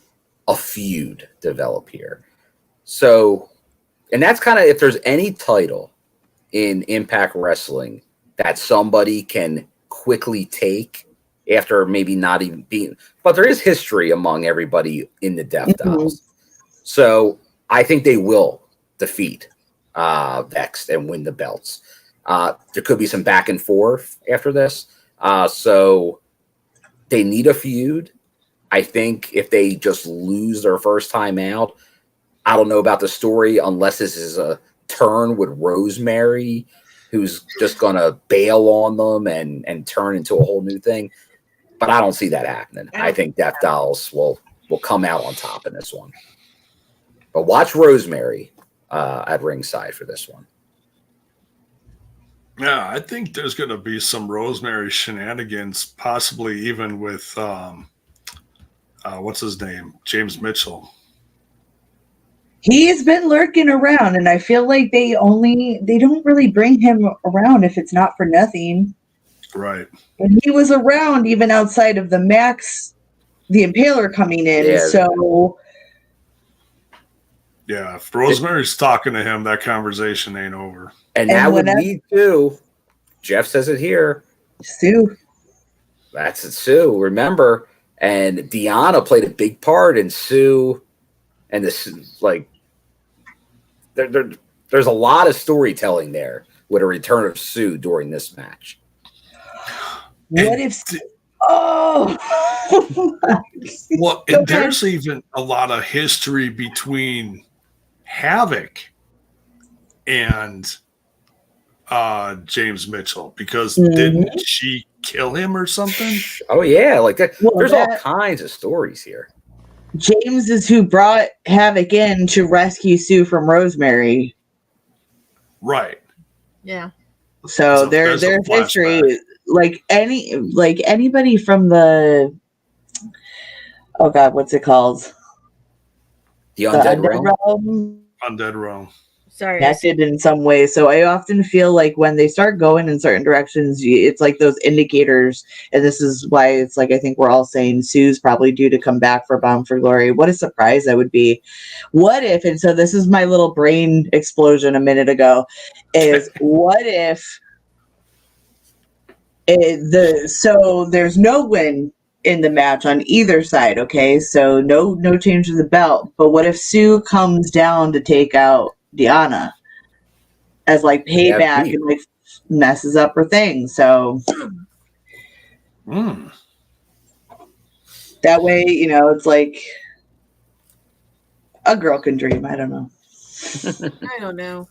feud develop here. So, and that's kind of, if there's any title in Impact Wrestling that somebody can quickly take after maybe not even being, but there is history among everybody in the Death Dolls. So I think they will defeat Vexed and win the belts. There could be some back and forth after this. So they need a feud. I think if they just lose their first time out, I don't know about the story unless this is a turn with Rosemary, who's just going to bail on them and turn into a whole new thing. But I don't see that happening. I think Death Dolls will come out on top in this one. But watch Rosemary at ringside for this one. Yeah, I think there's going to be some Rosemary shenanigans, possibly even with, what's his name? James Mitchell. He's been lurking around, and I feel like they don't really bring him around if it's not for nothing. Right. And he was around even outside of the Max, the Impaler coming in. Yeah. So yeah, if Rosemary's talking to him, that conversation ain't over. And that would lead to, Jeff says it here, Sue. That's it, Sue. Remember, and Deanna played a big part in Sue, and this like there's a lot of storytelling there with a return of Sue during this match. What if? Oh, well, and there's even a lot of history between Havoc and James Mitchell, because didn't she kill him or something? Oh yeah, like that. Well, there's all kinds of stories here. James is who brought Havoc in to rescue Sue from Rosemary. Right. Yeah. So there's history. Like anybody from the what's it called? The Undead Realm. Undead Realm. Sorry. Connected in some way. So I often feel like when they start going in certain directions, it's like those indicators. And this is why it's like, I think we're all saying Sue's probably due to come back for Bound for Glory. What a surprise that would be. What if, and so this is my little brain explosion a minute ago, is what if so there's no win in the match on either side, okay? So no change of the belt. But what if Sue comes down to take out Deanna as like payback and like messes up her thing? So that way, it's like A girl can dream. I don't know. I don't know.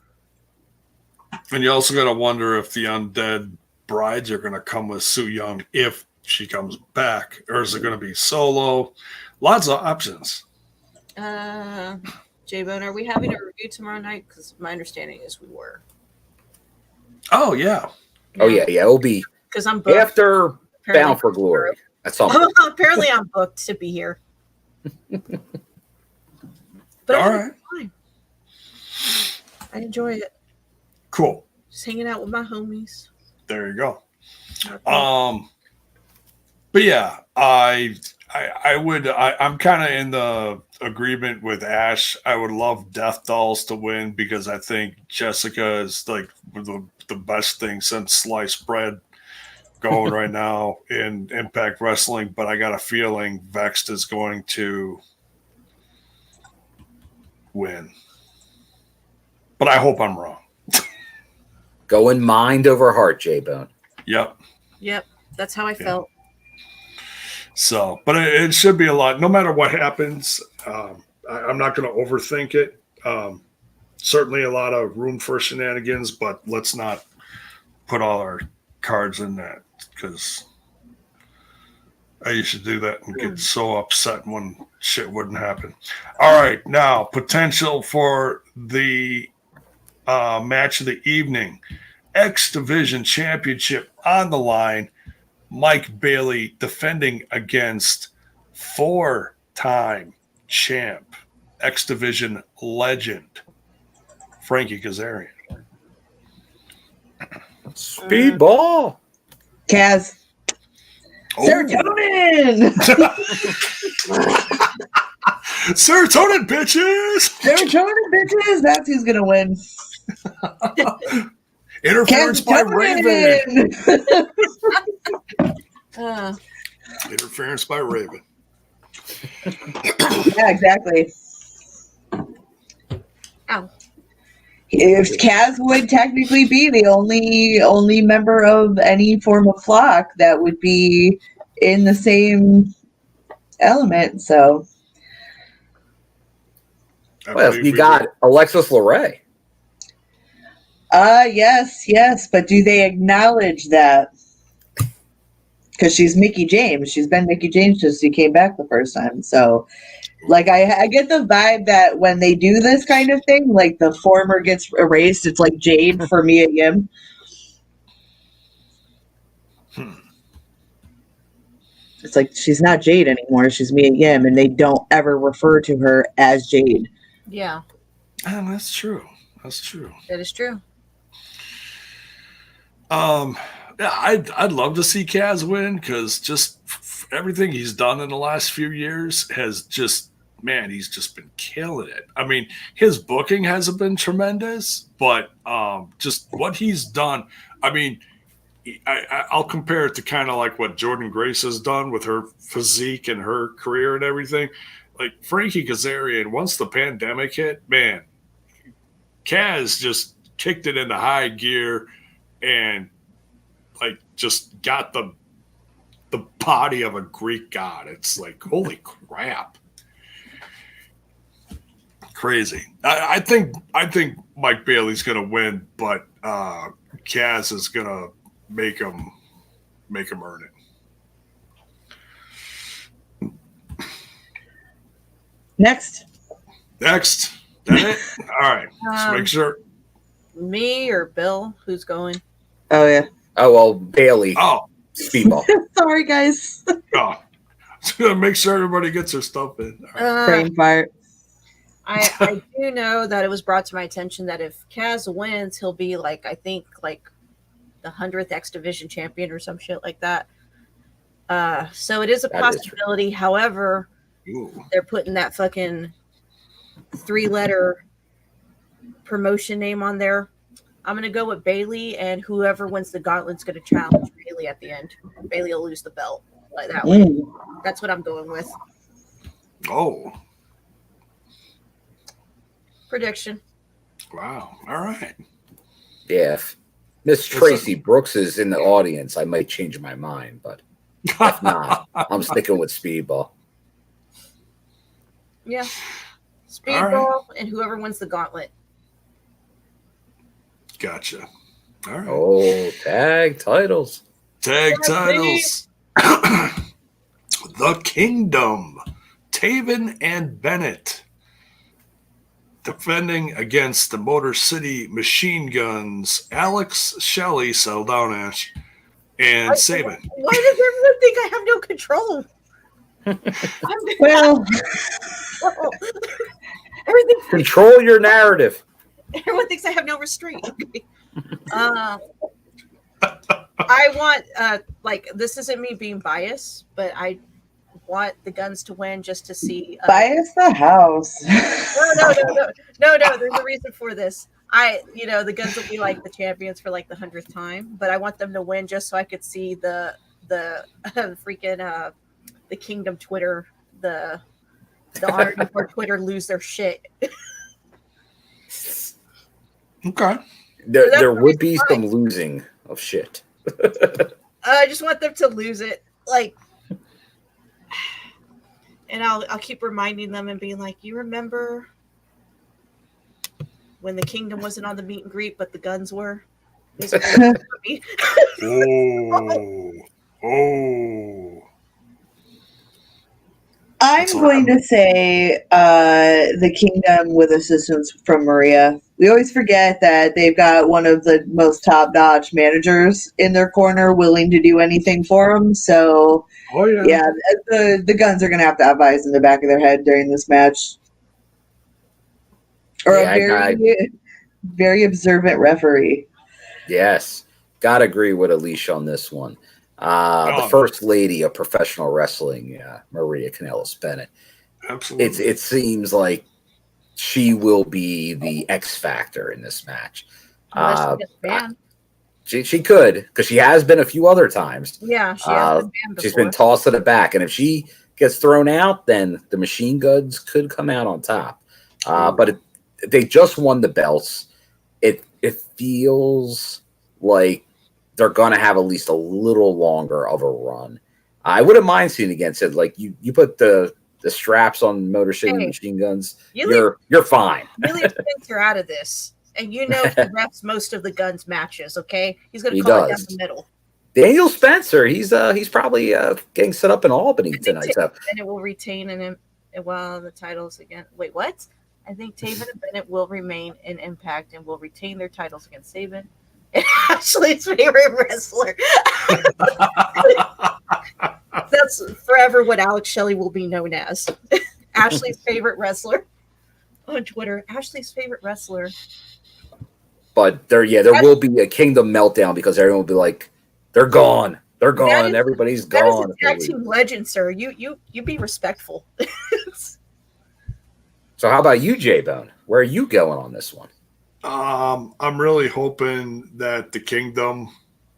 And you also got to wonder if the undead brides are going to come with Su Yung if she comes back, or is it going to be solo? Lots of options. J-Bone, are we having a review tomorrow night? Because my understanding is we were. Oh, yeah. Oh, yeah. It'll be because I'm booked. After Bound for Glory. That's all. Apparently, I'm booked to be here. But all right. Fine. I enjoy it. Cool. Just hanging out with my homies. There you go. But yeah, I'm kind of in the agreement with Ash. I would love Death Dolls to win because I think JesSICKa is like the best thing since sliced bread going right now in Impact Wrestling. But I got a feeling Vexed is going to win. But I hope I'm wrong. Going mind over heart, J-Bone. Yep. That's how I felt. So, but it should be a lot. No matter what happens, I'm not going to overthink it. Certainly a lot of room for shenanigans, but let's not put all our cards in that because I used to do that and get so upset when shit wouldn't happen. All right, now potential for the match of the evening. X Division Championship on the line. Mike Bailey defending against 4-time champ, X Division legend, Frankie Kazarian. Speedball. Kaz. Oh. Serotonin. Serotonin, bitches. Serotonin, bitches. That's who's going to win. Interference by Raven. Interference by Raven. Yeah, exactly. Ow. If Kaz would technically be the only member of any form of flock that would be in the same element, so. Well, you got Alexis LeRae. Yes, but do they acknowledge that? Because she's Mickie James. She's been Mickie James since she came back the first time. So, like, I get the vibe that when they do this kind of thing, like the former gets erased. It's like Jade for Mia Yim. It's like she's not Jade anymore. She's Mia Yim, and they don't ever refer to her as Jade. Yeah. Oh, that's true. That's true. That is true. Yeah, I'd love to see Kaz win because just everything he's done in the last few years has just, man, he's just been killing it. I mean, his booking hasn't been tremendous, but just what he's done. I mean, I'll compare it to kind of like what Jordan Grace has done with her physique and her career and everything. Like Frankie Kazarian, once the pandemic hit, man, Kaz just kicked it into high gear and like just got the body of a Greek god. It's like, holy crap. Crazy. I think Mike Bailey's gonna win, but Kaz is gonna make him earn it. Next. That it? All right. Let's make sure. Me or Bill? Who's going? Oh, yeah. Oh, well, Bailey. Oh. Speedball. Sorry, guys. Oh. Just gonna make sure everybody gets their stuff in. Brain fire. I do know that it was brought to my attention that if Kaz wins, he'll be like, I think, like the 100th X Division champion or some shit like that. So it is a possibility. However, they're putting that fucking 3-letter promotion name on there. I'm going to go with Bailey, and whoever wins the gauntlet's going to challenge Bailey at the end. Bailey will lose the belt like that way. That's what I'm going with. Oh. Prediction. Wow. All right. Yeah. If Miss Tracy Brooks is in the audience, I might change my mind, but if not, I'm sticking with Speedball. Yeah. Speedball, and whoever wins the gauntlet. Gotcha. All right. Oh, tag titles. Tag titles. The Kingdom. Taven and Bennett defending against the Motor City Machine Guns. Alex, Shelley, settle down, Ash, and Sabin. Why does everyone think I have no control? Well, everything. Control your narrative. Everyone thinks I have no restraint. Okay. I want like, this isn't me being biased, but I want the Guns to win just to see bias the house. No. There's a reason for this. The Guns will be like the champions for like the 100th time, but I want them to win just so I could see the freaking the Kingdom Twitter, the art or Twitter lose their shit. Okay. There would be some losing of shit. I just want them to lose it, like, and I'll keep reminding them and being like, you remember when the Kingdom wasn't on the meet and greet, but the Guns were. I'm going to say the Kingdom with assistance from Maria. We always forget that they've got one of the most top-notch managers in their corner willing to do anything for them. So, the Guns are going to have eyes in the back of their head during this match. Or a very observant referee. Yes. Gotta agree with Alicia on this one. The first lady of professional wrestling, Maria Kanellis Bennett. Absolutely. It seems like she will be the X factor in this match. She could, because she has been a few other times. Yeah, she has been banned before. She's been tossed to the back, and if she gets thrown out, then the Machine Guns could come out on top. But they just won the belts. It feels like they're going to have at least a little longer of a run. I wouldn't mind seeing against it. Like you put the straps on Motor City Machine Guns, you're fine. You leave Spencer out of this, and he refs most of the Guns matches. Okay, he's going to call it down the middle. Daniel Spencer, he's probably getting set up in Albany tonight. And it will retain the titles again. Wait, what? I think Taven and Bennett will remain in Impact and will retain their titles against Sabin. And Ashley's favorite wrestler. That's forever what Alex Shelley will be known as. Ashley's favorite wrestler on Twitter. Ashley's favorite wrestler. But there will be a Kingdom meltdown because everyone will be like, they're gone. They're gone. Everybody's gone. That is a tag team legend, sir. You be respectful. So how about you, J-Bone? Where are you going on this one? I'm really hoping that the Kingdom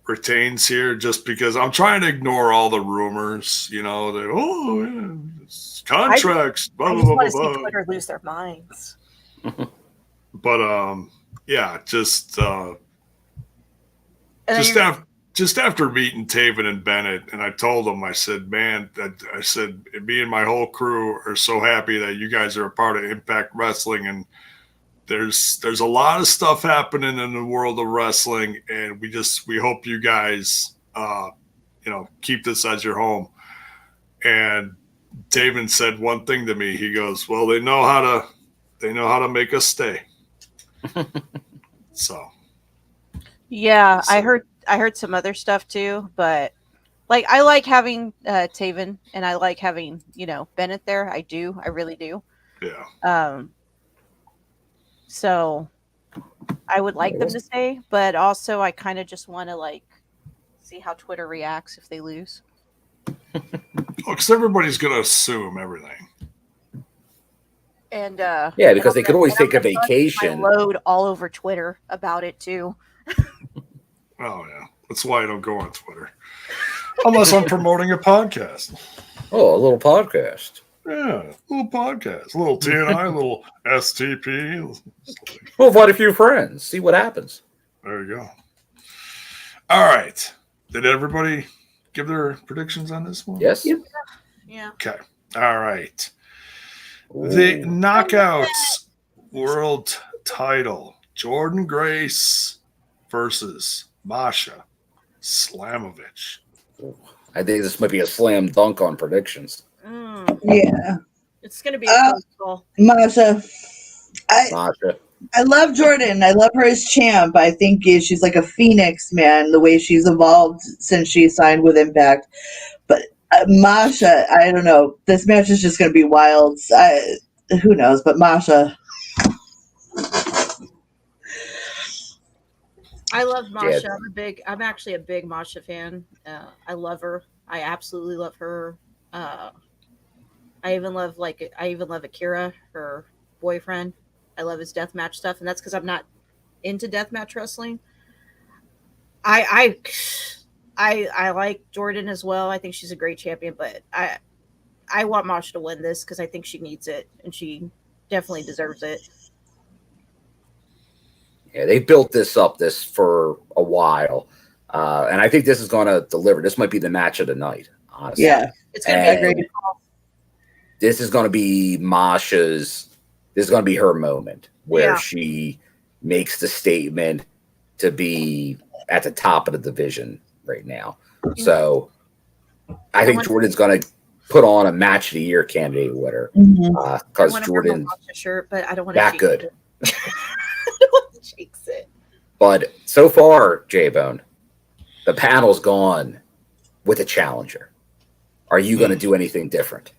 retains here, just because I'm trying to ignore all the rumors, that contracts, I just want to see Twitter lose their minds. But just after meeting Taven and Bennett, and I told them, I said, man, me and my whole crew are so happy that you guys are a part of Impact Wrestling, and there's a lot of stuff happening in the world of wrestling, and we hope you guys keep this as your home. And Taven said one thing to me. He goes, well, they know how to make us stay. So yeah, I heard some other stuff too, but like, I like having Taven, and I like having Bennett there. I really do. Yeah. So I would like them to stay, but also I kind of just want to see how Twitter reacts if they lose. Because everybody's going to assume everything. And because they could always take a vacation. Load all over Twitter about it too. Oh yeah, that's why I don't go on Twitter unless I'm promoting a podcast. Oh, a little podcast. Yeah, a little podcast, a little TNI, a little STP. We'll invite a few friends, see what happens. There you go. All right. Did everybody give their predictions on this one? Yes. Yeah. Okay. All right. The Knockouts World Title. Jordan Grace versus Masha Slamovitch. I think this might be a slam dunk on predictions. Yeah. It's going to be a close call. Masha. Masha. I love Jordan. I love her as champ. I think she's like a phoenix, man, the way she's evolved since she signed with Impact. But Masha, I don't know. This match is just going to be wild. Who knows? But Masha. I love Masha. I'm actually a big Masha fan. I love her. I absolutely love her. I even love Akira, her boyfriend. I love his deathmatch stuff, and that's because I'm not into deathmatch wrestling. I like Jordan as well. I think she's a great champion, but I want Masha to win this because I think she needs it, and she definitely deserves it. Yeah, they built this for a while, and I think this is going to deliver. This might be the match of the night, honestly. Yeah, it's going to be a great call. This is going to be Masha's. This is going to be her moment where she makes the statement to be at the top of the division right now. So I think Jordan's going to put on a match of the year candidate with her because Jordan's shirt, but I don't want to that good. I don't want to jinx it. But so far, J-Bone, the panel's gone with a challenger. Are you going to do anything different?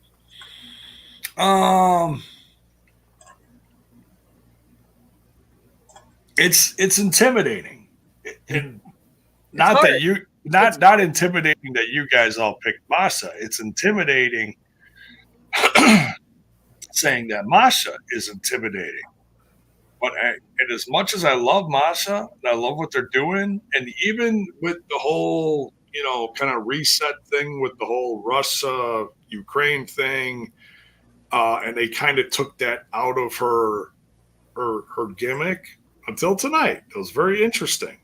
It's intimidating, and not intimidating that you guys all picked Masha. It's intimidating saying that Masha is intimidating. But and as much as I love Masha and I love what they're doing, and even with the whole kind of reset thing with the whole Russia Ukraine thing, and they kind of took that out of her gimmick. Until tonight, it was very interesting.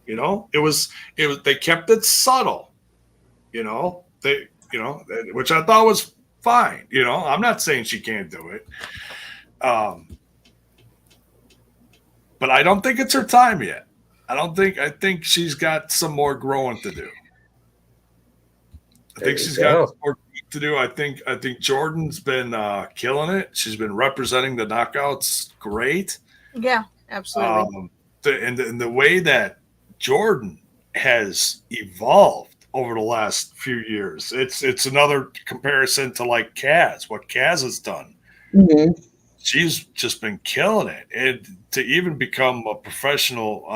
It was they kept it subtle. Which I thought was fine. I'm not saying she can't do it. But I don't think it's her time yet. I think she's got some more growing to do. I think she's got more to do. I think Jordan's been killing it. She's been representing the Knockouts great. Yeah. Absolutely. The way that Jordan has evolved over the last few years, it's another comparison to like Kaz, what Kaz has done. Mm-hmm. She's just been killing it, and to even become a professional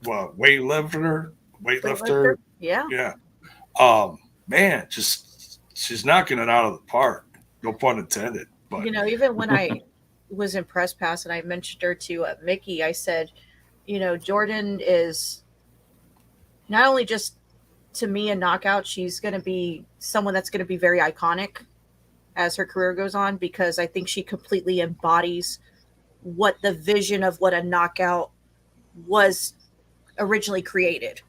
weightlifter. Yeah. Man, just she's knocking it out of the park. No pun intended. But even when I was in press pass and I mentioned her to Mickey, I said, Jordan is not only just to me a knockout, she's going to be someone that's going to be very iconic as her career goes on, because I think she completely embodies what the vision of what a knockout was originally created.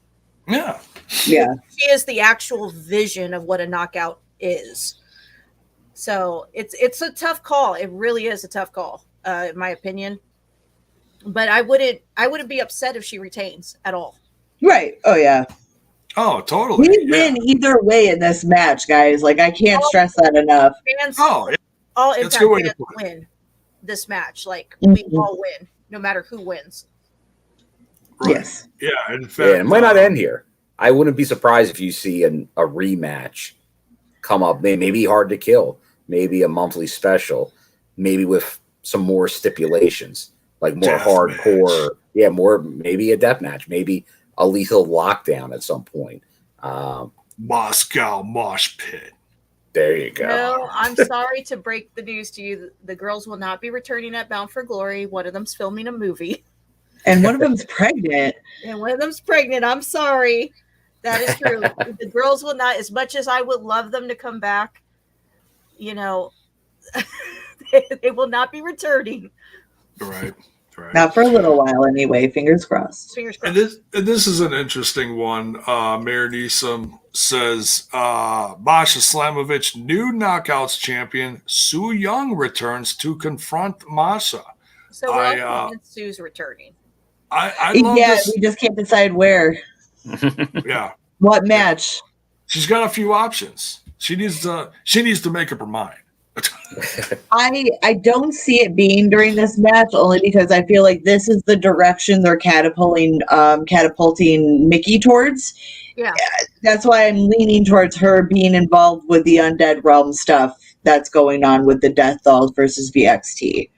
Yeah. She is the actual vision of what a knockout is. So it's a tough call. It really is a tough call, in my opinion. But I wouldn't be upset if she retains at all. Right. Oh yeah. Oh, totally. We win either way in this match, guys. Like I can't stress that enough. All Impact fans win this match. Like we all win, no matter who wins. Right. Yes. Yeah. In fact, it might not end here. I wouldn't be surprised if you see a rematch come up. Maybe Hard to Kill. Maybe a monthly special, maybe with some more stipulations, like more hardcore. Yeah, maybe a death match, maybe a lethal lockdown at some point. Moscow Mosh Pit. There you go. No, I'm sorry to break the news to you. The girls will not be returning at Bound for Glory. One of them's filming a movie. And one of them's pregnant. I'm sorry. That is true. The girls will not, as much as I would love them to come back, they will not be returning. Right. Right. Not for a little while, anyway. Fingers crossed. Fingers crossed. And this is an interesting one. Mayor Neeson says, Masha Slamovitch, new knockouts champion, Su Yung returns to confront Masha. So we're all convinced Sue's returning. I love this. We just can't decide where. Yeah. What match? She's got a few options. She needs to make up her mind. I don't see it being during this match, only because I feel like this is the direction they're catapulting Mickey towards. Yeah. That's why I'm leaning towards her being involved with the Undead Realm stuff that's going on with the Death Dolls versus VXT.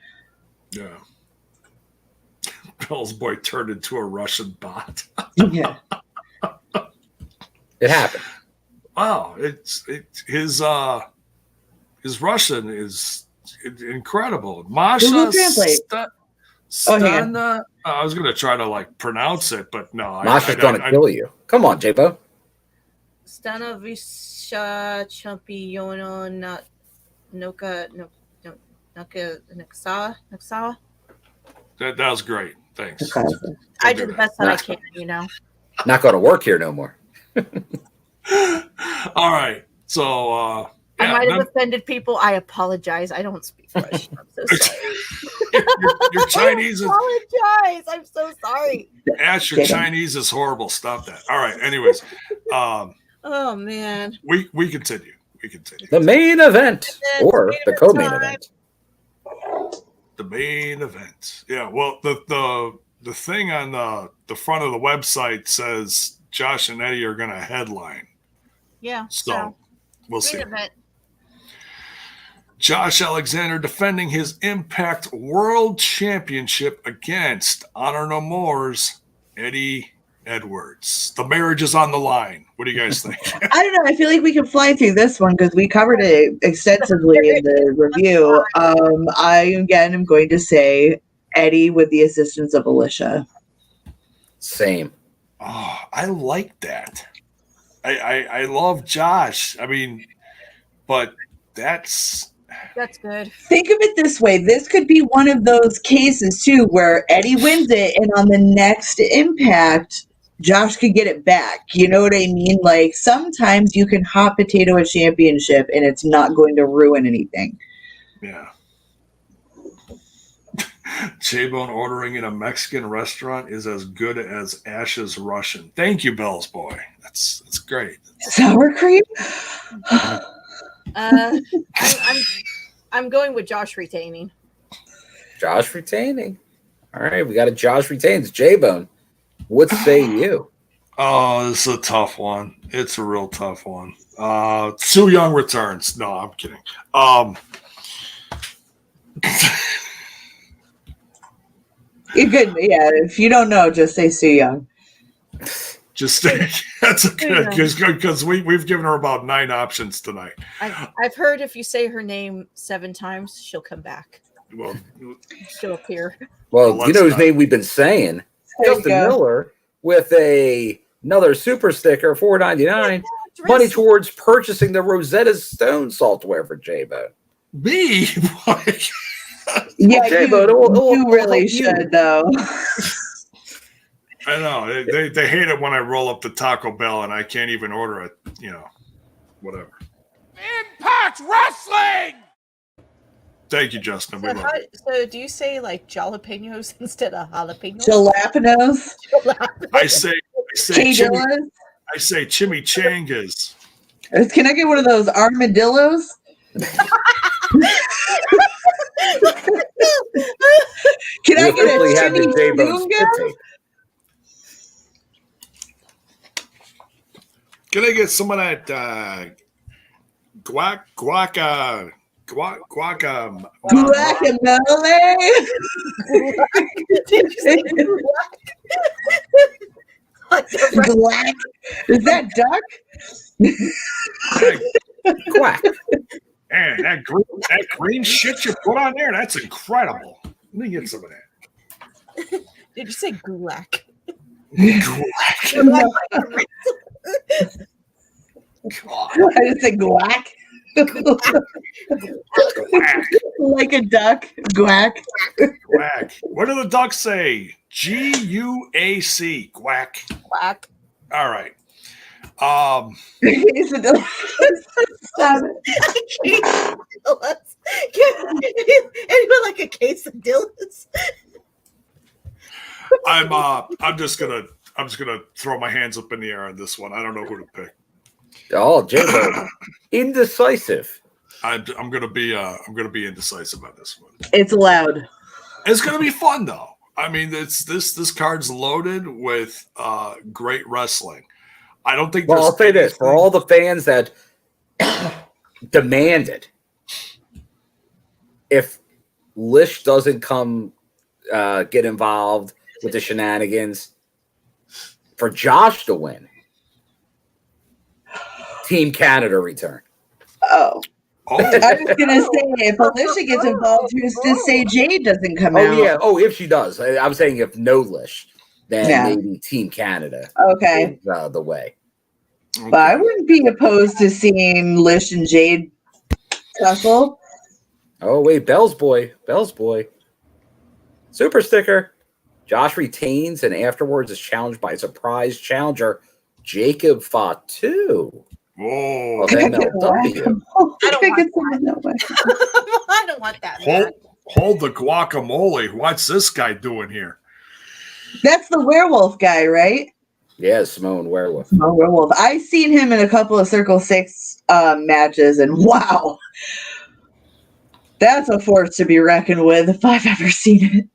Yeah. Bell's boy turned into a Russian bot. Yeah. It happened. Wow, his Russian is incredible. Masha Stana. I was gonna try to pronounce it, but no. Masha's gonna kill you. Come on, J-Bo. Stanovisha Championo Naksawa. That was great. Thanks. Okay. I did the best that I can, you know. Not gonna work here no more. All right. So I might have offended people. I apologize. I don't speak Russian. I'm so sorry. Your Chinese I apologize. I'm so sorry. Ash, your Chinese is horrible. Stop that. All right. Anyways. Oh man. We continue. We continue. The main event or the co-main event. The main event. Yeah. Well, the thing on the front of the website says Josh and Eddie are going to headline. Yeah. So we'll see. Event. Josh Alexander defending his Impact World Championship against Honor No More's Eddie Edwards. The marriage is on the line. What do you guys think? I don't know. I feel like we can fly through this one because we covered it extensively in the review. I, again, am going to say Eddie with the assistance of Alicia. Same. Oh, I like that. I love Josh. I mean, but that's good. Think of it this way. This could be one of those cases, too, where Eddie wins it, and on the next Impact, Josh could get it back. You know what I mean? Like, sometimes you can hot potato a championship, and it's not going to ruin anything. Yeah. J-Bone ordering in a Mexican restaurant is as good as Ash's Russian. Thank you, Bell's boy. That's great. Sour cream? I'm going with Josh retaining. Josh retaining. All right, we got a Josh retains. J-Bone, what say you? Oh, this is a tough one. It's a real tough one. Su Yung returns. No, I'm kidding. You could, yeah. If you don't know, just say Su Yung. Just that's good because we've given her about 9 options tonight. I've heard if you say her name 7 times, she'll come back. Well, she'll appear. Well, you know whose name we've been saying? Justin Miller with another super sticker, $4.99. Money towards purchasing the Rosetta Stone saltware for J-Bo. Me? Yeah, you really should, though. I know. They hate it when I roll up the Taco Bell and I can't even order it, whatever. Impact Wrestling! Thank you, Justin. So do you say jalapenos instead of jalapenos? Jalapenos? I say chimichangas. Can I get one of those armadillos? Can I get a chimichanga? Can I get some of that guacamole? Did you say Black? Is that duck? Quack. Man, that green shit you put on there, that's incredible. Let me get some of that. Did you say gulak? Gulak. I just said guac. Like a duck. Guac. Quack. What do the ducks say? G-U-A-C. Quack. Quack. All right. Quesadillas. Stop it. Anyone like a quesadillas? I'm just gonna throw my hands up in the air on this one. I don't know who to pick. Oh, J-Bo. Indecisive. I'm gonna be indecisive on this one. It's loud. It's gonna be fun though. I mean, this card's loaded with great wrestling. I don't think. Well, I'll say this for all the fans that demanded, if Lish doesn't come get involved with the shenanigans, for Josh to win, Team Canada return. Oh. I was gonna say if Alicia gets involved, who's to say Jade doesn't come out? Oh yeah. Oh, if she does, I'm saying if no Lish, then maybe Team Canada. Okay. Is, the way. But I wouldn't be opposed to seeing Lish and Jade tussle. Oh wait, Bell's boy. Super sticker. Josh retains and afterwards is challenged by a surprise challenger, Jacob Fatu. Whoa! I don't want that. Hold the guacamole. What's this guy doing here? That's the werewolf guy, right? Yeah, Simone Werewolf. Simone Werewolf. I've seen him in a couple of Circle 6 matches, and wow, that's a force to be reckoned with if I've ever seen it.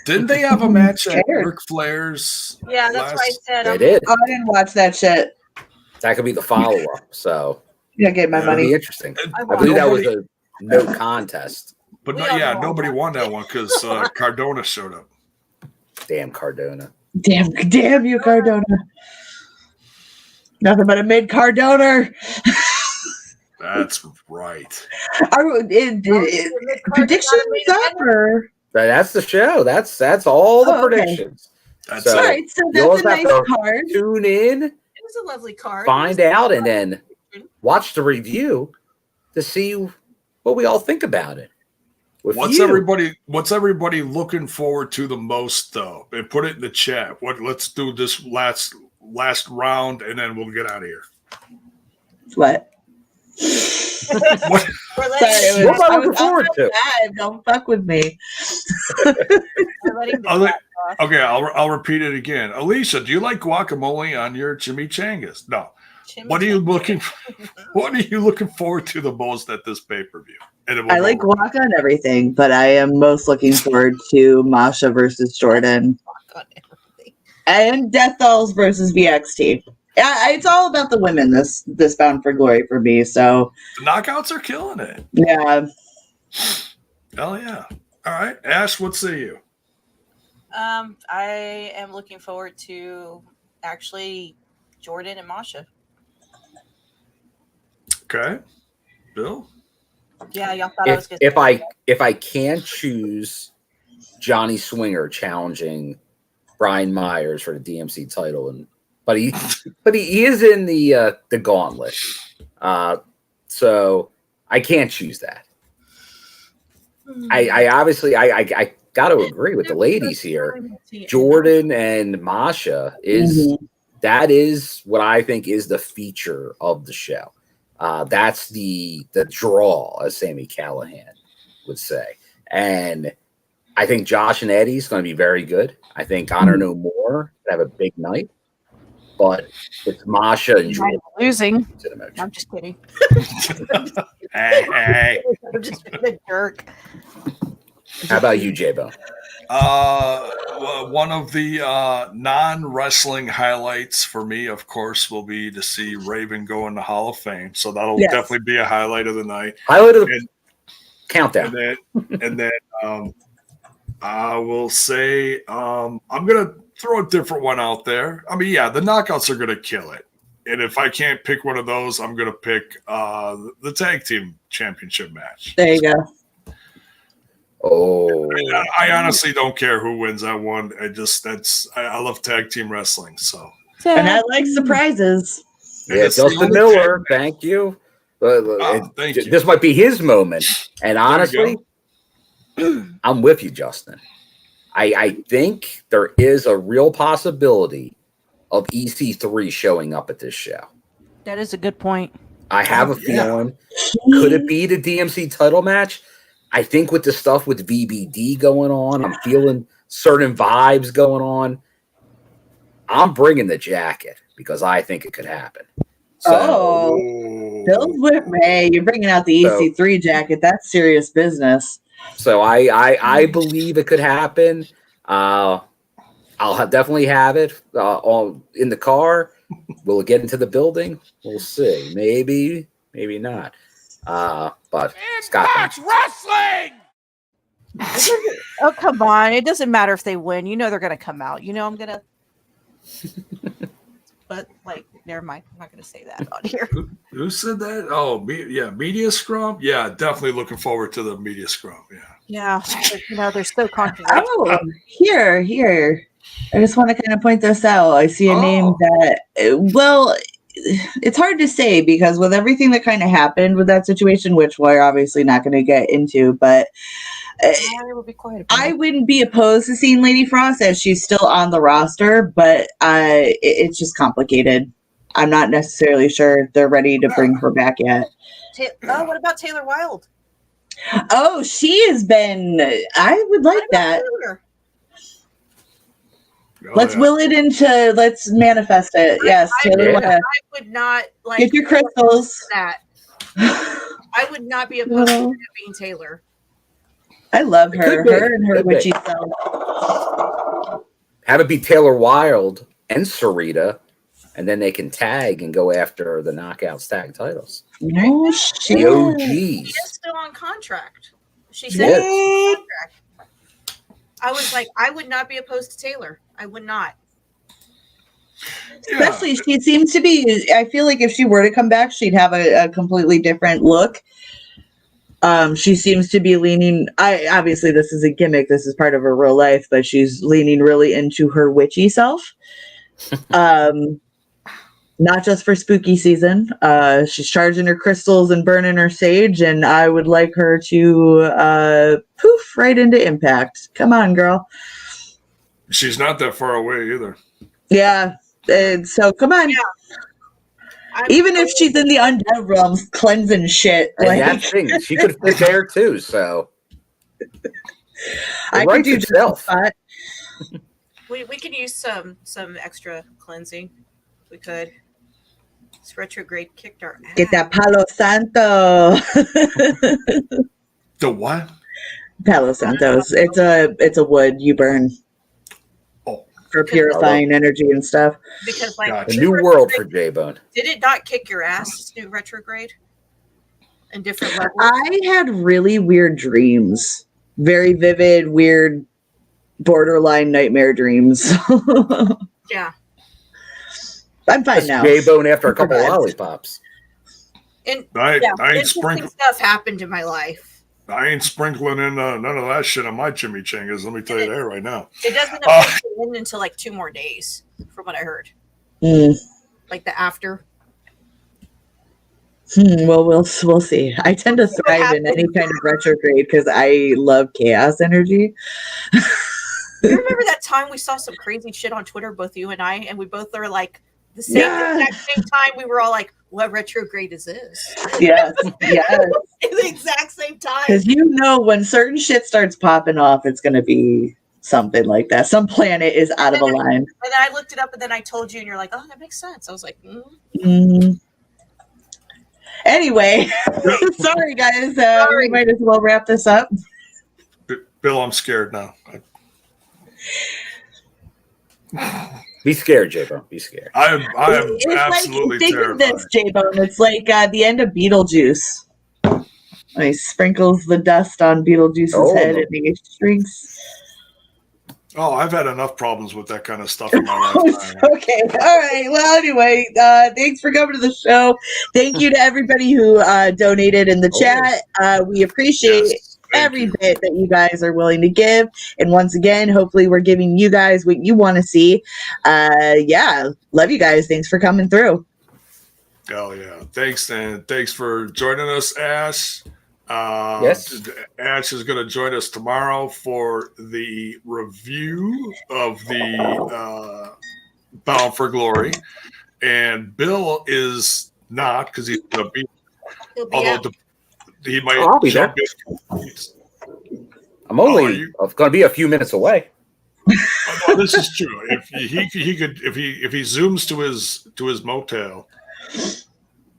Didn't they have a match at Ric Flair's? Yeah, that's why I said they did. I didn't watch that shit. That could be the follow-up. So yeah, get my money. Be interesting. I believe that was a no contest. But nobody won that one because Cardona showed up. Damn Cardona. Damn you, Cardona. Nothing but a mid Cardona. That's right. Predictions up or? That's the show. That's all the predictions. That's all right. So that's a nice card. Tune in. It was a lovely card. Find out and then watch the review to see what we all think about it. What's everybody looking forward to the most though? And put it in the chat. Let's do this last round and then we'll get out of here. What? What am I looking forward to? Don't fuck with me. Okay, I'll repeat it again. Alicia, do you like guacamole on your chimichangas? No. What are you looking forward to the most at this pay-per-view? I like guac on everything, but I am most looking forward to Masha versus Jordan. And Death Dolls versus VXT. It's all about the women this Bound for Glory for me. So the knockouts are killing it. Yeah. Hell yeah. All right. Ash, what say you? I am looking forward to actually Jordan and Masha. Okay. Bill? Yeah, y'all thought I was going to if I can choose Johnny Swinger challenging Brian Myers for the DMC title, but he is in the gauntlet, so I can't choose that. I obviously got to agree with the ladies here. Jordan and Masha that is what I think is the feature of the show. That's the draw, as Sami Callihan would say. And I think Josh and Eddie's going to be very good. I think Honor No More have a big night. But it's Masha and Jordan losing. I'm just kidding. Hey. I'm just being a jerk. How about you, J-Bone? One of the non-wrestling highlights for me, of course, will be to see Raven go in the Hall of Fame. So that'll definitely be a highlight of the night. Highlight of the countdown. And then I will say I'm going to throw a different one out there. I mean, yeah, the knockouts are going to kill it. And if I can't pick one of those, I'm going to pick the tag team championship match. There you go. Oh, I honestly don't care who wins that one. I love tag team wrestling. So, and I like surprises. Yeah, Justin Miller, thank you. Thank you. This might be his moment. And honestly, I'm with you, Justin. I think there is a real possibility of EC3 showing up at this show. That is a good point. I have a feeling. Could it be the DMC title match? I think with the stuff with VBD going on, I'm feeling certain vibes going on. I'm bringing the jacket because I think it could happen. So, Bill's with me. You're bringing out the EC3 jacket. That's serious business. So I believe it could happen. I'll definitely have it all in the car. Will it get into the building? We'll see. Maybe not. But Impact Wrestling. Oh, come on. It doesn't matter if they win. You know they're going to come out. You know I'm going to. But, like, never mind. I'm not going to say that on here. Who said that? Oh, media scrum? Yeah, definitely looking forward to the media scrum. Yeah. You know, they're so controversial. Oh, here. I just want to kind of point this out. I see a name that, well, it's hard to say because with everything that kind of happened with that situation, which we're obviously not going to get into, but I wouldn't be opposed to seeing Lady Frost as she's still on the roster, but it's just complicated. I'm not necessarily sure they're ready to bring her back yet. What about Taylor Wilde? Oh, she has been. I would like that. Let's will it into. Let's manifest it. Yes, Taylor. I would not like get your crystals. That I would not be opposed to being Taylor. I love her. Her and her witchy self. Have it be Taylor Wilde and Sarita, and then they can tag and go after the Knockouts tag titles. No shit. The OGs. She's still on contract. She said on contract. I was like, I would not be opposed to Taylor. I would not. Especially, she seems to be. I feel like if she were to come back, she'd have a completely different look. She seems to be leaning. Obviously, this is a gimmick. This is part of her real life, but she's leaning really into her witchy self. Not just for spooky season. She's charging her crystals and burning her sage, and I would like her to poof right into Impact. Come on, girl. She's not that far away either. Yeah. So come on. Yeah. Even if she's in the undead realms cleansing shit. And that thing, she could fit there too, so. I could do itself. We could use some extra cleansing. We could. This retrograde kicked our ass. Get that Palo Santo. The what? Palo Santos. It's a wood you burn. For purifying energy and stuff. Because like a new world for J-Bone. Did it not kick your ass, new retrograde? In different levels? I had really weird dreams. Very vivid, weird, borderline nightmare dreams. Yeah. I'm fine now. J-Bone after a couple of lollipops. And I ain't sprinkling stuff happened in my life. I ain't sprinkling in none of that shit on my chimichangas. Let me tell you that right now. It doesn't affect the end until like 2 more days, from what I heard. Like the after. Well, we'll see. I tend to thrive in any kind of retrograde because I love chaos energy. You remember that time we saw some crazy shit on Twitter, both you and I, and we both were like, the exact same time, we were all like, what retrograde is this? Yes. At the exact same time. Because when certain shit starts popping off, it's going to be something like that. Some planet is out of a line. And then I looked it up, and then I told you, and you're like, oh, that makes sense. I was like, Anyway, sorry, guys. We might as well wrap this up. Bill, I'm scared now. Be scared, J-Bone. Be scared. I am absolutely terrified. Think of this, J-Bone. It's like the end of Beetlejuice. When he sprinkles the dust on Beetlejuice's head and he shrinks. Oh, I've had enough problems with that kind of stuff in my lifetime. Okay. All right. Well, anyway, thanks for coming to the show. Thank you to everybody who donated in the chat. We appreciate every bit that you guys are willing to give. And once again, hopefully we're giving you guys what you want to see. Love you guys. Thanks for coming through. Oh, yeah. Thanks, and thanks for joining us, Ash. Yes. Ash is going to join us tomorrow for the review of the Bound for Glory. And Bill is not, because he's going to be, although he might I'll be there. I'm only going to be a few minutes away. Well, this is true. If he zooms to his motel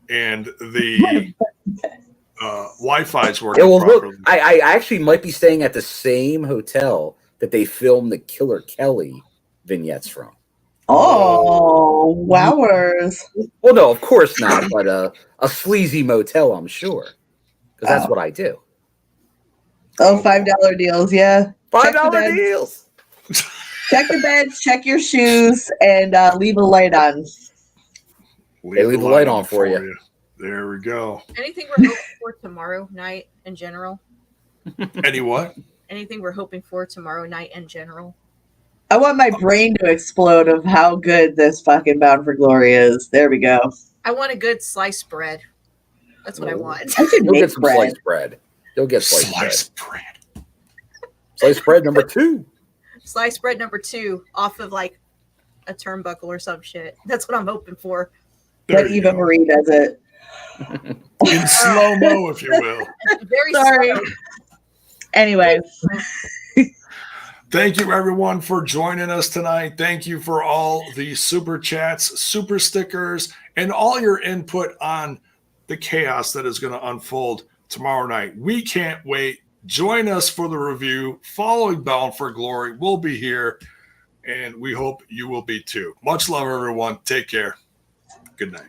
and the Wi-Fi is working properly. I actually might be staying at the same hotel that they filmed the Killer Kelly vignettes from. Oh, wowers. Well, no, of course not, but a sleazy motel, I'm sure. Because that's what I do. Oh, $5 deals, yeah. $5 deals. Check the beds, check your shoes, and leave a light on. Leave the light on for you. There we go. Anything we're hoping for tomorrow night in general? Any what? Anything we're hoping for tomorrow night in general? I want my brain to explode of how good this fucking Bound for Glory is. There we go. I want a good sliced bread. That's what I want. You'll get some sliced bread. You'll get sliced bread. Sliced bread number 2. Sliced bread number 2 off of like a turnbuckle or some shit. That's what I'm hoping for. But Eva Marie does it. In slow-mo, if you will. Very sorry. slow. Anyway. Thank you, everyone, for joining us tonight. Thank you for all the super chats, super stickers, and all your input on the chaos that is going to unfold tomorrow night. We can't wait. Join us for the review following Bound for Glory. We'll be here, and we hope you will be too. Much love, everyone. Take care. Good night.